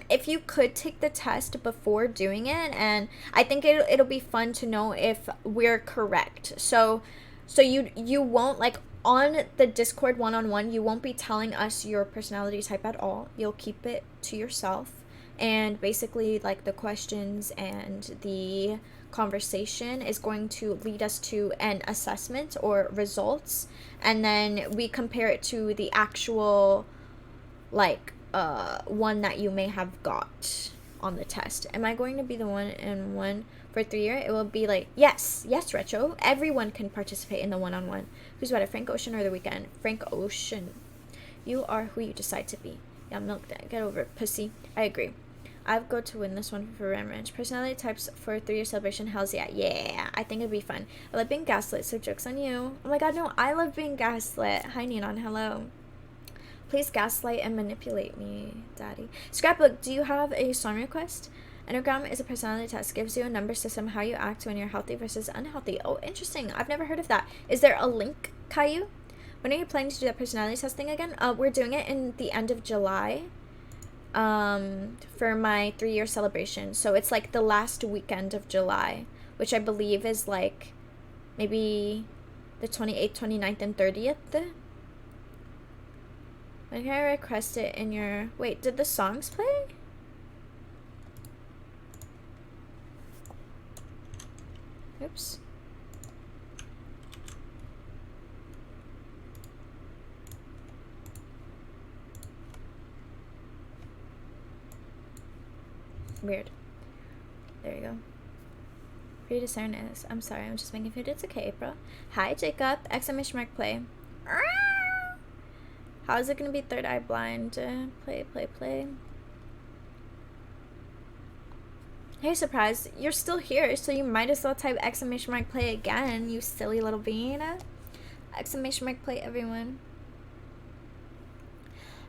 If you could take the test before doing it, and I think it'll be fun to know if we're correct. So you won't, like, on the Discord one-on-one, you won't be telling us your personality type at all. You'll keep it to yourself. And basically, like, the questions and the conversation is going to lead us to an assessment or results. And then we compare it to the actual, like, one that you may have got on the test. Am I going to be the one-on-one for 3 year? It will be like, yes, Retro. Everyone can participate in the one-on-one. Who's better, Frank Ocean or The Weeknd? Frank Ocean. You are who you decide to be. Yeah, milk that. Get over it, pussy. I agree. I've got to win this one for Ram Ranch. Personality types for a 3-year celebration. Hells yeah. Yeah, I think it'd be fun. I love being gaslit, so joke's on you. Oh my god, no, I love being gaslit. Hi, Ninon. Hello. Please gaslight and manipulate me, daddy. Scrapbook, do you have a song request? Enneagram is a personality test. Gives you a number system, how you act when you're healthy versus unhealthy. Oh, interesting. I've never heard of that. Is there a link, Caillou? When are you planning to do that personality testing again? We're doing it in the end of July. For my 3-year celebration. So it's like the last weekend of July, which I believe is like maybe the 28th, 29th, and 30th. When can I request it in your... Wait, did the songs play? Oops. Weird. There you go. Free discern is. I'm sorry, I'm just making food. It's okay, April. Hi, Jacob. Exclamation mark play. How is it gonna be third eye blind? Play. Hey, surprise. You're still here, so you might as well type exclamation mark play again, you silly little bean. Exclamation mark play, everyone.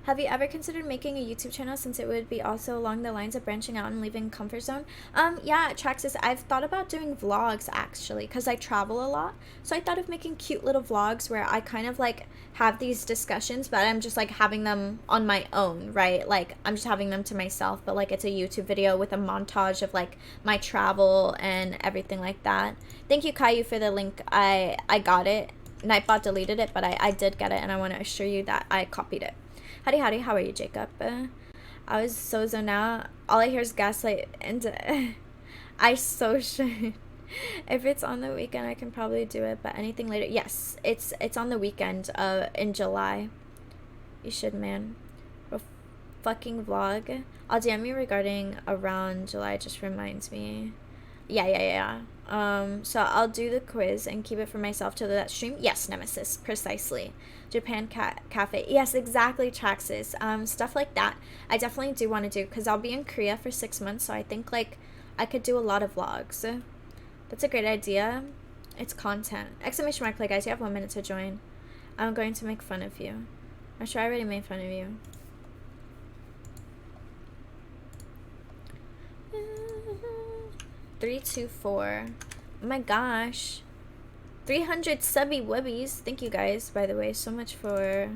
Have you ever considered making a YouTube channel since it would be also along the lines of branching out and leaving comfort zone? Yeah, Traxis, I've thought about doing vlogs actually because I travel a lot. So I thought of making cute little vlogs where I kind of like have these discussions, but I'm just like having them on my own, right? Like I'm just having them to myself, but like it's a YouTube video with a montage of like my travel and everything like that. Thank you, Caillou, for the link. I got it. Nightbot deleted it, but I did get it, and I want to assure you that I copied it. Howdy, howdy, how are you, Jacob? I was so zoned out. All I hear is gaslight, and I so should. If it's on the weekend, I can probably do it, but anything later. Yes, it's on the weekend, in July. You should, man. A fucking vlog. I'll DM you regarding around July, just reminds me. Yeah. So I'll do the quiz and keep it for myself till that stream. Yes, Nemesis, precisely. Japan Cafe. Yes, exactly, Traxis. Stuff like that. I definitely do want to do, because I'll be in Korea for 6 months, so I think, like, I could do a lot of vlogs. That's a great idea. It's content. Exclamation mark play, guys. You have 1 minute to join. I'm going to make fun of you. I'm sure I already made fun of you. 324. Oh my gosh. 300 subby wubbies. Thank you guys, by the way, so much for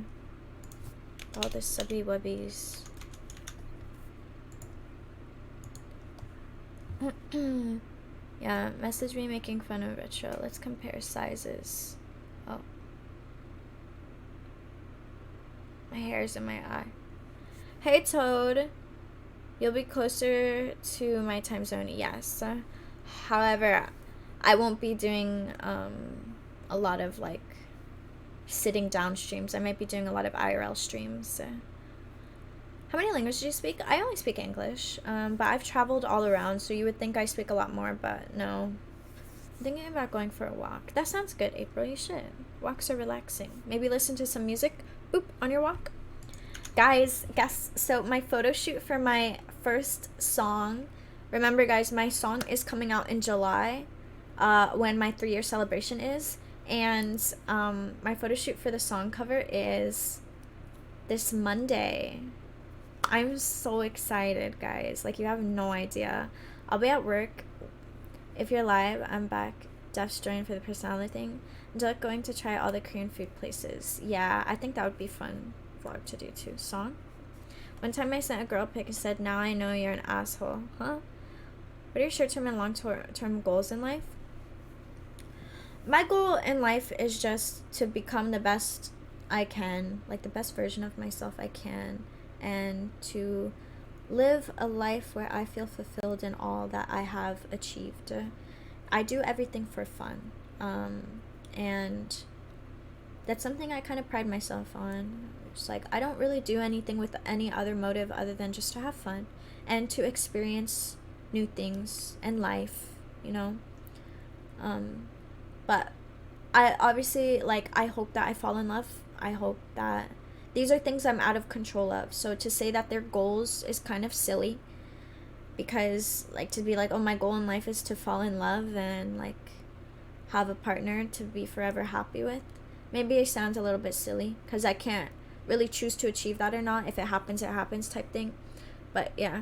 all the subby wubbies. Yeah, message me making fun of retro. Let's compare sizes. Oh. My hair's in my eye. Hey, Toad. You'll be closer to my time zone, yes. However, I won't be doing a lot of like sitting down streams. I might be doing a lot of IRL streams. How many languages do you speak? I only speak English, but I've traveled all around, so you would think I speak a lot more, but no. I'm thinking about going for a walk. That sounds good, April. You should. Walks are relaxing. Maybe listen to some music, boop, on your walk. Guys, guess, so my photo shoot for my first song, remember guys, my song is coming out in July, when my 3-year celebration is, and my photo shoot for the song cover is this Monday. I'm so excited, guys, like you have no idea. I'll be at work. If you're live, I'm back. Def's joined for the personality thing. I'm just going to try all the Korean food places. Yeah, I think that would be fun vlog to do too. Song? One time I sent a girl pic and said, now I know you're an asshole. Huh? What are your short-term and long-term goals in life? My goal in life is just to become the best I can, like the best version of myself I can, and to live a life where I feel fulfilled in all that I have achieved. I do everything for fun, and that's something I kind of pride myself on. It's like I don't really do anything with any other motive other than just to have fun and to experience new things in life, you know. But I obviously, like, I hope that I fall in love. I hope that these are things I'm out of control of. So to say that they're goals is kind of silly, because like to be like, oh, my goal in life is to fall in love and like have a partner to be forever happy with. Maybe it sounds a little bit silly because I can't really choose to achieve that or not. If it happens, it happens type thing. But yeah.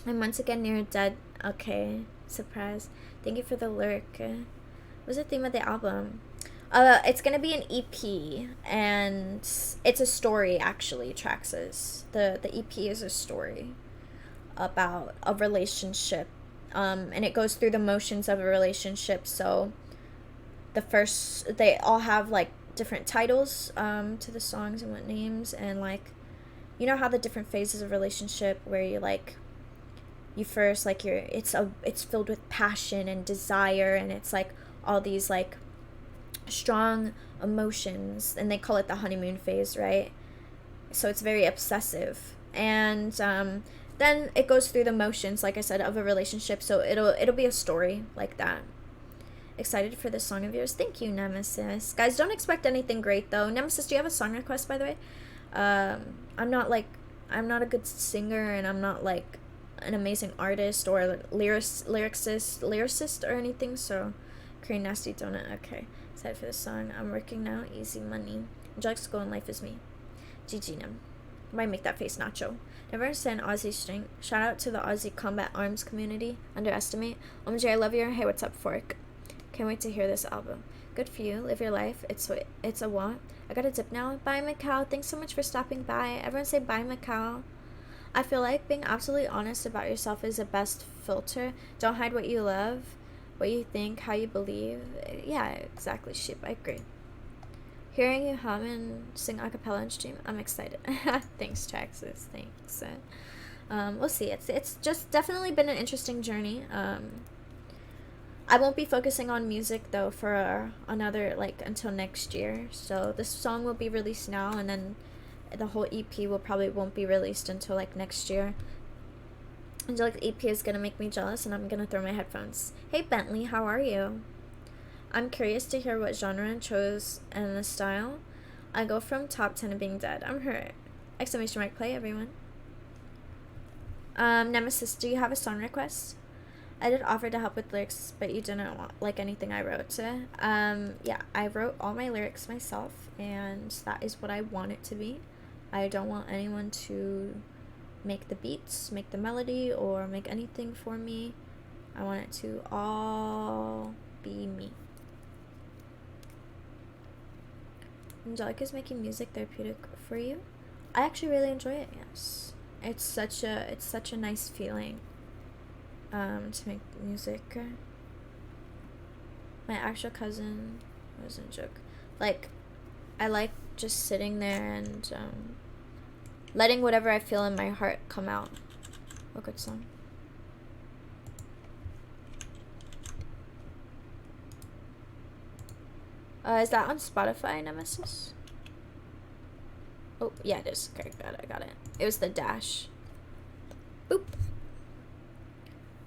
And once again, near dead. Okay, surprise. Thank you for the lyric. What's the theme of the album? It's gonna be an EP, and it's a story actually. Traxes. The EP is a story about a relationship, and it goes through the motions of a relationship. So they all have like different titles to the songs and what names, and like, you know how the different phases of relationship where you like, you first like it's filled with passion and desire, and it's like all these like strong emotions, and they call it the honeymoon phase, right? So it's very obsessive, and then it goes through the motions, like I said, of a relationship. So it'll be a story like that. Excited for this song of yours. Thank you, Nemesis. Guys, don't expect anything great though. Nemesis, do you have a song request, by the way? I'm not a good singer, and I'm not like an amazing artist or lyricist or anything, so Korean Nasty Donut. Okay, excited for this song. I'm working now. Easy money. Enjoy school and life is me. GG, Nem. Why make that face, Nacho? Never understand Aussie strength. Shout out to the Aussie Combat Arms community. Underestimate. OMG, I love you. Hey, what's up, Fork? Can't wait to hear this album. Good for you. Live your life. It's a what? I gotta dip now. Bye, Macau. Thanks so much for stopping by. Everyone say bye, Macau. I feel like being absolutely honest about yourself is the best filter. Don't hide what you love, what you think, how you believe. Yeah, exactly, sheep. I agree. Hearing you hum and sing a cappella and stream, I'm excited. Thanks, Traxxas. Thanks. We'll see. It's just definitely been an interesting journey. I won't be focusing on music though for another until next year. So this song will be released now, and then the whole EP won't be released until next year. And the EP is gonna make me jealous, and I'm gonna throw my headphones. Hey Bentley, how are you? I'm curious to hear what genre and chose and the style. I go from top 10 to being dead. I'm hurt. Exclamation mark, play everyone. Nemesis, do you have a song request? I did offer to help with lyrics, but you didn't like anything I wrote. Yeah, I wrote all my lyrics myself, and that is what I want it to be. I don't want anyone to make the beats, make the melody, or make anything for me. I want it to all be me. Angelica's making music therapeutic for you? I actually really enjoy it, yes. It's such a nice feeling to make music. My actual cousin wasn't a joke. I like just sitting there and letting whatever I feel in my heart come out. What good song. Is that on Spotify, Nemesis? Oh, yeah, it is. Okay, got it. It was the dash. Boop.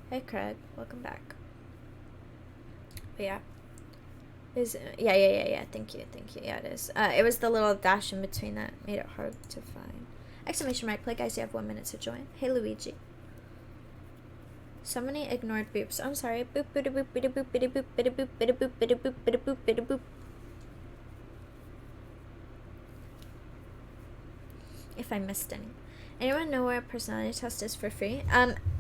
Hey, Craig. Welcome back. But yeah. Yeah. Thank you. Yeah, it is. It was the little dash in between that made it hard to find. Exclamation mark. Play, guys. You have 1 minute to join. Hey, Luigi. Somebody ignored boops. I'm sorry. Boop, boop, boop, boop, boop, boop, boop, boop, boop, boop, boop, boop, boop, boop, boop. If I missed any. Anyone know where a personality test is for free?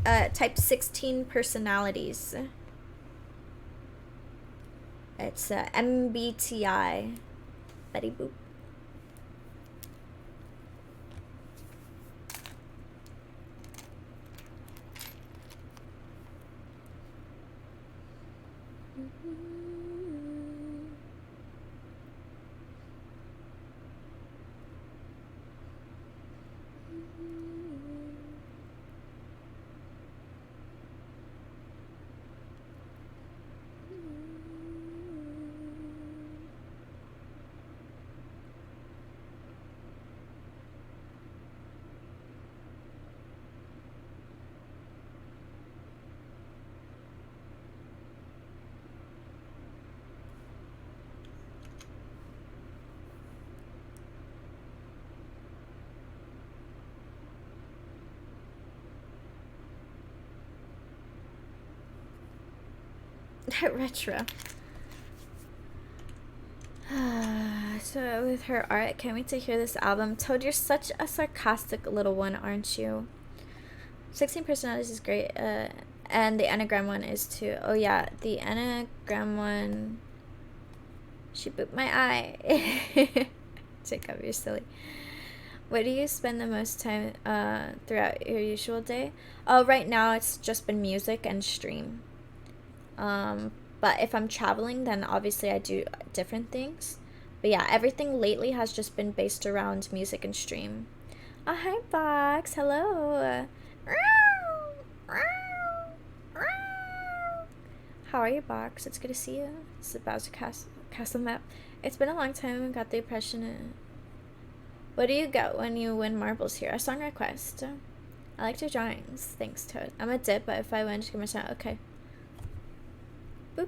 Type 16 personalities. It's MBTI. Betty boop. Retro. So with her art, can't wait to hear this album. Toad, you're such a sarcastic little one, aren't you? 16 personalities is great, and the Enneagram one is too. Oh yeah, the Enneagram one. She booped my eye. Jacob, you're silly. Where do you spend the most time throughout your usual day? Oh, right now it's just been music and stream. But if I'm traveling, then obviously I do different things. But yeah, everything lately has just been based around music and stream. Oh, hi, Box. Hello. How are you, Box? It's good to see you. It's the Bowser Castle map. It's been a long time. I got the impression. What do you get when you win marbles here? A song request. I liked your drawings. Thanks, Toad. I'm a dip, but if I win, just give me a shout. Okay. Boop.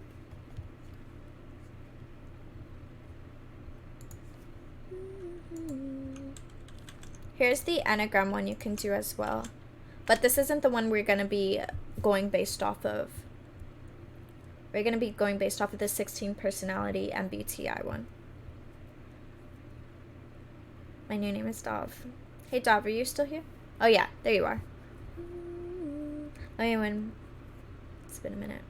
Here's the Enneagram one you can do as well. But this isn't the one we're going to be going based off of. We're going to be going based off of the 16 personality MBTI one. My new name is Dov. Hey, Dov, are you still here? Oh, yeah, there you are. Let me win. It's been a minute.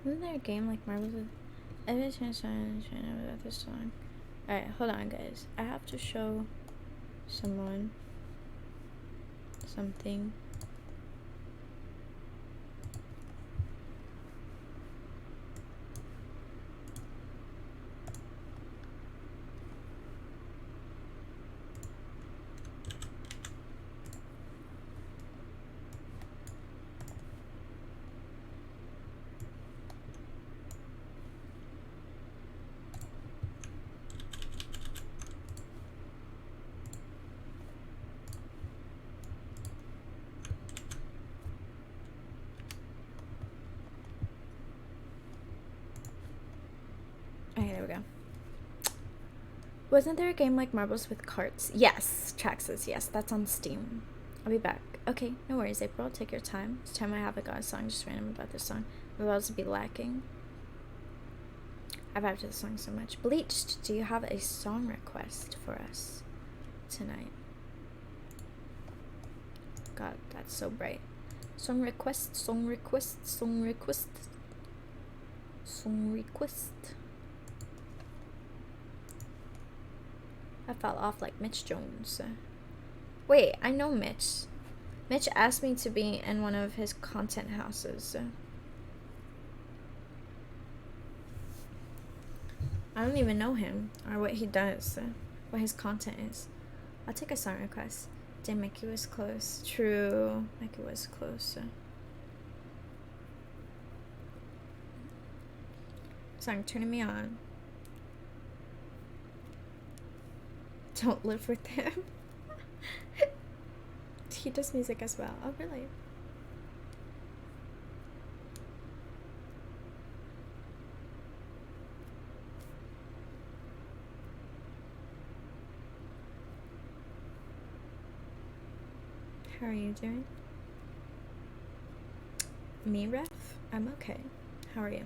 Isn't there a game like Marbles with every chance about this song? Alright, hold on, guys. I have to show someone something. Okay, there we go. Wasn't there a game like Marbles with carts? Yes, Trax says yes. That's on Steam. I'll be back. Okay, no worries, April. Take your time. This time I haven't got a song just random about this song. I'm about to be lacking. I've vibed to the song so much. Bleached, do you have a song request for us tonight? God, that's so bright. Song request, song request, song request. Song request. I fell off like Mitch Jones. Wait, I know Mitch. Mitch asked me to be in one of his content houses. I don't even know him or what he does, what his content is. I'll take a song request. Damn, Mickey was close. True, Mickey was close. Song turning me on. Don't live with him. He does music as well. Oh, really? How are you doing? Me, Ref? I'm okay. How are you?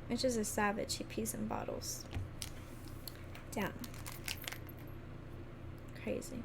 Mitch is a savage. He pees in bottles. Damn. Crazy.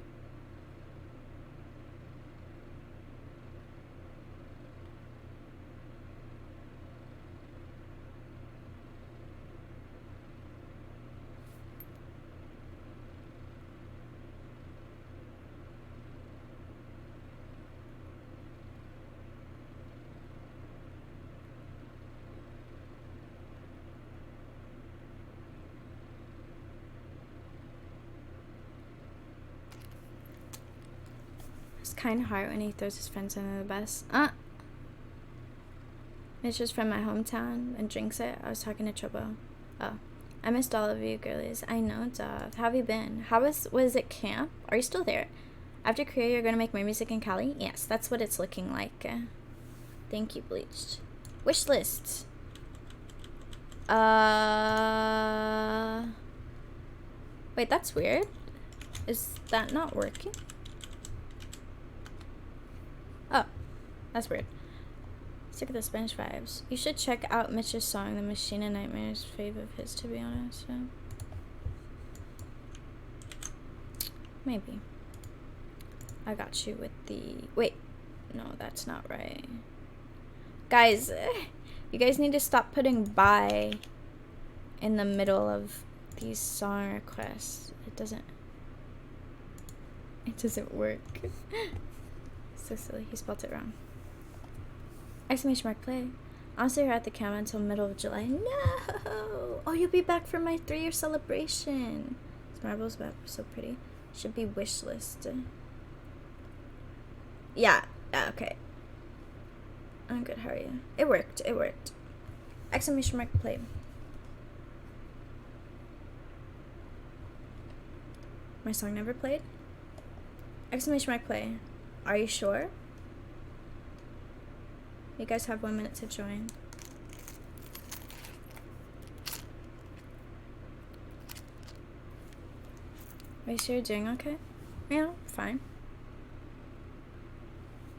It's kind of hard when he throws his friends under the bus. Mitch is from my hometown and drinks it. I was talking to Trouble. Oh. I missed all of you girlies. I know, Dove. How have you been? Was it camp? Are you still there? After Korea, you're gonna make more music in Cali? Yes, that's what it's looking like. Thank you, Bleached. Wish list. Wait, that's weird. Is that not working? Oh, that's weird. Sick of the Spanish vibes. You should check out Mitch's song, The Machine and Nightmares. Fave of his, to be honest. So. Maybe. I got you with the... Wait. No, that's not right. Guys, you guys need to stop putting bye in the middle of these song requests. It doesn't work. So silly. He spelled it wrong. Exclamation mark play. Honestly, we're at the camp until middle of July. No! Oh, you'll be back for my 3-year celebration. This marble's map so pretty. Should be wish list. Yeah, okay. I'm good, how are you? It worked. Exclamation mark play. My song never played? Exclamation mark play. Are you sure? You guys have 1 minute to join. Are you sure you're doing okay? Yeah, fine.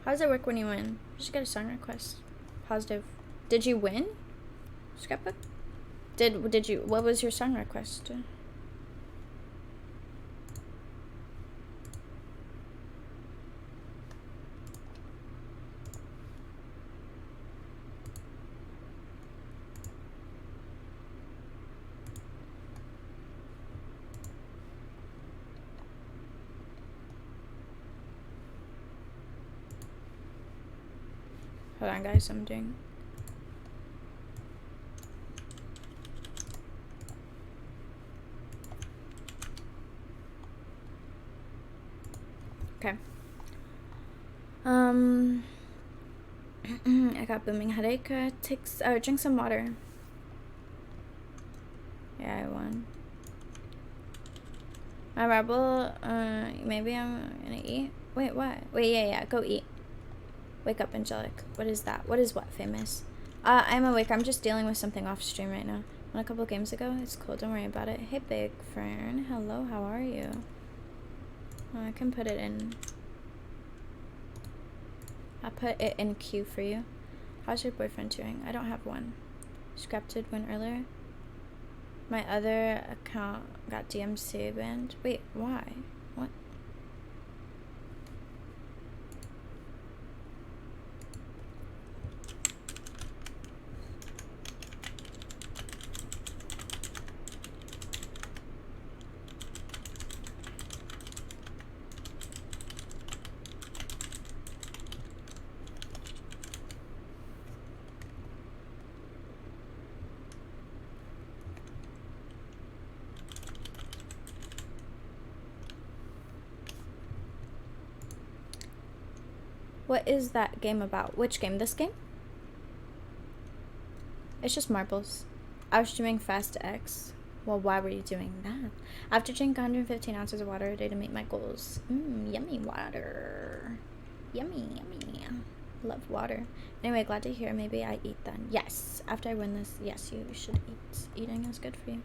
How does it work when you win? You should get a song request. Positive. Did you win? Scrapbook? Did you, what was your song request? Hold on, guys, I'm doing. Okay. I got booming headache. Drink some water. Yeah, I won. My rebel. Maybe I'm gonna eat. Wait, what? Wait, yeah. Go eat. Wake up, Angelic. What is that? What is what, famous? I'm awake. I'm just dealing with something off stream right now. Won a couple games ago. It's cool. Don't worry about it. Hey, Big Fern. Hello, how are you? Oh, I can put it in. I'll put it in queue for you. How's your boyfriend doing? I don't have one. Scrapped one earlier. My other account got DMC banned. Wait, why? What? What is that game about? Which game? This game? It's just marbles. I was streaming Fast X. Well, why were you doing that? I have to drink 115 ounces of water a day to meet my goals. Yummy water. Yummy. Love water. Anyway, glad to hear. Maybe I eat then. Yes. After I win this, yes, you should eat. Eating is good for you.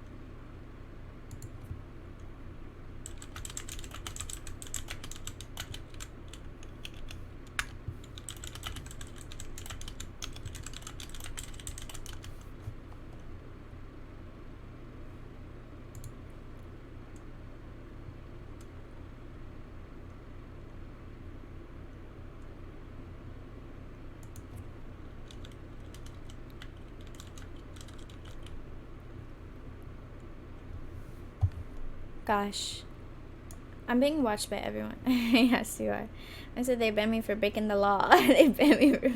Gosh. I'm being watched by everyone. Yes, you are. I said they banned me for breaking the law. They banned me for...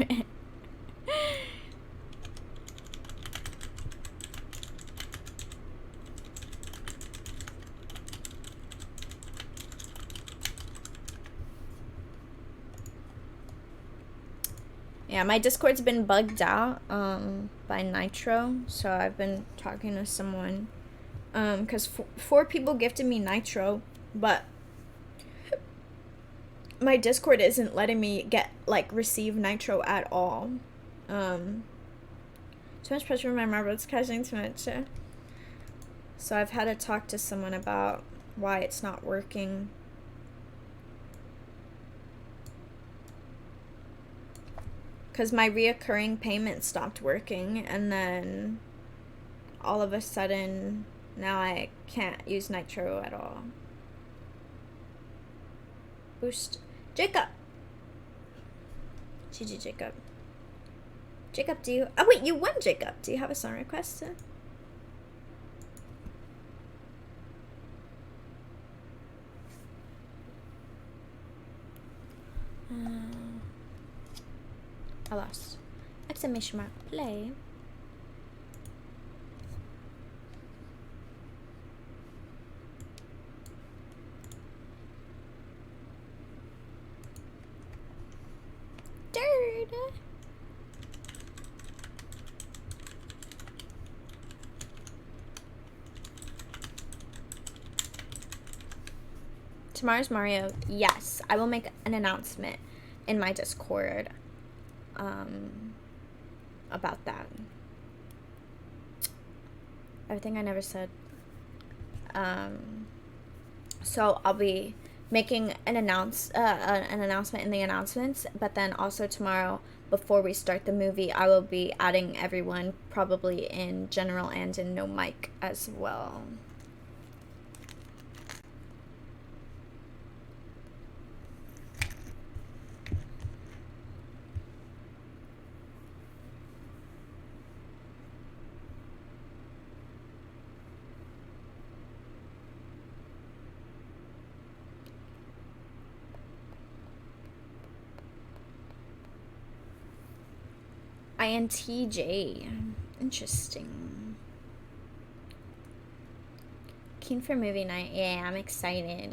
Yeah, my Discord's been bugged out by Nitro, so I've been talking to someone because four people gifted me Nitro, but my Discord isn't letting me receive Nitro at all. Too much pressure on my marble, it's catching too much. So I've had to talk to someone about why it's not working. Because my reoccurring payment stopped working, and then all of a sudden now I can't use Nitro at all. Boost. Jacob! GG, Jacob. Jacob, do you... Oh, wait, you won, Jacob. Do you have a song request? I lost. Exclamation mark. Play. Dirt. Tomorrow's Mario. Yes, I will make an announcement in my Discord about that. Everything I never said. So I'll be making an announcement in the announcements, but then also tomorrow before we start the movie, I will be adding everyone probably in general and in no mic as well. INTJ. Interesting. Keen for movie night. Yeah, I'm excited.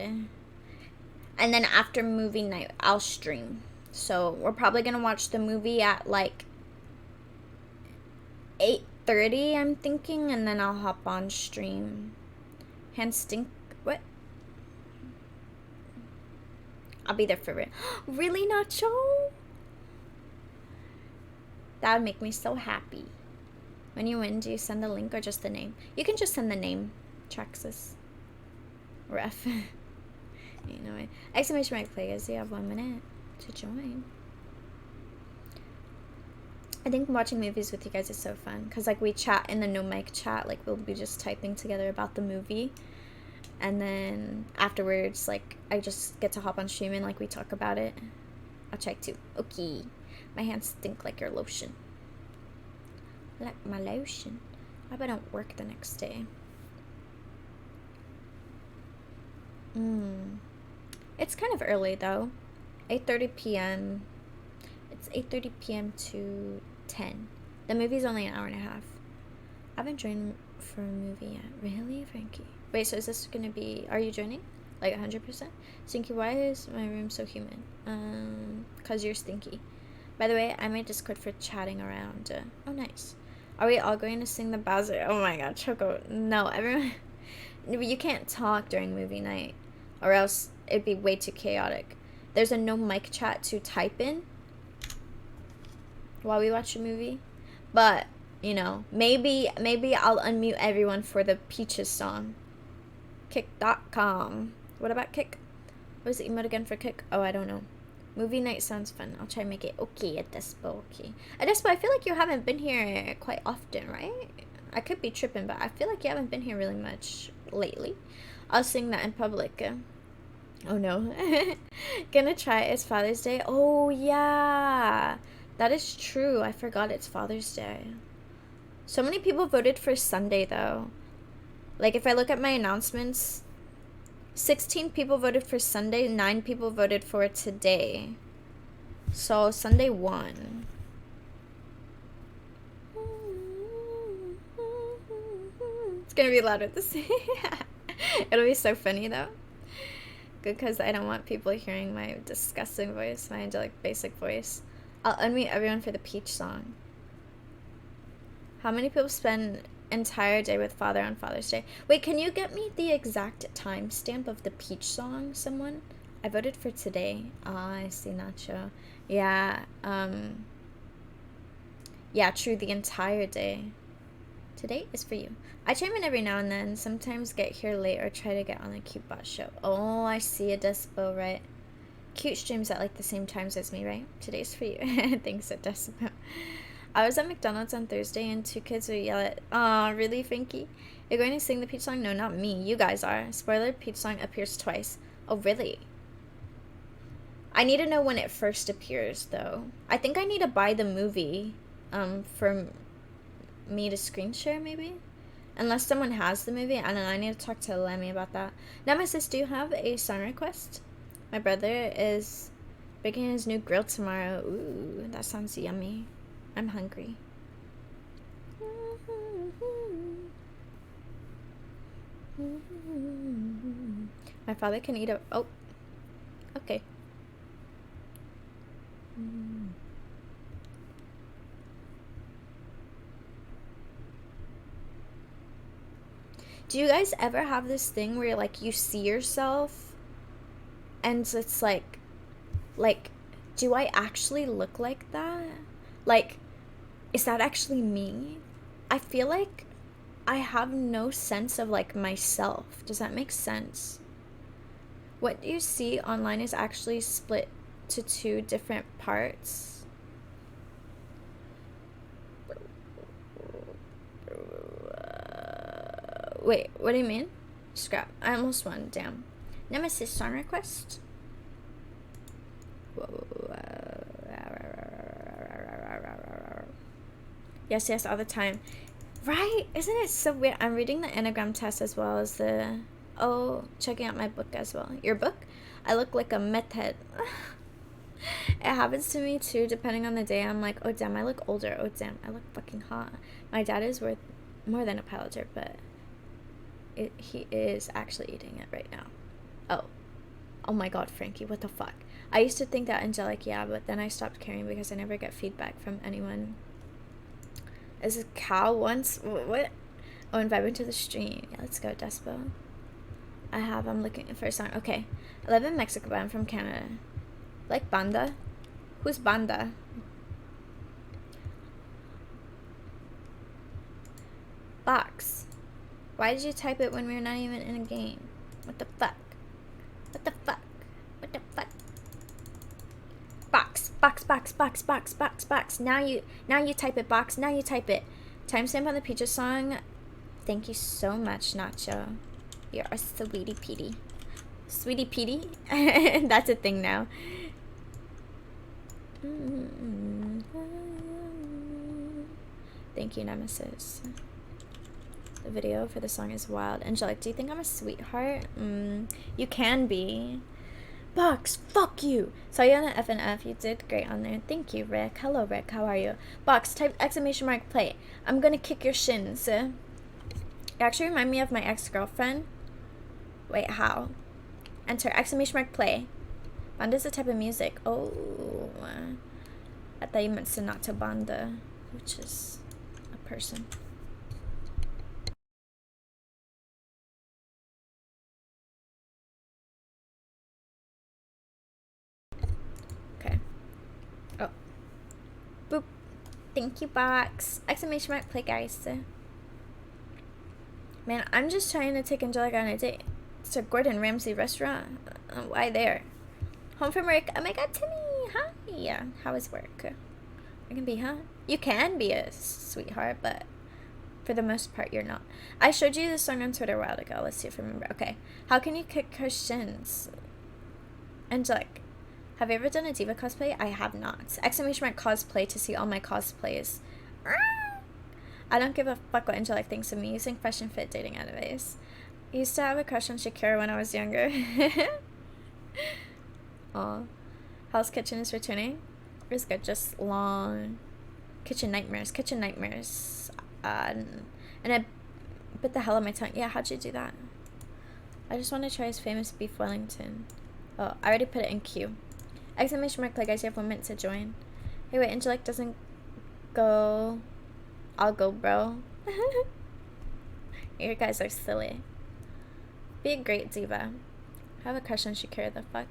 And then after movie night, I'll stream. So we're probably going to watch the movie at like 8:30, I'm thinking. And then I'll hop on stream. Hands stink. What? I'll be there for it. Really, Nacho? That would make me so happy. When you win, do you send the link or just the name? You can just send the name. Traxxas. Ref. You know it. Exclamation mark players. You have 1 minute to join. I think watching movies with you guys is so fun. Because like we chat in the no mic chat. Like we'll be just typing together about the movie. And then afterwards, like I just get to hop on stream and like we talk about it. I'll check too. Okay. My hands stink like your lotion. Like my lotion. I hope I don't work the next day. It's kind of early though. 8:30 p.m. It's 8:30 p.m. to 10. The movie's only an hour and a half. I haven't joined for a movie yet. Really, Frankie? Wait, so is this gonna be... Are you joining? Like 100%? Stinky, why is my room so humid? 'Cause you're stinky. By the way, I made Discord for chatting around. Oh, nice. Are we all going to sing the Bowser? Oh my god, Choco. No, everyone... You can't talk during movie night. Or else it'd be way too chaotic. There's a no mic chat to type in while we watch a movie. But, you know, maybe I'll unmute everyone for the Peaches song. Kick.com. What about Kick? What is the emote again for Kick? Oh, I don't know. Movie night sounds fun. I'll try and make it. Okay, Adespo. Okay. Adespo, I feel like you haven't been here quite often, right? I could be tripping, but I feel like you haven't been here really much lately. I'll sing that in public. Oh, no. Gonna try it. It's Father's Day. Oh, yeah. That is true. I forgot it's Father's Day. So many people voted for Sunday, though. Like, if I look at my announcements... 16 people voted for Sunday, 9 people voted for today. So Sunday won. It's gonna be louder this It'll be so funny though. Good, because I don't want people hearing my disgusting voice, my angelic basic voice. I'll unmute everyone for the Peach song. How many people spend entire day with Father on Father's Day? Wait, can you get me the exact timestamp of the Peach song, someone? I voted for today. Ah, I see, Nacho. Yeah, yeah, true, the entire day. Today is for you. I chime in every now and then, sometimes get here late or try to get on the Cute Bot show. Oh, I see, a Despo, right? Cute streams at like the same times as me, right? Today's for you. Thanks, a Despo. I was at McDonald's on Thursday and 2 kids would yell at, "Aw, really, Frankie? You're going to sing the Peach song?" No, not me. You guys are. Spoiler, Peach song appears twice. Oh, really? I need to know when it first appears, though. I think I need to buy the movie for me to screen share, maybe? Unless someone has the movie. I don't know. I need to talk to Lemmy about that. Now, my sis, do you have a song request? My brother is baking his new grill tomorrow. Ooh, that sounds yummy. I'm hungry. My father can eat a... Oh. Okay. Do you guys ever have this thing where like you see yourself and it's like, do I actually look like that? Like, is that actually me? I feel like I have no sense of like myself. Does that make sense? What you see online is actually split to two different parts. Wait, what do you mean? Scrap. I almost won. Damn. Nemesis song request? Yes, yes, all the time. Right? Isn't it so weird? I'm reading the Enneagram test as well as the... Oh, checking out my book as well. Your book? I look like a meth head. It happens to me too, depending on the day. I'm like, oh damn, I look older. Oh damn, I look fucking hot. My dad is worth more than a pile of dirt, but he is actually eating it right now. Oh my god, Frankie, what the fuck? I used to think that angelic, yeah, but then I stopped caring because I never get feedback from anyone. Is a cow once? What? Oh, invite me to the stream. Yeah, let's go, Despo. I'm looking for a song. Okay. I live in Mexico, but I'm from Canada. Like Banda? Who's Banda? Box. Why did you type it when we were not even in a game? What the fuck? What the fuck? What the fuck? Box. Box, box, box, box, box, box. Now you type it, box. Now you type it. Timestamp on the Peaches song. Thank you so much, Nacho. You're a sweetie Petey. Sweetie Petey? That's a thing now. Thank you, Nemesis. The video for the song is wild. Angelic, do you think I'm a sweetheart? You can be. Box, fuck you. Saw you on the FNF. You did great on there. Thank you, Rick. Hello, Rick. How are you? Box, type exclamation mark play. I'm gonna kick your shins. You actually remind me of my ex-girlfriend. Wait, how? Enter exclamation mark play. Banda is a type of music. Oh. I thought you meant Sonata Banda, which is a person. Okay. Oh. Boop. Thank you, Box. Exclamation mark play, guys. Man, I'm just trying to take Angelica on a date. It's a Gordon Ramsay restaurant. Why there? Home from work. Oh my god, Timmy. Hi. Yeah. How is work? I can be, huh? You can be a sweetheart, but for the most part, you're not. I showed you this song on Twitter a while ago. Let's see if I remember. Okay. How can you kick her shins? Angelic, have you ever done a diva cosplay? I have not. Exclamation mark cosplay to see all my cosplays. I don't give a fuck what Angelic thinks of me using fashion fit dating animes. I used to have a crush on Shakira when I was younger. Aw. Hell's Kitchen is returning. It was good, just long kitchen nightmares. And I bit the hell on my tongue. Yeah, how'd you do that? I just want to try his famous beef Wellington. Oh, I already put it in queue. Exclamation mark, like, guys, you have 1 minute to join. Hey, wait, Angelic doesn't go. I'll go, bro. You guys are silly. Be a great diva. I have a crush on Shakira, the fuck.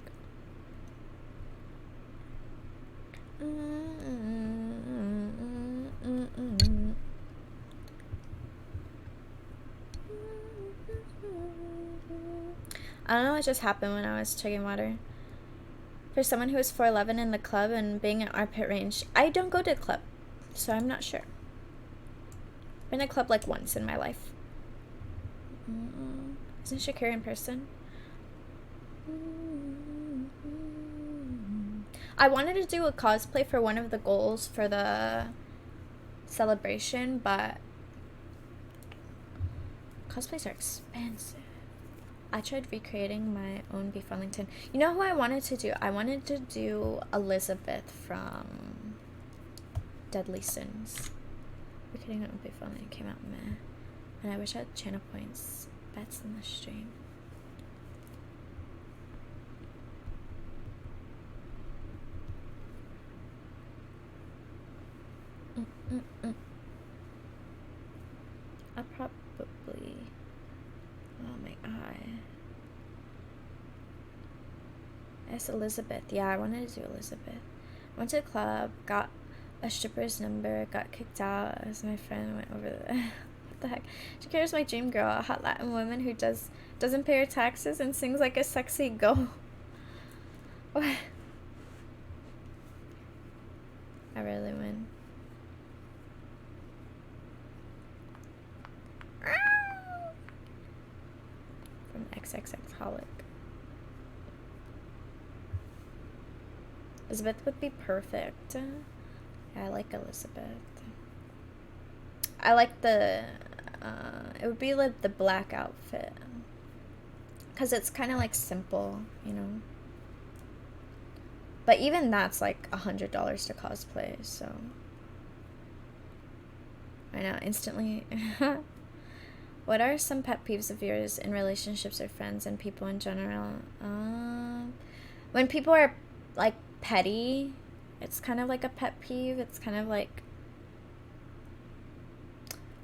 I don't know what just happened when I was chugging water. For someone who is 4'11" in the club and being in armpit range, I don't go to the club, so I'm not sure. Been in a club like once in my life. Isn't Shakira in person? I wanted to do a cosplay for one of the goals for the celebration, but cosplays are expensive. I tried recreating my own beef Wellington. You know who I wanted to do? I wanted to do Elizabeth from Deadly Sins. We're kidding, it won't be fun. It came out meh. And I wish I had channel points. Bets in the stream. I'll probably... Oh my eye. Yes, Elizabeth. Yeah, I wanted to do Elizabeth. Went to a club, got a stripper's number, got kicked out as my friend went over the... What the heck? Shakira's my dream girl, a hot Latin woman who doesn't pay her taxes and sings like a sexy girl. What? I really win. From XXXholic. Elizabeth would be perfect. Yeah, I like Elizabeth. I like the, it would be like the black outfit. Because it's kind of like simple, you know. But even that's like $100 to cosplay, so. I know, instantly. What are some pet peeves of yours in relationships or friends and people in general? When people are like petty, it's kind of like a pet peeve. It's kind of like,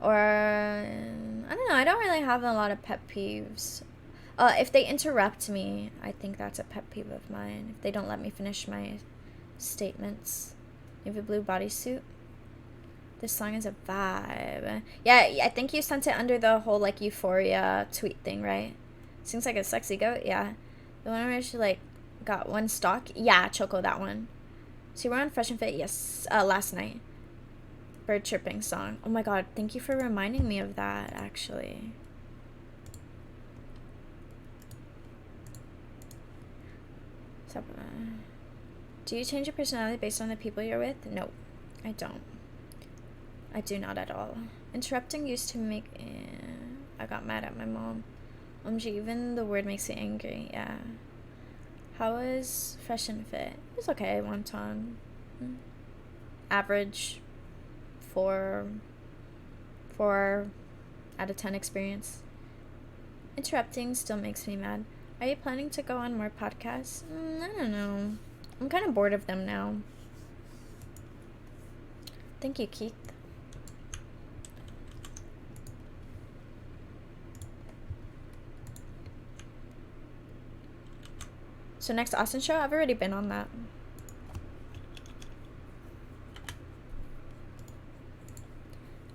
or I don't know, I don't really have a lot of pet peeves. If they interrupt me, I think that's a pet peeve of mine. If they don't let me finish my statements. You have a blue bodysuit? This song is a vibe. Yeah, I think you sent it under the whole like Euphoria tweet thing, right? Seems like a sexy goat, yeah. The one where she like got one stock? Yeah, Choco, that one. So you were on Fresh and Fit? Yes, last night. Bird chirping song. Oh my god, thank you for reminding me of that, actually. So, do you change your personality based on the people you're with? No, I don't. I do not at all. Interrupting used to make... I got mad at my mom. OMG, even the word makes me angry. Yeah. How was Fresh and Fit? It was okay, wonton. Average. 4 out of 10 experience. Interrupting still makes me mad. Are you planning to go on more podcasts? I don't know. I'm kind of bored of them now. Thank you, Keith. So next Austin show, I've already been on that.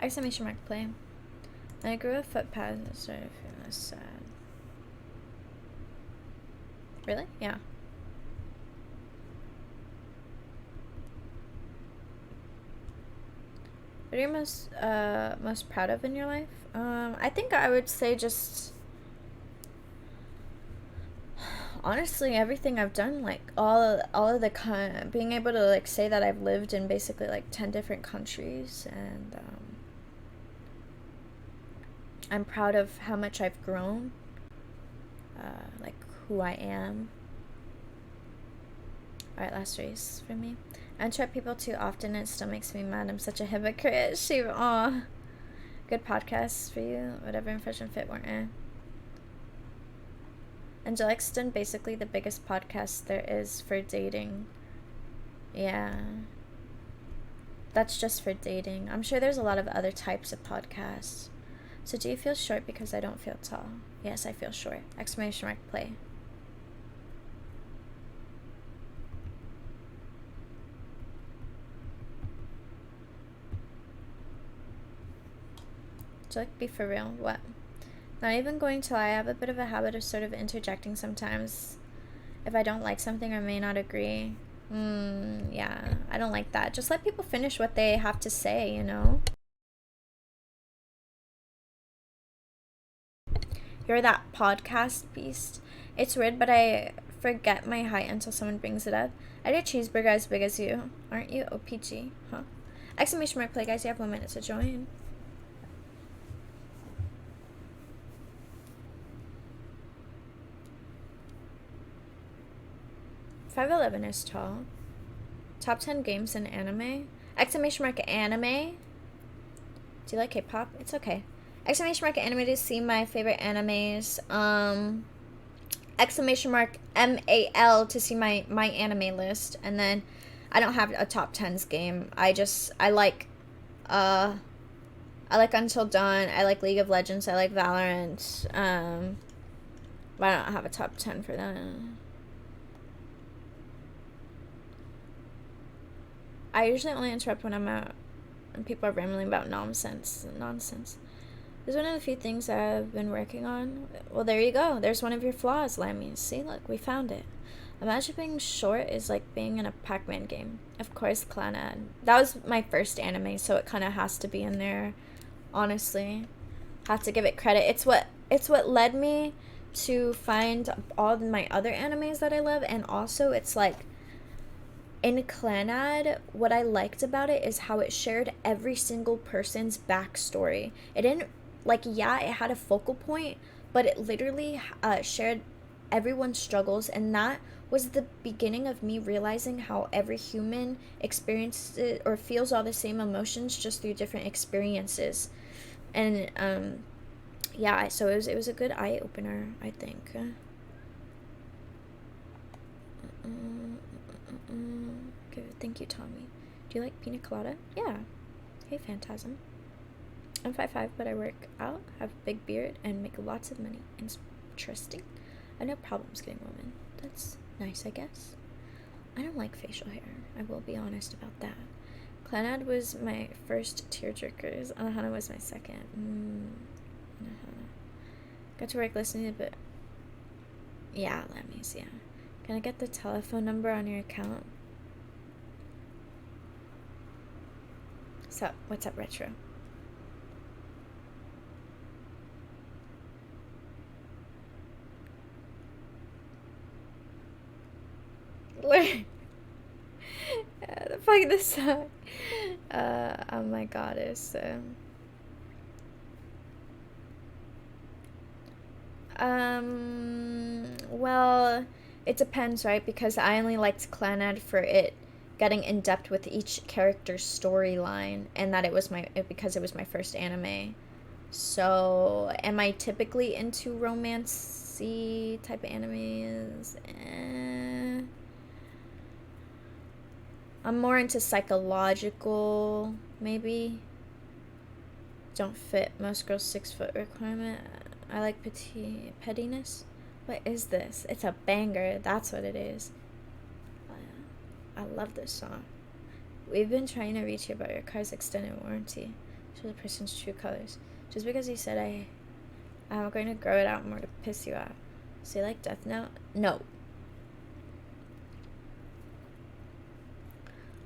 Exclamation mark play. And I grew a footpath and started feeling less sad. Really? Yeah. What are you most proud of in your life? I think I would say just honestly everything I've done, like all of the being able to like say that I've lived in basically like 10 different countries, and I'm proud of how much I've grown, like who I am. Alright, last race for me. I interrupt people too often and it still makes me mad. I'm such a hypocrite. Aw. Good podcasts for you. Whatever in Fresh and Fit weren't. Angelic's done basically the biggest podcast there is for dating. Yeah. That's just for dating. I'm sure there's a lot of other types of podcasts. So do you feel short because I don't feel tall? Yes, I feel short. Exclamation mark play. Do you like be for real? What? Not even going to lie, I have a bit of a habit of sort of interjecting sometimes. If I don't like something or may not agree. Yeah, I don't like that. Just let people finish what they have to say, you know? You're that podcast beast. It's weird, but I forget my height until someone brings it up. I did a cheeseburger as big as you. Aren't you OPG? Huh? Exclamation mark play, guys. You have 1 minute to join. "5'11" is tall. Top 10 games in anime. Exclamation mark anime. Do you like K-pop? It's okay. Exclamation mark anime to see my favorite animes. Exclamation mark MAL to see my anime list. And then I don't have a top 10s game. I like Until Dawn. I like League of Legends. I like Valorant. But I don't have a top 10 for that. I usually only interrupt when I'm out and people are rambling about nonsense. This is one of the few things I've been working on. Well, there you go. There's one of your flaws, Lammy. See, look, we found it. Imagine being short is like being in a Pac-Man game. Of course, Clannad. That was my first anime, so it kind of has to be in there. Honestly, have to give it credit. It's what led me to find all my other animes that I love, and also it's like in Clannad, what I liked about it is how it shared every single person's backstory. It didn't, like, yeah, it had a focal point, but it literally shared everyone's struggles, and that was the beginning of me realizing how every human experiences or feels all the same emotions just through different experiences. And yeah, so it was a good eye opener, I think. Okay, thank you, Tommy. Do you like pina colada? Yeah. Hey, Phantasm. I'm 5'5", but I work out, have a big beard, and make lots of money. Interesting. I have no problems getting women. That's nice, I guess. I don't like facial hair. I will be honest about that. Clannad was my first tearjerkers. Anohana was my second. Anohana. Got to work listening to it. Yeah, let me see. Can I get the telephone number on your account? So, what's up, Retro? The fuck this song. Oh my goddess. Well, it depends, right? Because I only liked Clannad for it getting in depth with each character's storyline, and that because it was my first anime. So, am I typically into romancy type of animes? I'm more into psychological, maybe. Don't fit most girls' 6-foot requirement. I like pettiness. What is this? It's a banger. That's what it is. I love this song. We've been trying to reach you about your car's extended warranty. Show the person's true colors. Just because you said I'm going to grow it out more to piss you off. So you like Death Note? No.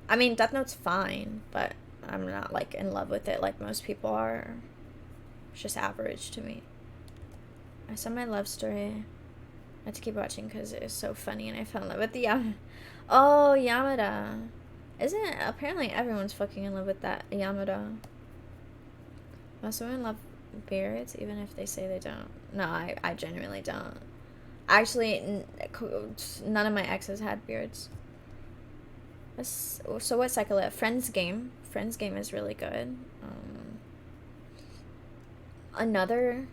I mean, Death Note's fine, but I'm not, like, in love with it like most people are. It's just average to me. I saw my love story. I had to keep watching because it was so funny, and I fell in love with the Yamada. Oh, Yamada. Apparently everyone's fucking in love with that Yamada. Most women love beards, even if they say they don't. No, I genuinely don't. Actually, none of my exes had beards. So what cycle it? Friends Game is really good. Another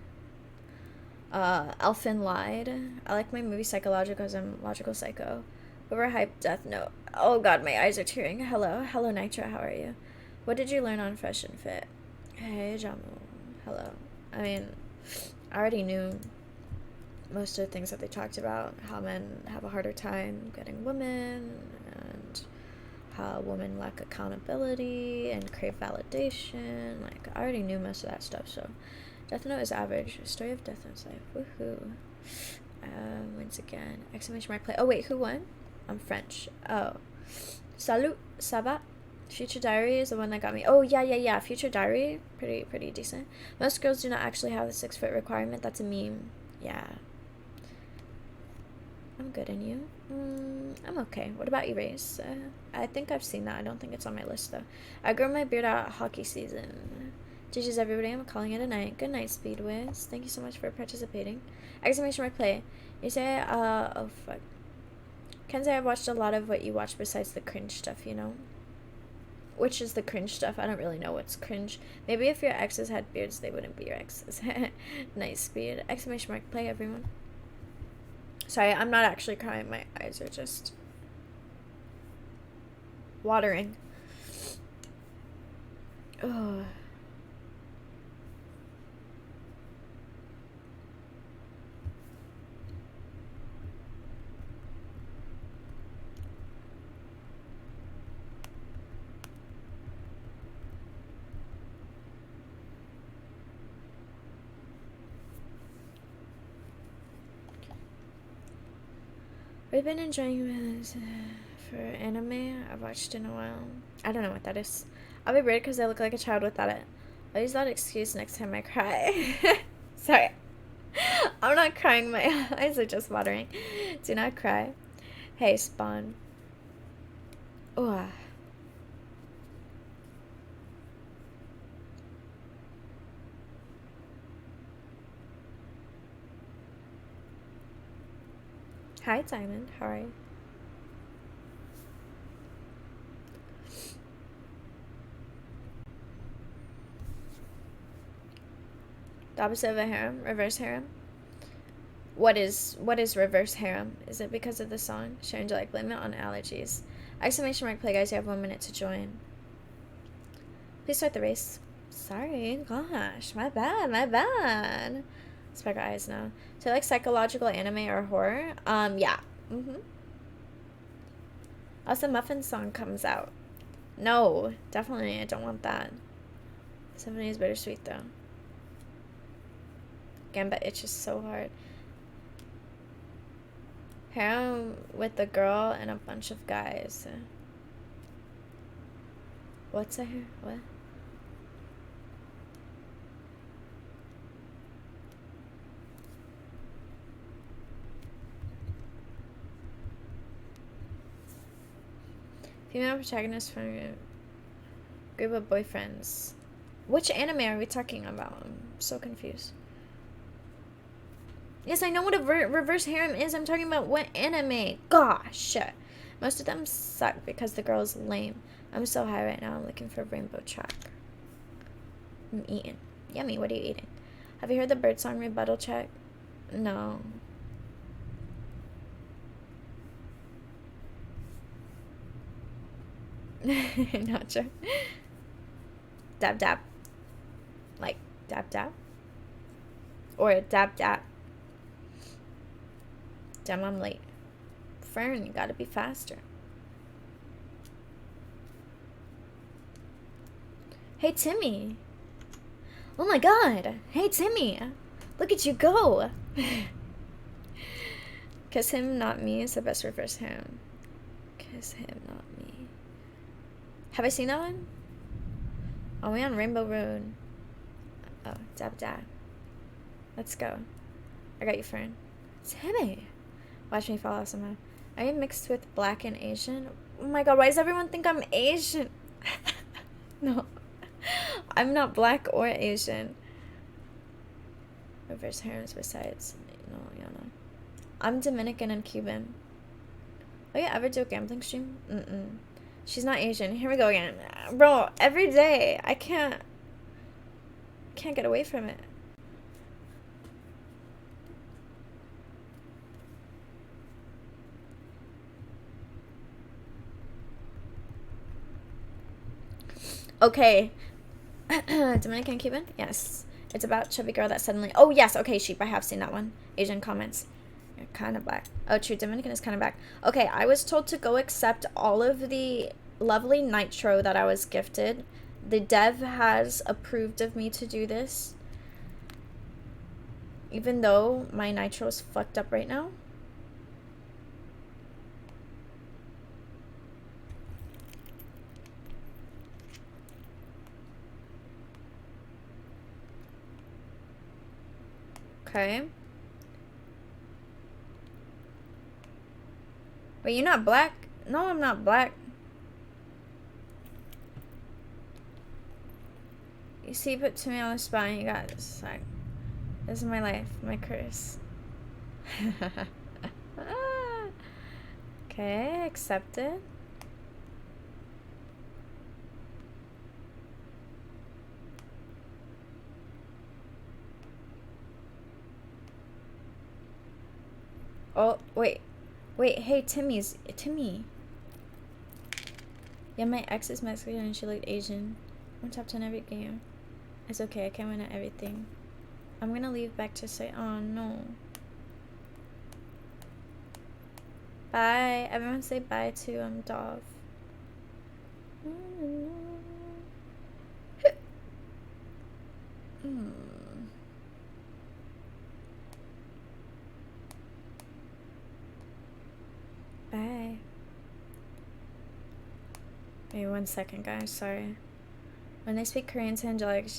Elfin Lied. I like my movie Psychological because I'm logical psycho. Overhyped Death Note. Oh god, my eyes are tearing. Hello Nitro, how are you? What did you learn on Fresh and Fit? Hey Jamu, hello. I mean, I already knew most of the things that they talked about. How men have a harder time getting women, and how women lack accountability and crave validation. Like, I already knew most of that stuff, so Death Note is average. Story of Death Note's life. Woohoo. Once again. Exclamation mark play. Oh wait, who won? I'm French. Oh. Salut, ça va? Future Diary is the one that got me. Oh yeah. Future Diary, pretty decent. Most girls do not actually have the 6-foot requirement. That's a meme. Yeah. I'm good, and you? I'm okay. What about Erase? I think I've seen that. I don't think it's on my list, though. I grew my beard out at hockey season. GG's everybody. I'm calling it a night. Good night, Speedways. Thank you so much for participating. Exclamation mark play. You say, oh, fuck. Kenzie, I've watched a lot of what you watch besides the cringe stuff, you know? which is the cringe stuff. I don't really know what's cringe. Maybe if your exes had beards, they wouldn't be your exes. Nice beard. Exclamation mark. Play, everyone. Sorry, I'm not actually crying. My eyes are just watering. Ugh. We've been enjoying this for anime I've watched in a while. I don't know what that is. I'll be weird because I look like a child without it. I'll use that excuse next time I cry. Sorry. I'm not crying. My eyes are just watering. Do not cry. Hey, Spawn. Ooh. Hi, Diamond. How are you? The opposite of a harem? Reverse harem? What is reverse harem? Is it because of the song? Sharon, do you like blame it on allergies? Exclamation mark, play, guys. You have 1 minute to join. Please start the race. Sorry. Gosh. My bad. Sparkle eyes now. So, like psychological anime or horror? Yeah. Also, Muffin song comes out. No, definitely, I don't want that. Symphony is bittersweet, though. Gambit itches so hard. Harem with the girl and a bunch of guys. What's that here? What? Female protagonist from a group of boyfriends. Which anime are we talking about? I'm so confused. Yes, I know what a reverse harem is. I'm talking about what anime. Gosh. Most of them suck because the girl is lame. I'm so high right now. I'm looking for a rainbow track. I'm eating. Yummy. What are you eating? Have you heard the birdsong rebuttal check? No. Nacho. Dab dab. Like dab dab. Or dab dab. Damn, I'm late. Fern, you gotta be faster. Hey, Timmy. Oh my god. Hey, Timmy. Look at you go. Kiss him, not me is the best reverse harem. Kiss him, not me. Have I seen that one? Are we on Rainbow Road? Oh, dab dab. Let's go. I got you, Fern. Timmy. Watch me fall off somehow. Are you mixed with black and Asian? Oh my god, why does everyone think I'm Asian? No. I'm not black or Asian. Reverse harems besides. No, you know. I'm Dominican and Cuban. Oh, you ever do a gambling stream? She's not Asian. Here we go again. Bro, every day. I can't get away from it. Okay. Dominican Cuban? Yes. It's about chubby girl that suddenly... Oh, yes. Okay, sheep. I have seen that one. Asian comments. You're kind of black. Oh, true. Dominican is kind of black. Okay, I was told to go accept all of the lovely nitro that I was gifted. The dev has approved of me to do this. Even though my nitro is fucked up right now. Okay. Wait, you're not black? No, I'm not black. You see, put to me on the spot and you got this. Like, this is my life, my curse. Okay, accepted. Oh, wait. Wait, hey, Timmy. Yeah, my ex is Mexican and she looked Asian. I'm top 10 every game. It's okay, I can't win at everything. I'm gonna leave back to say, oh no. Bye. Everyone say bye to Dov. Bye. Wait 1 second, guys. Sorry. When they speak Korean to Angelic,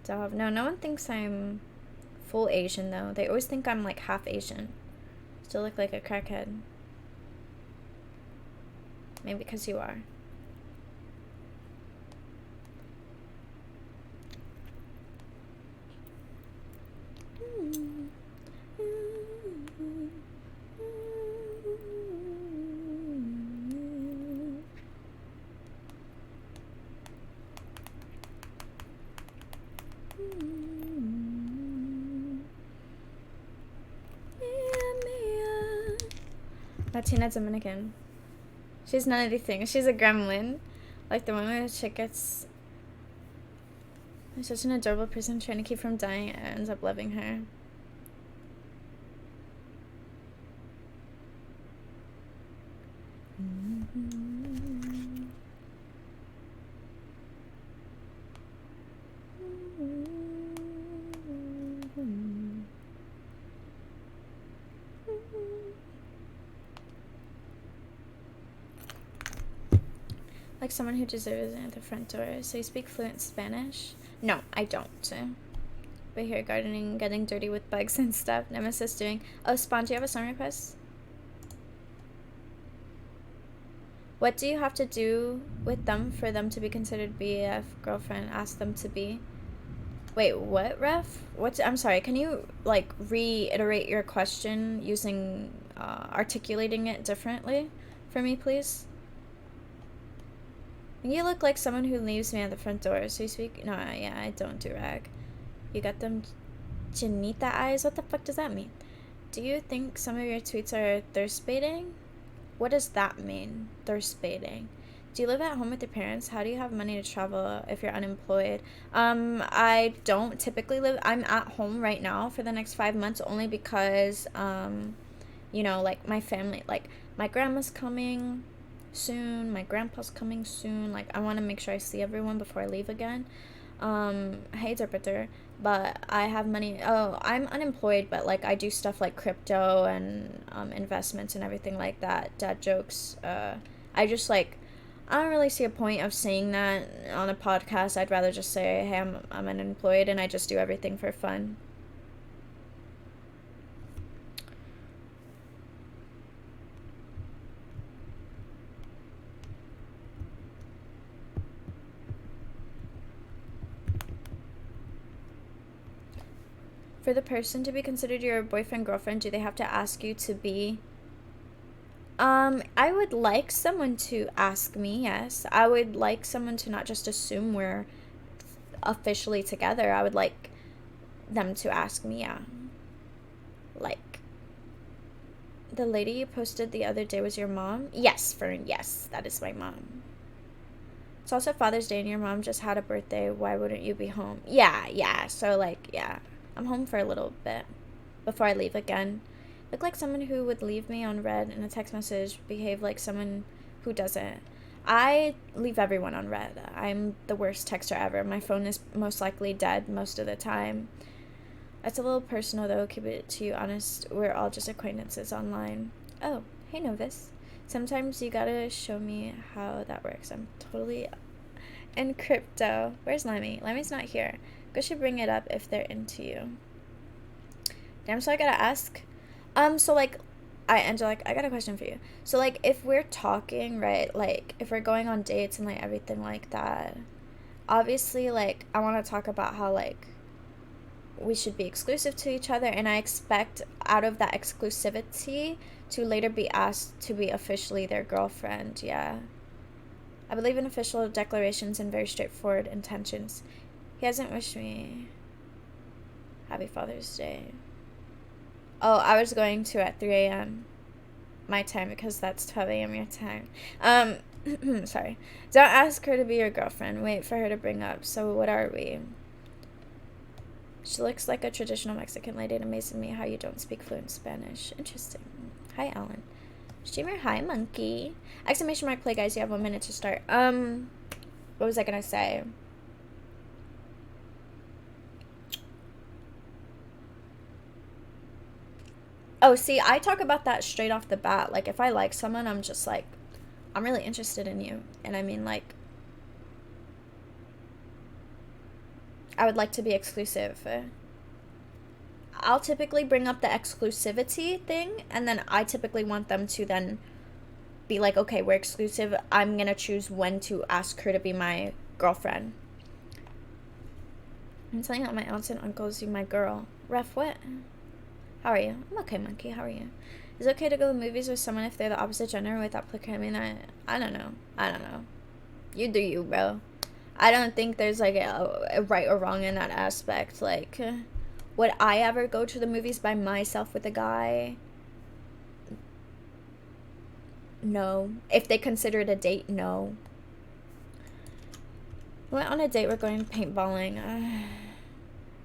Dov. No one thinks I'm full Asian though. They always think I'm like half Asian. Still look like a crackhead. Maybe because you are. Latina Dominican. She's none of these things. She's a gremlin. Like the one where the chick gets... She's such an adorable person trying to keep from dying and ends up loving her. Like someone who deserves it at the front door. So you speak fluent Spanish? No, I don't. But here, gardening, getting dirty with bugs and stuff. Nemesis doing... Oh, Spawn, do you have a song request? What do you have to do with them for them to be considered BF girlfriend? Ask them to be. Wait, what, ref? I'm sorry, can you, like, reiterate your question using, articulating it differently for me, please? You look like someone who leaves me at the front door. So you speak... No, yeah, I don't do rag. You got them Janita eyes? What the fuck does that mean? Do you think some of your tweets are thirst baiting? What does that mean? Thirst baiting. Do you live at home with your parents? How do you have money to travel if you're unemployed? I don't typically live... I'm at home right now for the next 5 months only because, you know, like, my family... Like, my grandma's coming soon. My grandpa's coming soon. Like, I want to make sure I see everyone before I leave again. Hey, Derpiter. But I have money... Oh, I'm unemployed, but, like, I do stuff like crypto and, investments and everything like that. Dad jokes. I just, like... I don't really see a point of saying that on a podcast. I'd rather just say, hey, I'm unemployed and I just do everything for fun. For the person to be considered your boyfriend, girlfriend, do they have to ask you to be... I would like someone to ask me, yes. I would like someone to not just assume we're officially together. I would like them to ask me, yeah. Like, the lady you posted the other day was your mom? Yes, Fern, yes, that is my mom. It's also Father's Day and your mom just had a birthday. Why wouldn't you be home? Yeah, so, like, yeah. I'm home for a little bit before I leave again. Look like someone who would leave me on red in a text message, behave like someone who doesn't. I leave everyone on red. I'm the worst texter ever. My phone is most likely dead most of the time. It's a little personal though, keep it to you honest. We're all just acquaintances online. Oh, hey Novus. Sometimes you gotta show me how that works. I'm totally in crypto. Where's Lemmy? Lemmy's not here. Go should bring it up if they're into you. Damn, so I gotta ask. So, like, Angelic, I got a question for you. So, like, if we're talking, right, like, if we're going on dates and, like, everything like that, obviously, like, I want to talk about how, like, we should be exclusive to each other, and I expect out of that exclusivity to later be asked to be officially their girlfriend, yeah. I believe in official declarations and very straightforward intentions. He hasn't wished me Happy Father's Day. Oh, I was going to at 3 a.m. my time because that's 12 a.m. your time. Sorry. Don't ask her to be your girlfriend. Wait for her to bring up. So what are we? She looks like a traditional Mexican lady. It amazes me how you don't speak fluent Spanish. Interesting. Hi, Alan. Streamer, hi, monkey. Exclamation mark, play, guys. You have 1 minute to start. What was I gonna say? Oh, see, I talk about that straight off the bat. Like, if I like someone, I'm just like, I'm really interested in you. And I mean, like, I would like to be exclusive. I'll typically bring up the exclusivity thing, and then I typically want them to then be like, okay, we're exclusive. I'm gonna choose when to ask her to be my girlfriend. I'm telling out my aunts and uncles you my girl. Ref, what? How are you? I'm okay, monkey. How are you? Is it okay to go to the movies with someone if they're the opposite gender without proclaiming that? I don't know. You do you, bro. I don't think there's like a right or wrong in that aspect. Like, would I ever go to the movies by myself with a guy? No. If they consider it a date, no. We went on a date, we're going paintballing.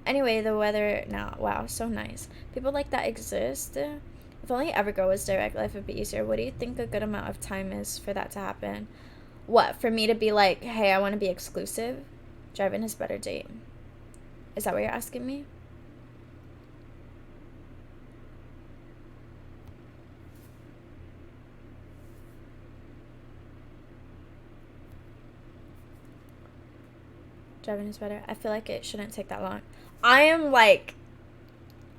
Anyway, the weather now, wow, so nice. People like that exist. If only Evergirl was direct, life would be easier. What do you think a good amount of time is for that to happen? What, for me to be like, hey, I want to be exclusive? Driving is better date. Is that what you're asking me? Driving is better. I feel like it shouldn't take that long. I am like,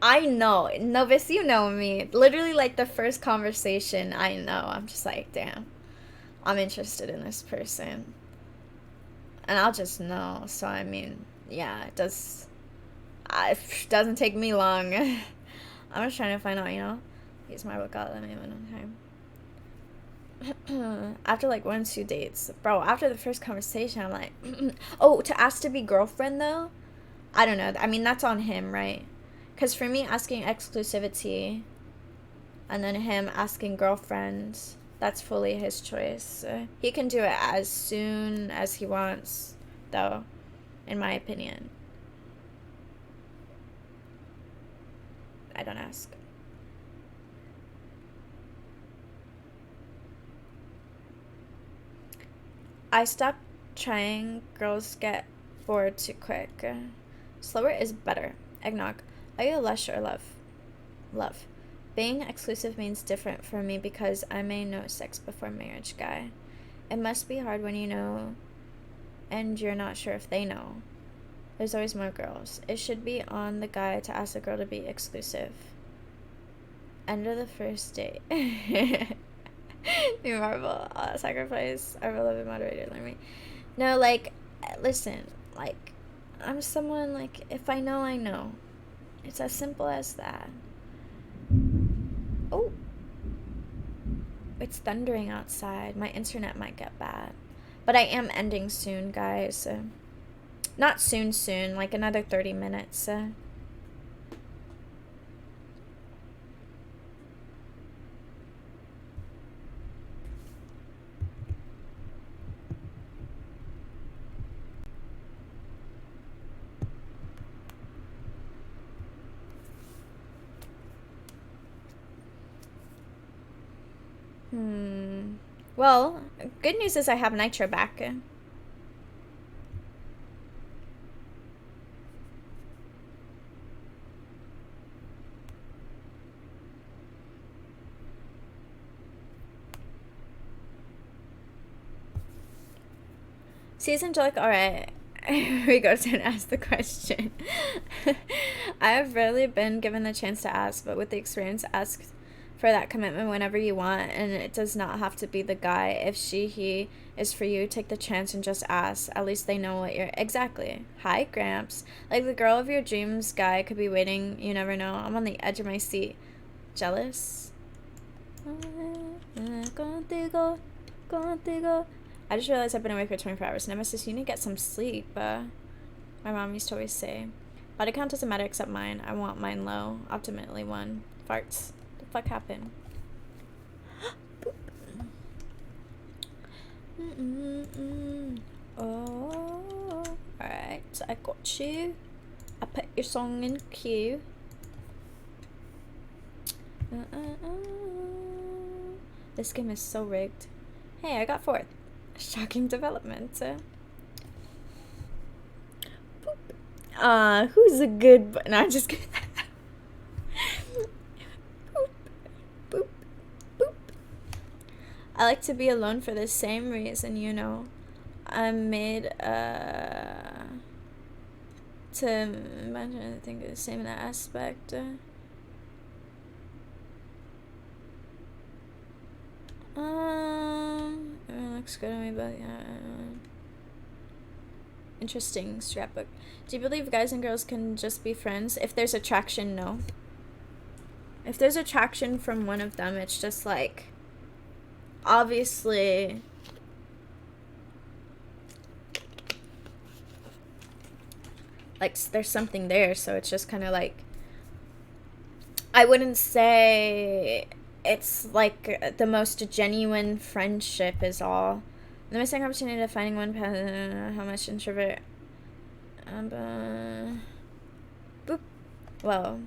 I know. Novice, you know me. Literally, like, the first conversation, I know. I'm just like, damn. I'm interested in this person. And I'll just know. So, I mean, yeah, it doesn't take me long. I'm just trying to find out, you know? Use my workout. Let me after like 1-2 dates, bro, after the first conversation, I'm like, oh, to ask to be girlfriend though, I don't know. I mean, that's on him, right? Because for me, asking exclusivity and then him asking girlfriend, that's fully his choice. He can do it as soon as he wants, though, in my opinion. I don't ask. I stopped trying. Girls get bored too quick. Slower is better. Eggnog. Are you lush or love? Love. Being exclusive means different for me because I'm a no sex before marriage guy. It must be hard when you know and you're not sure if they know. There's always more girls. It should be on the guy to ask the girl to be exclusive. End of the first date. New Marvel, sacrifice. I will love it, moderator. Let me. No, like, listen, like, I'm someone, like, if I know, I know. It's as simple as that. Oh. It's thundering outside. My internet might get bad. But I am ending soon, guys. Not soon, like another 30 minutes. Well, good news is I have Nitro back. Season Angelic, alright. Here we go to ask the question. I have rarely been given the chance to ask, but with the experience, ask for that commitment whenever you want, and it does not have to be the guy. If he is for you, take the chance and just ask. At least they know what you're exactly. Hi, Gramps. Like the girl of your dreams guy could be waiting. You never know. I'm on the edge of my seat. Jealous? Contigo. I just realized I've been awake for 24 hours. Nemesis, you need to get some sleep. My mom used to always say, body count doesn't matter except mine. I want mine low. Optimally 1. farts. The fuck happened? Oh, alright, I got you. I put your song in queue. This game is so rigged. Hey, I got 4th. Shocking development. Who's a good no, I'm just kidding. Boop, boop, boop. I like to be alone for the same reason, you know. I'm made to imagine I think the same in that aspect. It looks good on me, but yeah. Interesting scrapbook. Do you believe guys and girls can just be friends? If there's attraction, no. If there's attraction from one of them, it's just like, obviously, like, there's something there, so it's just kind of like, I wouldn't say it's like the most genuine friendship is all. The missing opportunity of finding one path, how much introvert. Boop. Well,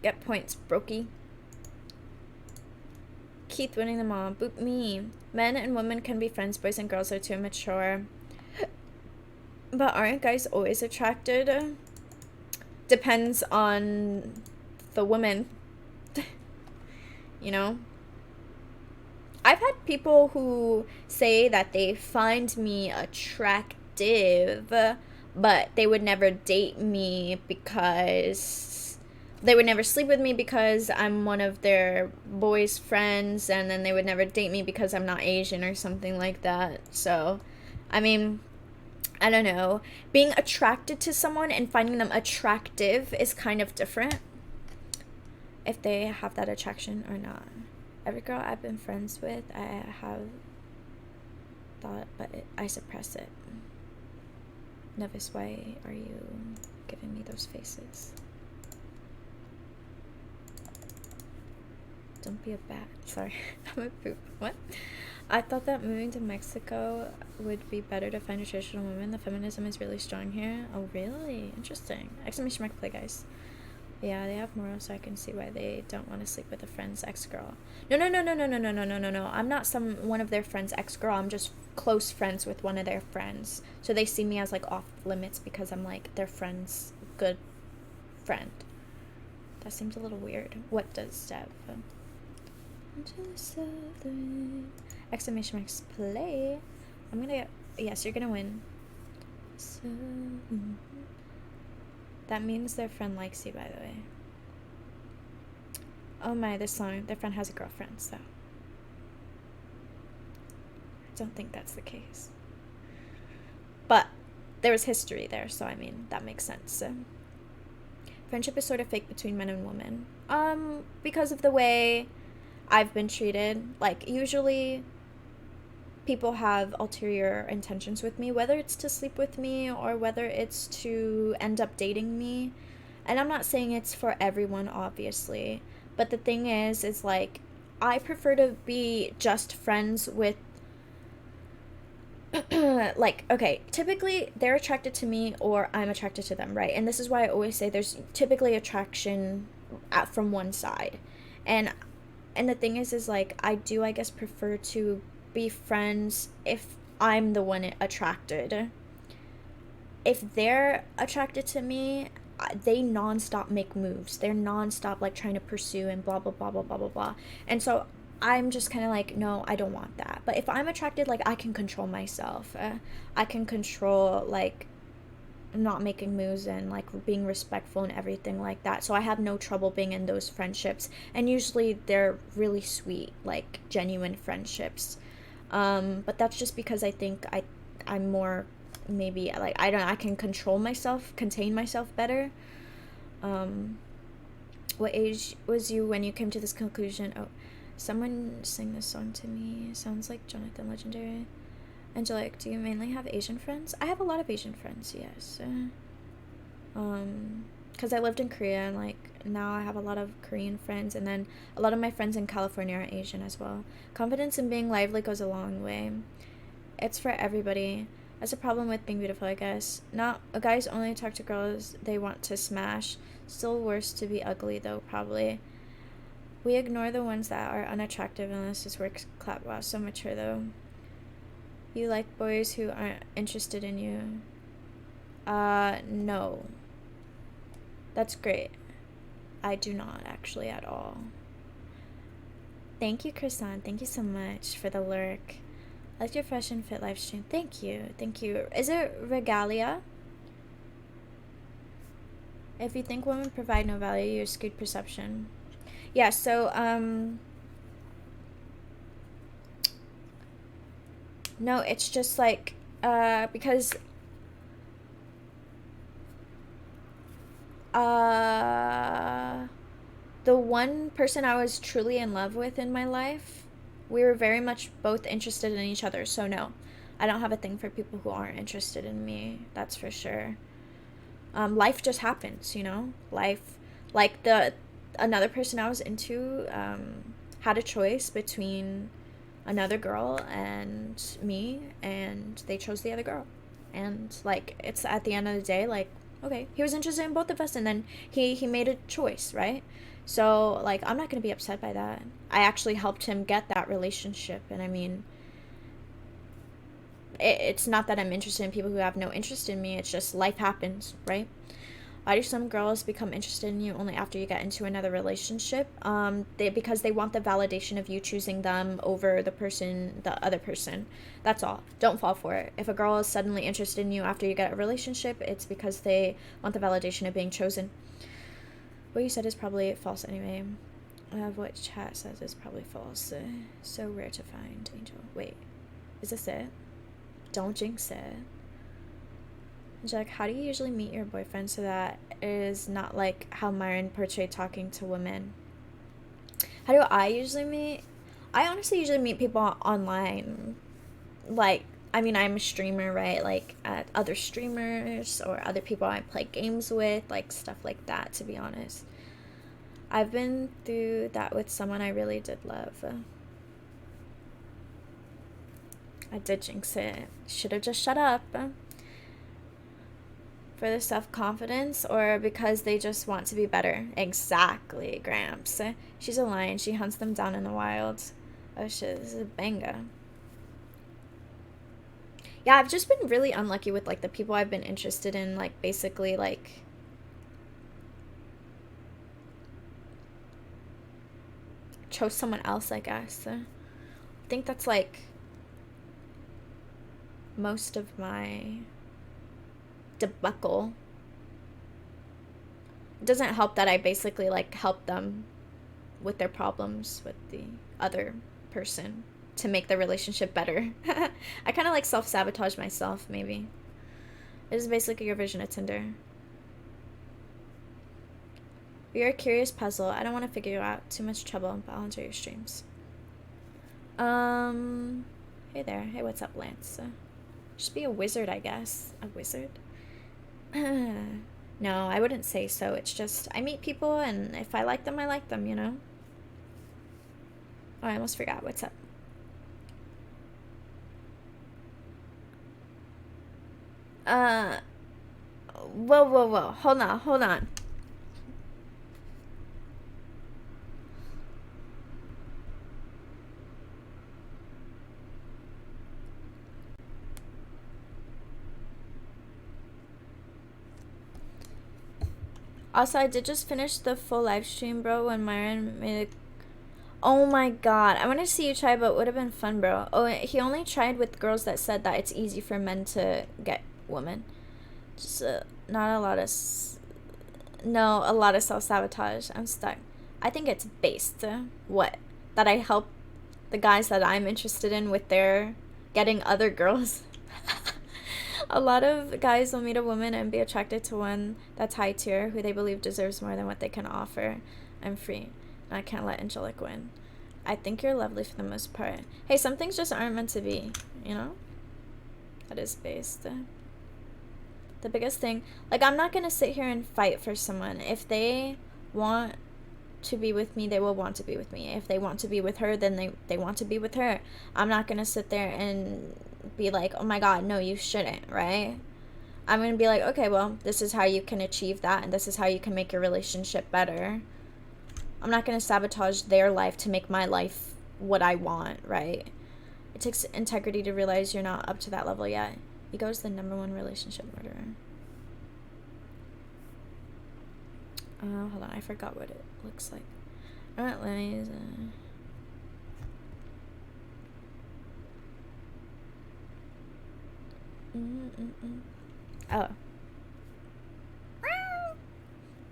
get points, brokey. Keith winning them all. Boop me. Men and women can be friends. Boys and girls are too immature. But aren't guys always attracted? Depends on the woman. You know? I've had people who say that they find me attractive, but they would never date me because they would never sleep with me because I'm one of their boys' friends, and then they would never date me because I'm not Asian or something like that. So, I mean, I don't know. Being attracted to someone and finding them attractive is kind of different if they have that attraction or not. Every girl I've been friends with, I have thought, but I suppress it. Nevis, why are you giving me those faces? Don't be a bat. Sorry. I'm a poop. What? I thought that moving to Mexico would be better to find a traditional woman. The feminism is really strong here. Oh, really? Interesting. Exclamation mark play, guys. Yeah, they have morals, so I can see why they don't want to sleep with a friend's ex-girl. No. I'm not one of their friends' ex-girl. I'm just close friends with one of their friends. So they see me as, like, off limits because I'm, like, their friend's good friend. That seems a little weird. What does Dev? Exclamation marks play. I'm gonna get... Yes, you're gonna win. So... That means their friend likes you, by the way. Oh my, this song. Their friend has a girlfriend, so. I don't think that's the case. But there was history there, so I mean, that makes sense. So. Friendship is sort of fake between men and women. Because of the way I've been treated. Like, usually people have ulterior intentions with me, whether it's to sleep with me or whether it's to end up dating me. And I'm not saying it's for everyone, obviously. But the thing is like, I prefer to be just friends with like, okay, typically they're attracted to me or I'm attracted to them, right? And this is why I always say there's typically attraction from one side. And the thing is like, I guess prefer to be friends if I'm the one attracted. If they're attracted to me, they nonstop make moves. They're nonstop like trying to pursue and blah blah blah blah blah blah blah. And so I'm just kind of like, no, I don't want that. But if I'm attracted, like, I can control myself. I can control like not making moves and like being respectful and everything like that. So I have no trouble being in those friendships. And usually they're really sweet, like genuine friendships. But that's just because I think I'm more, maybe, like, I can contain myself better. What age was you when you came to this conclusion? Oh, someone sang this song to me. Sounds like Jonathan Legendary. Angelic, do you mainly have Asian friends? I have a lot of Asian friends, yes. Because I lived in Korea and, like, now I have a lot of Korean friends, and then a lot of my friends in California are Asian as well. Confidence in being lively goes a long way. It's for everybody. That's a problem with being beautiful, I guess. Not guys only talk to girls they want to smash. Still worse to be ugly though, probably. We ignore the ones that are unattractive unless this works. Clap. Wow, so mature though. You like boys who aren't interested in you? No. That's great. I do not actually at all. Thank you, Croissant. Thank you so much for the lurk. I like your fresh and fit live stream. Thank you. Thank you. Is it Regalia? If you think women provide no value, you're skewed perception. Yeah, so, no, it's just like, because, the one person I was truly in love with in my life, we were very much both interested in each other. So no, I don't have a thing for people who aren't interested in me. That's for sure. Life just happens, you know? Life, like another person I was into, had a choice between another girl and me, and they chose the other girl. And like, it's at the end of the day, like, okay, he was interested in both of us, and then he made a choice, right? So like, I'm not gonna be upset by that. I actually helped him get that relationship, and I mean, it's not that I'm interested in people who have no interest in me. It's just life happens, right? Why do some girls become interested in you only after you get into another relationship? Because they want the validation of you choosing them over the other person. That's all. Don't fall for it. If a girl is suddenly interested in you after you get a relationship, it's because they want the validation of being chosen. What you said is probably false anyway. What chat says is probably false. So rare to find, Angel. Wait, is this it? Don't jinx it. Jack, how do you usually meet your boyfriend so that it is not like how Myron portrayed talking to women? How do I usually meet? I honestly usually meet people online. Like, I mean, I'm a streamer, right? Like, at other streamers or other people I play games with, like, stuff like that, to be honest. I've been through that with someone I really did love. I did jinx it. Should have just shut up. For the self-confidence or because they just want to be better? Exactly, Gramps. She's a lion. She hunts them down in the wild. Oh shit, this is a banger. Yeah, I've just been really unlucky with like the people I've been interested in, like basically like chose someone else, I guess. I think that's like most of my debacle. It doesn't help that I basically like help them with their problems with the other person to make the relationship better. I kind of like self-sabotage myself, maybe. It is basically your version of Tinder. You're a curious puzzle. I don't want to figure you out. Too much trouble, but I'll enjoy your streams. Hey there. Hey, what's up, Lance? Just be a wizard, I guess. A wizard? No, I wouldn't say so. It's just, I meet people, and if I like them, I like them, you know? Oh, I almost forgot. What's up? Whoa. Hold on. Also, I did just finish the full live stream, bro, when Myron made a... Oh my god. I want to see you try, but it would have been fun, bro. Oh, he only tried with girls that said that it's easy for men to get women. Just not a lot of... No, a lot of self-sabotage. I'm stuck. I think it's based. What? That I help the guys that I'm interested in with their getting other girls. A lot of guys will meet a woman and be attracted to one that's high tier, who they believe deserves more than what they can offer. I'm free. And I can't let Angelic win. I think you're lovely for the most part. Hey, some things just aren't meant to be, you know? That is based. The biggest thing, like, I'm not gonna sit here and fight for someone. If they want to be with me, they will want to be with me. If they want to be with her, then they want to be with her. I'm not gonna sit there and be like, oh my god, no, you shouldn't, right? I'm gonna be like, okay, well, this is how you can achieve that, and this is how you can make your relationship better. I'm not gonna sabotage their life to make my life what I want, right? It takes integrity to realize you're not up to that level yet. Ego is the #1 relationship murderer. Hold on, I forgot what it looks like. Alright, let me Oh.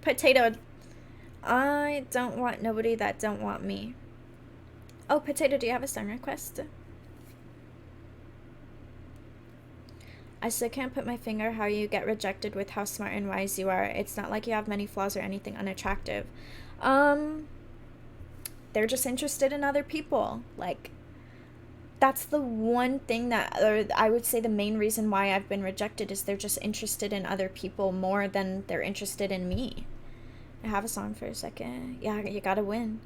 Potato. I don't want nobody that don't want me. Oh, Potato, do you have a song request? I still can't put my finger how you get rejected with how smart and wise you are. It's not like you have many flaws or anything unattractive. They're just interested in other people. Like, that's the one thing that, or I would say the main reason why I've been rejected is they're just interested in other people more than they're interested in me. I have a song for a second. Yeah, you gotta win.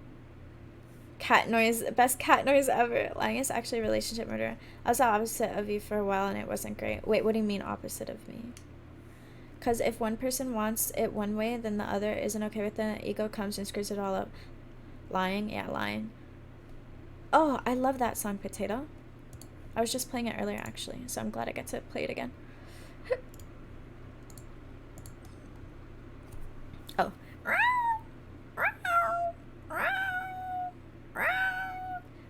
Cat noise, best cat noise ever. Lying is actually a relationship murder. I was the opposite of you for a while and it wasn't great. Wait, what do you mean opposite of me? Because if one person wants it one way, then the other isn't okay with it. Ego comes and screws it all up. Lying? Yeah, lying. Oh, I love that song, Potato. I was just playing it earlier, actually, so I'm glad I get to play it again. Oh.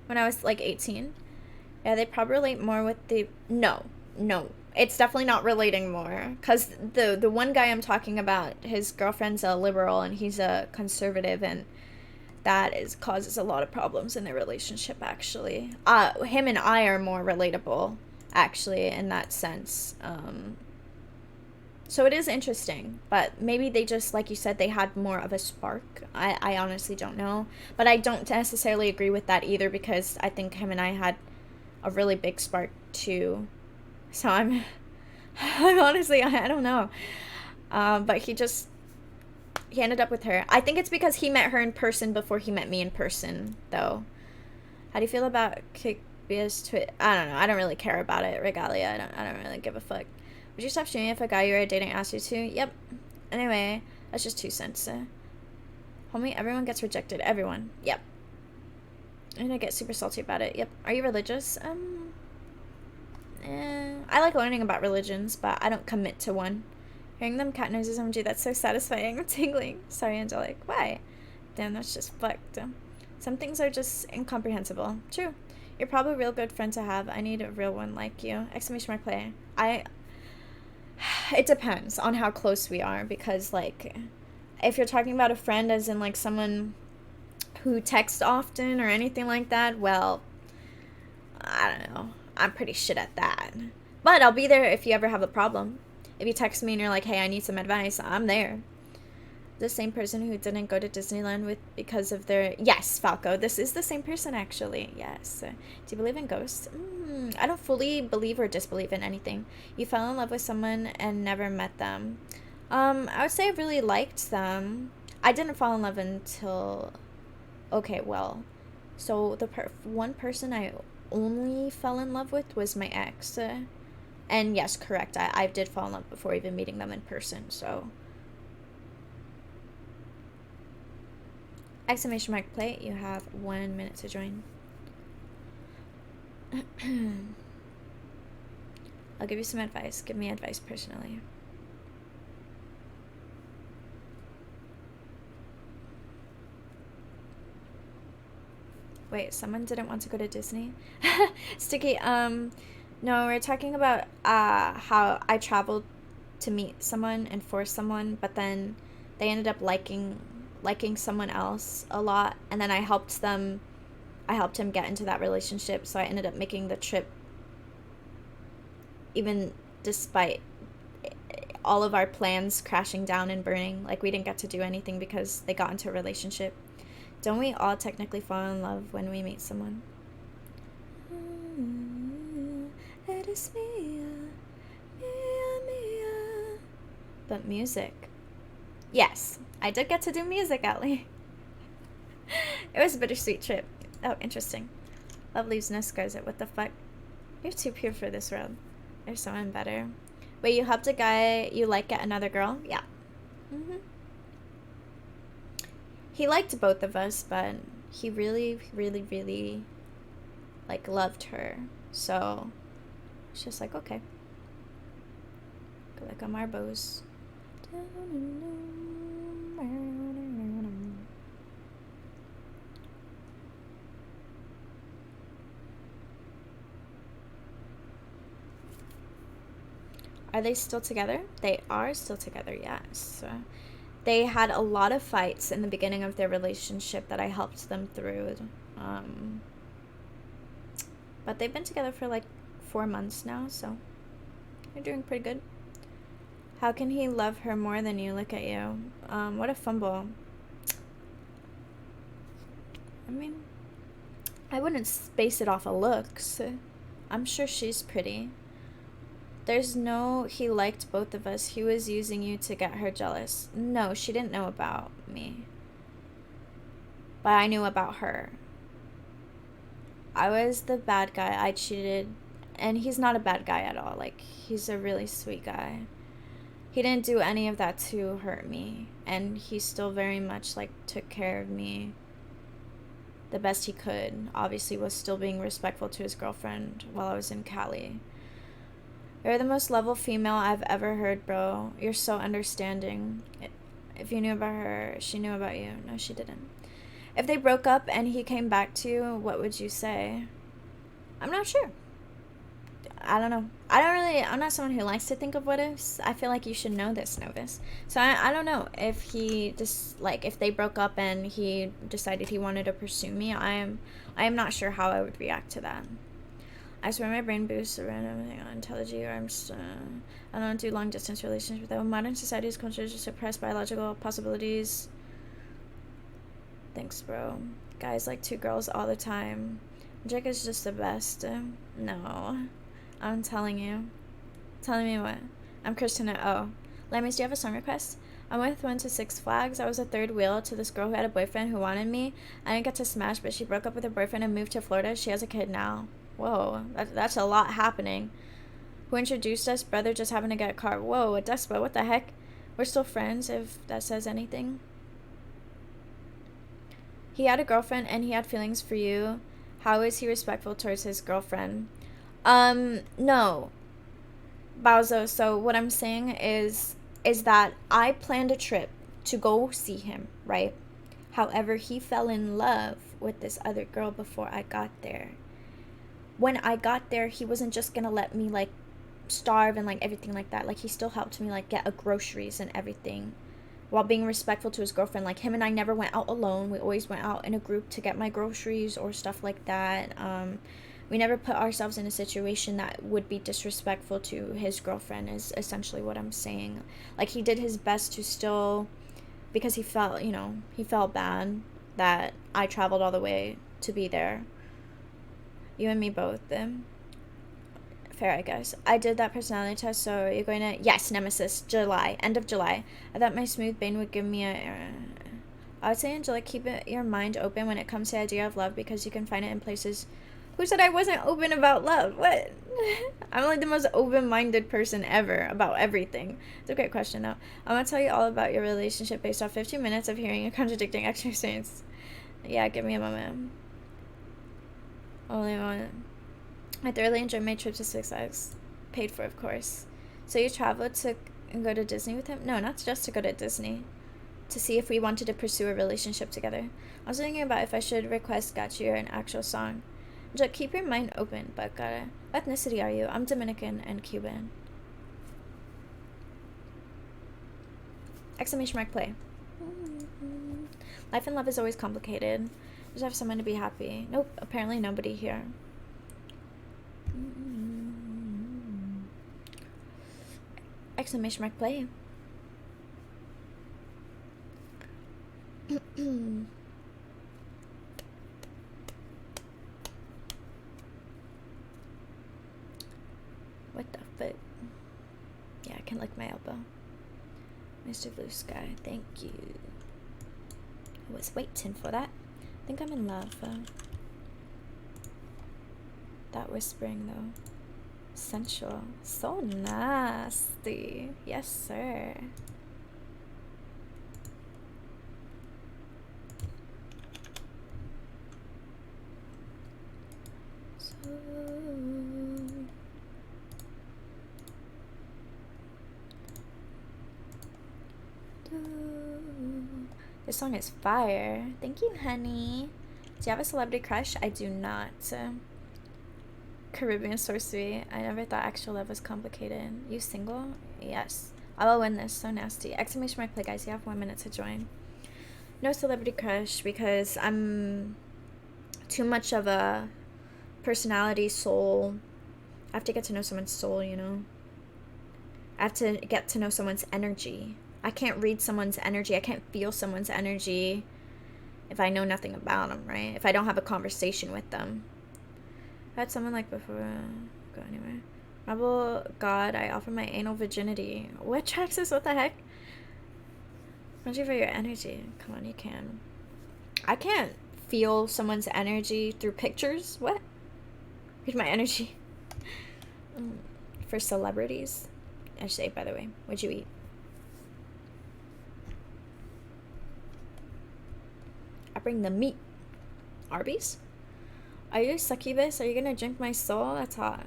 When I was like 18. Yeah, they probably relate more with the... No. It's definitely not relating more. Because the one guy I'm talking about, his girlfriend's a liberal and he's a conservative, and that causes a lot of problems in their relationship, actually. Him and I are more relatable, actually, in that sense. So it is interesting, but maybe they just, like you said, they had more of a spark. I honestly don't know. But I don't necessarily agree with that either, because I think him and I had a really big spark too. So I'm honestly, I don't know. But he ended up with her. I think it's because he met her in person before he met me in person, though. How do you feel about Kickbia's tweet? I don't know. I don't really care about it. Regalia. I don't really give a fuck. Would you stop shooting if a guy you were dating asked you to? Yep. Anyway, that's just 2 cents. Homie, everyone gets rejected. Everyone. Yep. And I get super salty about it. Yep. Are you religious? I like learning about religions, but I don't commit to one. Hearing them cat noises, OMG, that's so satisfying. I'm tingling. Sorry, Angelic. Why? Damn, that's just fucked. Some things are just incomprehensible. True. You're probably a real good friend to have. I need a real one like you. Exclamation mark play. It depends on how close we are, because, like, if you're talking about a friend as in, like, someone who texts often or anything like that, well, I don't know. I'm pretty shit at that. But I'll be there if you ever have a problem. If you text me and you're like, hey, I need some advice, I'm there. The same person who didn't go to Disneyland with because of their... Yes, Falco, this is the same person, actually. Yes. Do you believe in ghosts? I don't fully believe or disbelieve in anything. You fell in love with someone and never met them. I would say I really liked them. I didn't fall in love until... Okay, well. So the one person I only fell in love with was my ex. And yes, correct. I did fall in love before even meeting them in person, so... Exclamation mark play. You have 1 minute to join. I'll give you some advice. Give me advice personally. Wait, someone didn't want to go to Disney? Sticky, no, we're talking about how I traveled to meet someone and for someone, but then they ended up liking someone else a lot, and then I helped him get into that relationship, so I ended up making the trip even despite all of our plans crashing down and burning. Like, we didn't get to do anything because they got into a relationship. Don't we all technically fall in love when we meet someone? It is Mia. But music. Yes, I did get to do music, Ellie. It was a bittersweet trip. Oh, interesting. Love leaves no scars. What the fuck? You're too pure for this world. There's someone better. Wait, you helped a guy you like get another girl? Yeah. Mm-hmm. He liked both of us, but he really, really, really, like, loved her. So, it's just like, okay. Go like on Marbos. Are they still together? They are still together, yes. They had a lot of fights in the beginning of their relationship that I helped them through. But they've been together for like 4 months now, so they're doing pretty good. How can he love her more than you? Look at you. What a fumble. I mean, I wouldn't base it off of looks. I'm sure she's pretty. There's no, he liked both of us. He was using you to get her jealous. No, she didn't know about me. But I knew about her. I was the bad guy. I cheated. And he's not a bad guy at all. Like, he's a really sweet guy. He didn't do any of that to hurt me. And he still very much, like, took care of me the best he could. Obviously was still being respectful to his girlfriend while I was in Cali. You're the most level female I've ever heard, bro. You're so understanding. If you knew about her, she knew about you. No, she didn't. If they broke up and he came back to you, what would you say? I'm not sure. I don't know. I'm not someone who likes to think of what ifs. I feel like you should know this, Novus. So I don't know if he just, like, if they broke up and he decided he wanted to pursue me, I am not sure how I would react to that. I swear my brain boosts a random thing on intelligence, or I don't do long distance relationships. Though modern society's culture is suppress biological possibilities. Thanks, bro. Guys like 2 girls all the time. Jake is just the best. No. I'm telling you. Telling me what? I'm Christina O. Lamis, do you have a song request? I went to Six Flags. I was a third wheel to this girl who had a boyfriend who wanted me. I didn't get to smash, but she broke up with her boyfriend and moved to Florida. She has a kid now. Whoa, that's a lot happening. Who introduced us? Brother just happened to get a car. Whoa, a Despa, what the heck? We're still friends, if that says anything. He had a girlfriend and he had feelings for you. How is he respectful towards his girlfriend? No. Bowzo, so what I'm saying is that I planned a trip to go see him, right? However, he fell in love with this other girl before I got there. When I got there, he wasn't just gonna let me, like, starve and, like, everything like that. Like, he still helped me, like, get groceries and everything while being respectful to his girlfriend. Like, him and I never went out alone. We always went out in a group to get my groceries or stuff like that. We never put ourselves in a situation that would be disrespectful to his girlfriend, is essentially what I'm saying. Like, he did his best to still, because he felt, he felt bad that I traveled all the way to be there. You and me both. Fair, I guess. I did that personality test, so you're going to... Yes, Nemesis, July. End of July. I thought my smooth Bane would give me a... I would say, Angela, keep your mind open when it comes to the idea of love, because you can find it in places... Who said I wasn't open about love? What? I'm like the most open-minded person ever about everything. It's a great question, though. I'm going to tell you all about your relationship based off 15 minutes of hearing a contradicting experience. Yeah, give me a moment. Only one. I thoroughly enjoyed my trip to Six Flags. Paid for, of course. So you traveled to go to Disney with him? No, not just to go to Disney. To see if we wanted to pursue a relationship together. I was thinking about if I should request Got You an actual song. Just keep your mind open, but what ethnicity are you? I'm Dominican and Cuban. Exclamation mark play. Life and love is always complicated. Just have someone to be happy. Nope, apparently nobody here. Exclamation mark play. What the fuck? Yeah, I can lick my elbow. Mr. Blue Sky, thank you. I was waiting for that. I think I'm in love. That whispering though. Sensual. So nasty. Yes, sir. This song is fire. Thank you, honey. Do you have a celebrity crush? I do not. Caribbean sorcery. I never thought actual love was complicated. You single? Yes. I will win this. So nasty. Exclamation mark play, guys. You have 1 minute to join. No celebrity crush because I'm too much of a personality soul. I have to get to know someone's soul, you know? I have to get to know someone's energy. I can't read someone's energy. I can't feel someone's energy if I know nothing about them, right? If I don't have a conversation with them. I had someone like before. Go anywhere. Rebel God, I offer my anal virginity. What tracks this? What the heck? Thank you for your energy. Come on, you can. I can't feel someone's energy through pictures. What? Read my energy. For celebrities. I should say, by the way. What'd you eat? I bring the meat. Arby's? Are you a succubus? Are you gonna drink my soul? That's hot.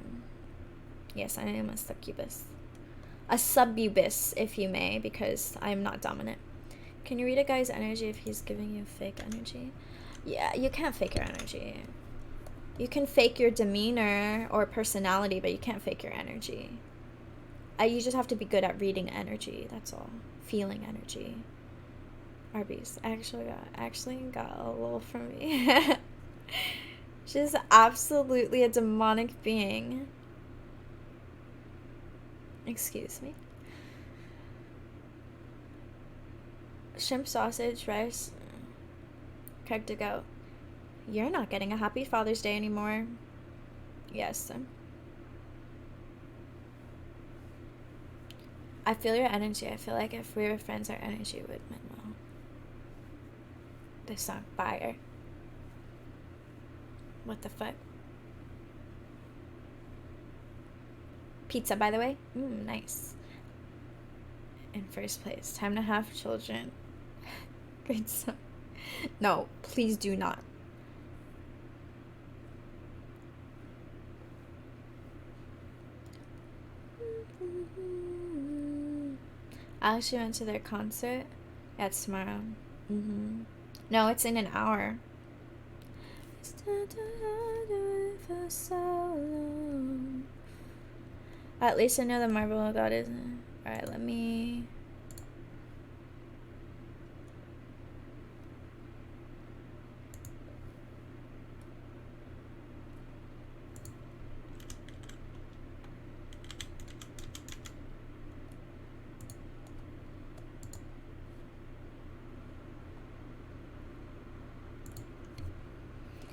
Yes, I am a succubus. A sububus, if you may, because I am not dominant. Can you read a guy's energy if he's giving you fake energy? Yeah, you can't fake your energy. You can fake your demeanor or personality, but you can't fake your energy. You just have to be good at reading energy, that's all. Feeling energy. Arby's actually got a little from me. She's absolutely a demonic being. Excuse me. Shrimp sausage, rice. Craig to go. You're not getting a happy Father's Day anymore. Yes. I feel your energy. I feel like if we were friends, our energy would mend well. This song, fire. What the fuck? Pizza, by the way. Nice. In first place. Time to have children. Great song. No, please do not. I actually went to their concert. Yeah, it's tomorrow. No, it's in an hour. At least I know the Marvel God isn't. Alright, let me...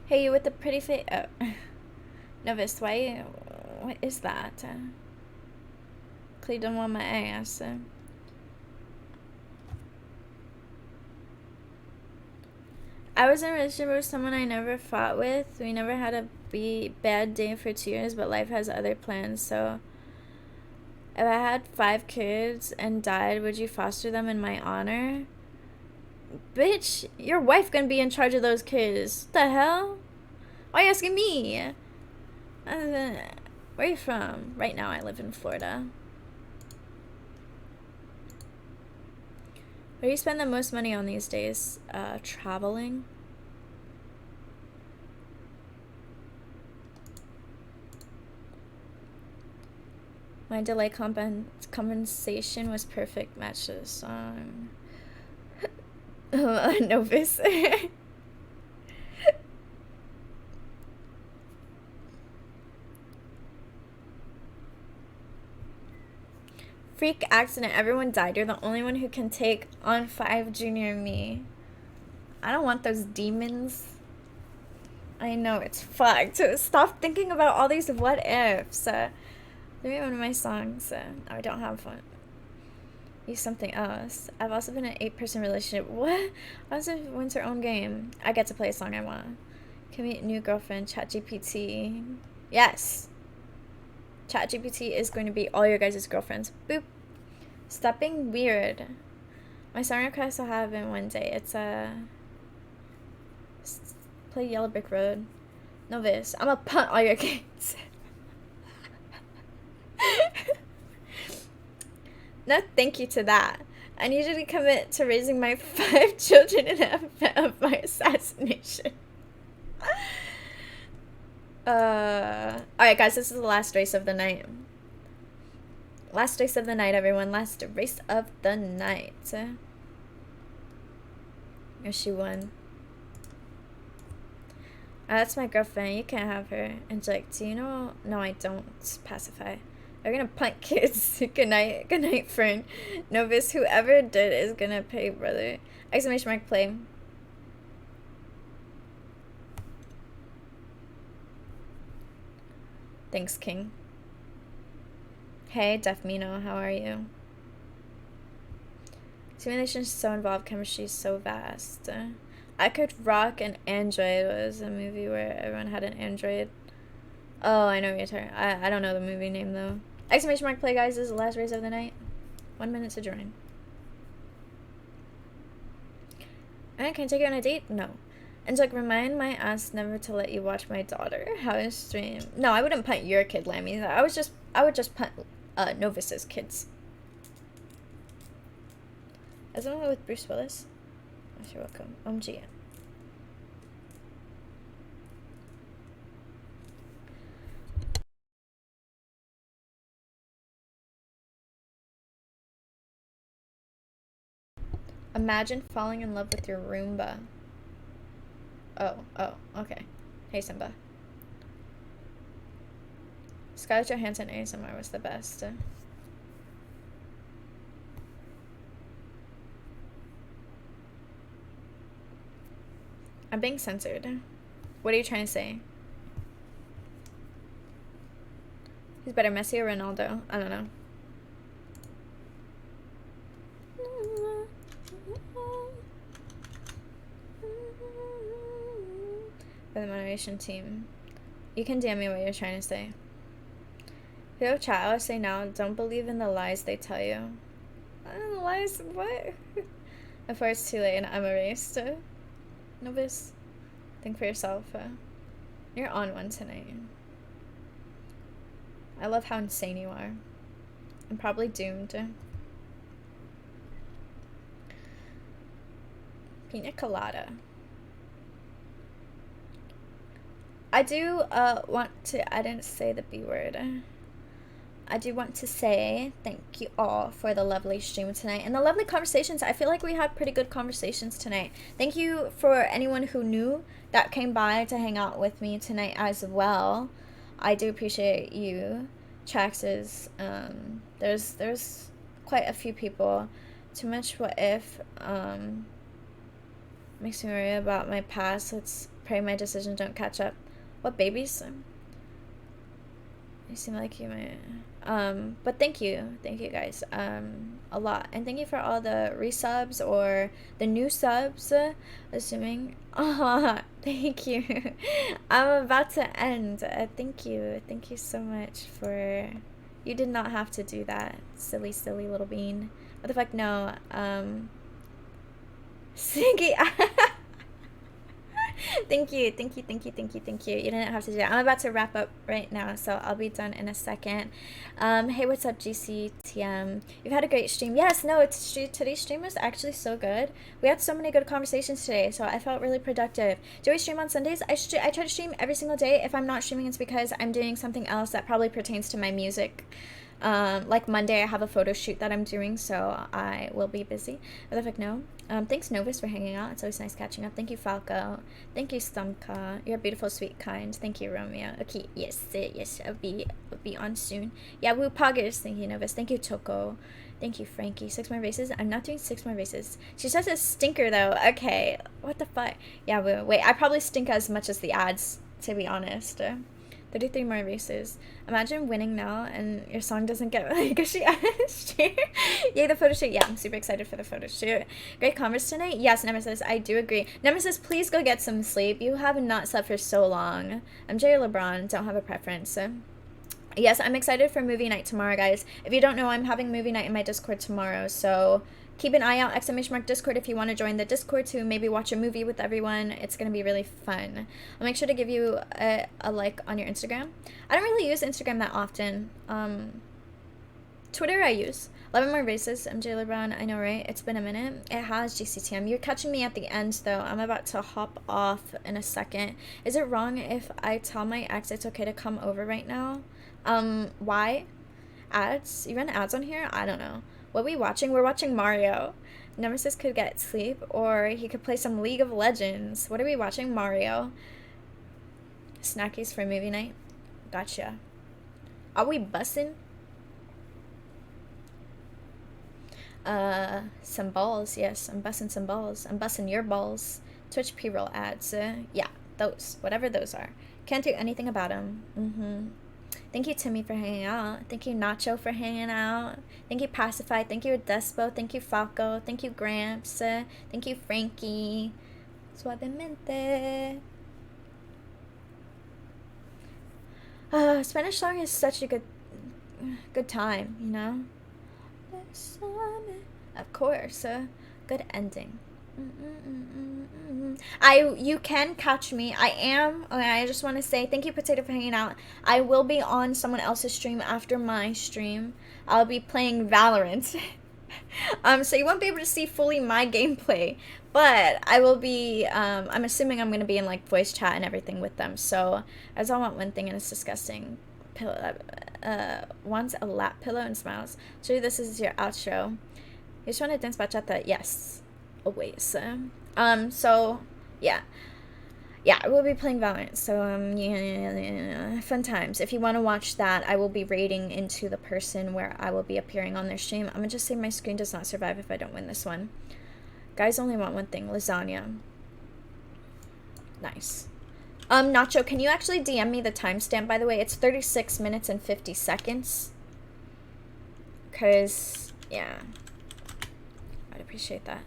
Hey, you with the pretty face. Oh. Novice, why? What is that? Clearly don't want my ass. I was in a relationship with someone I never fought with. We never had a bad day for 2 years, but life has other plans. So, if I had 5 kids and died, would you foster them in my honor? Bitch, your wife gonna be in charge of those kids. What the hell? Why are you asking me? Where are you from? Right now I live in Florida. Where do you spend the most money on these days? Traveling. My delay compensation was perfect match to the song. Novice. Freak accident. Everyone died. You're the only one who can take on 5 junior me. I don't want those demons. I know, it's fucked. Stop thinking about all these what ifs. They're one of my songs. I don't have one. You something else. I've also been in an 8-person relationship. What? Also wins her own game. I get to play as long as I want. Can meet new girlfriend, ChatGPT. Yes. ChatGPT is going to be all your guys' girlfriends. Boop. Stop being weird. My song request will have in one day. It's play Yellow Brick Road. Novice. I'm gonna punt all your games. No thank you to that. I need you to commit to raising my 5 children in the event of my assassination. Alright guys, this is the last race of the night. Last race of the night, everyone. Last race of the night. Oh, she won. That's my girlfriend. You can't have her. Angelic, do you know? No, I don't. Pacify. They're gonna punt kids. Good night. Good night, friend. Novice, whoever did is gonna pay, brother. Exclamation mark play. Thanks, King. Hey, Defmino, how are you? Simulation is so involved, chemistry is so vast. I Could Rock an Android was a movie where everyone had an android. Oh, I know what you're talking. I don't know the movie name though. Exclamation mark play, guys. This is the last race of the night. 1 minute to join. Alright, can I take you on a date? No. And like, remind my ass never to let you watch my daughter. How is stream? No, I wouldn't punt your kid, Lammy. I would just punt Novice's kids. As someone with Bruce Willis. Oh, you're welcome. OMG. Imagine falling in love with your Roomba. Oh, okay. Hey, Simba. Scarlett Johansson ASMR was the best. I'm being censored. What are you trying to say? Who's better, Messi or Ronaldo? I don't know. For the moderation team. You can DM me what you're trying to say. Yo, chat, I would say now, don't believe in the lies they tell you. Lies? What? Before it's too late and I'm erased. Novice, think for yourself. You're on one tonight. I love how insane you are. I'm probably doomed. Pina colada. I do want to, I didn't say the B word. I do want to say thank you all for the lovely stream tonight and the lovely conversations. I feel like we had pretty good conversations tonight. Thank you for anyone who knew that came by to hang out with me tonight as well. I do appreciate you. Traxes, there's quite a few people. Too much what if makes me worry about my past. Let's pray my decisions don't catch up. What babies? You seem like you might. But thank you guys, a lot, and thank you for all the resubs or the new subs, assuming. Thank you. I'm about to end. Thank you so much for. You did not have to do that, silly little bean. What the fuck? No. Singy. Thank you. You didn't have to do that. I'm about to wrap up right now, so I'll be done in a second. Hey, what's up, GCTM? You've had a great stream. Yes, no, today's stream was actually so good. We had so many good conversations today, so I felt really productive. Do we stream on Sundays? I try to stream every single day. If I'm not streaming, it's because I'm doing something else that probably pertains to my music. Like Monday I have a photo shoot that I'm doing, so I will be busy. What the fuck, no? Thanks Novus for hanging out. It's always nice catching up. Thank you, Falco. Thank you, Stumka. You're beautiful, sweet, kind. Thank you, Romeo. Okay, yes, I'll be on soon. Yeah, woo poggers. Thank you, Novus. Thank you, Toko. Thank you, Frankie. 6 more races? I'm not doing 6 more races. She says a stinker though. Okay, what the fuck? Yeah, wait, I probably stink as much as the ads, to be honest. 33 more races. Imagine winning now and your song doesn't get like a shoot. Yay, the photo shoot. Yeah, I'm super excited for the photo shoot. Great converse tonight. Yes, Nemesis, I do agree. Nemesis, please go get some sleep. You have not slept for so long. MJ or LeBron, don't have a preference. Yes, I'm excited for movie night tomorrow, guys. If you don't know, I'm having movie night in my Discord tomorrow, so keep an eye out, !Discord, if you want to join the Discord to maybe watch a movie with everyone. It's going to be really fun. I'll make sure to give you a like on your Instagram. I don't really use Instagram that often. Twitter I use. 11 more races, MJ LeBron, I know, right? It's been a minute. It has, GCTM. You're catching me at the end, though. I'm about to hop off in a second. Is it wrong if I tell my ex it's okay to come over right now? Why? Ads? You run ads on here? I don't know. What are we watching? We're watching Mario. Nemesis could get sleep, or he could play some League of Legends. What are we watching? Mario. Snackies for movie night. Gotcha. Are we bussing? Some balls. Yes, I'm bussing some balls. I'm bussing your balls. Twitch pre-roll ads. Yeah, those. Whatever those are. Can't do anything about them. Thank you, Timmy, for hanging out. Thank you, Nacho, for hanging out. Thank you, Pacified. Thank you, Despo. Thank you, Falco. Thank you, Gramps. Thank you, Frankie. Suavemente. Spanish song is such a good time, you know? Of course. Good ending. You can catch me. I just want to say thank you, Potato, for hanging out. I will be on someone else's stream after my stream. I'll be playing Valorant. So you won't be able to see fully my gameplay, but I will be, I'm assuming I'm going to be in, like, voice chat and everything with them. So I just all want one thing, and it's disgusting. Wants a lap pillow and smiles. So this is your outro. You just want to dance bachata? Yes. Always. So yeah, we'll be playing Valorant, so yeah, fun times. If you want to watch that, I will be raiding into the person where I will be appearing on their stream. I'm gonna just say my screen does not survive if I don't win this one. Guys only want one thing: lasagna. Nice. Nacho, can you actually DM me the timestamp, by the way? It's 36 minutes and 50 seconds. Cause yeah, I'd appreciate that.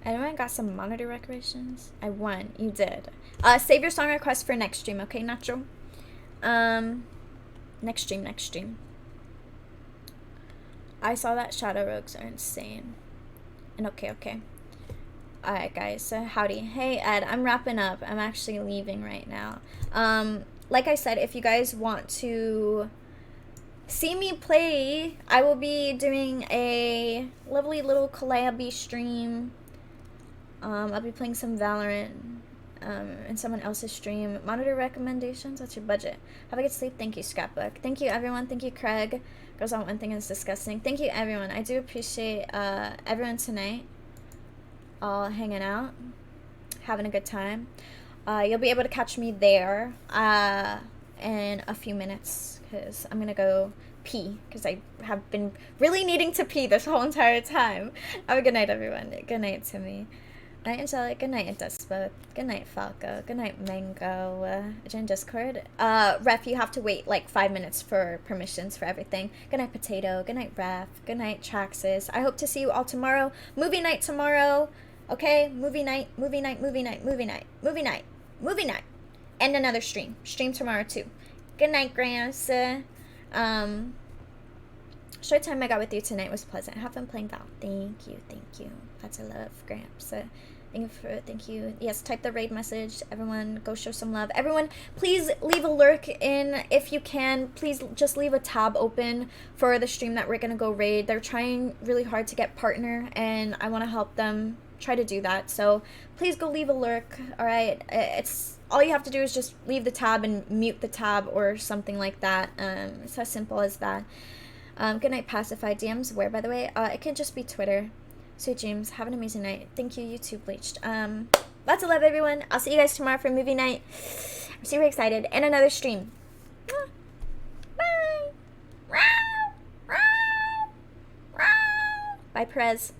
Anyone got some monitor decorations? I won. You did. Save your song request for next stream, okay, Nacho? Next stream. I saw that Shadow Rogues are insane. And okay. Alright, guys. Howdy. Hey, Ed. I'm wrapping up. I'm actually leaving right now. Like I said, if you guys want to see me play, I will be doing a lovely little collab stream. I'll be playing some Valorant in someone else's stream. Monitor recommendations? What's your budget? Have a good sleep. Thank you, Scrapbook. Thank you, everyone. Thank you, Craig. Girls on one thing is disgusting. Thank you, everyone. I do appreciate everyone tonight. All hanging out, having a good time. You'll be able to catch me there in a few minutes because I'm going to go pee because I have been really needing to pee this whole entire time. Have a good night, everyone. Good night, Timmy. Good night, Angelic. Good night, Despo. Good night, Falco. Good night, Mango. Join Discord. Ref, you have to wait like 5 minutes for permissions for everything. Good night, Potato. Good night, Ref. Good night, Traxxas. I hope to see you all tomorrow. Movie night tomorrow. Okay? Movie night. And another stream. Stream tomorrow, too. Good night, Gramps. Short time I got with you tonight was pleasant. Have fun playing Val. Thank you. Lots of love, Gramps. Thank you. Yes, type the raid message. Everyone, go show some love. Everyone, please leave a lurk in if you can. Please just leave a tab open for the stream that we're gonna go raid. They're trying really hard to get partner, and I want to help them try to do that. So please go leave a lurk. All right, it's all you have to do is just leave the tab and mute the tab or something like that. It's as simple as that. Good night, Pacified. DMs where, by the way? It could just be Twitter. Sweet dreams. Have an amazing night. Thank you, you too, Bleached. Lots of love, everyone. I'll see you guys tomorrow for movie night. I'm super excited. And another stream. Bye. Bye, Perez.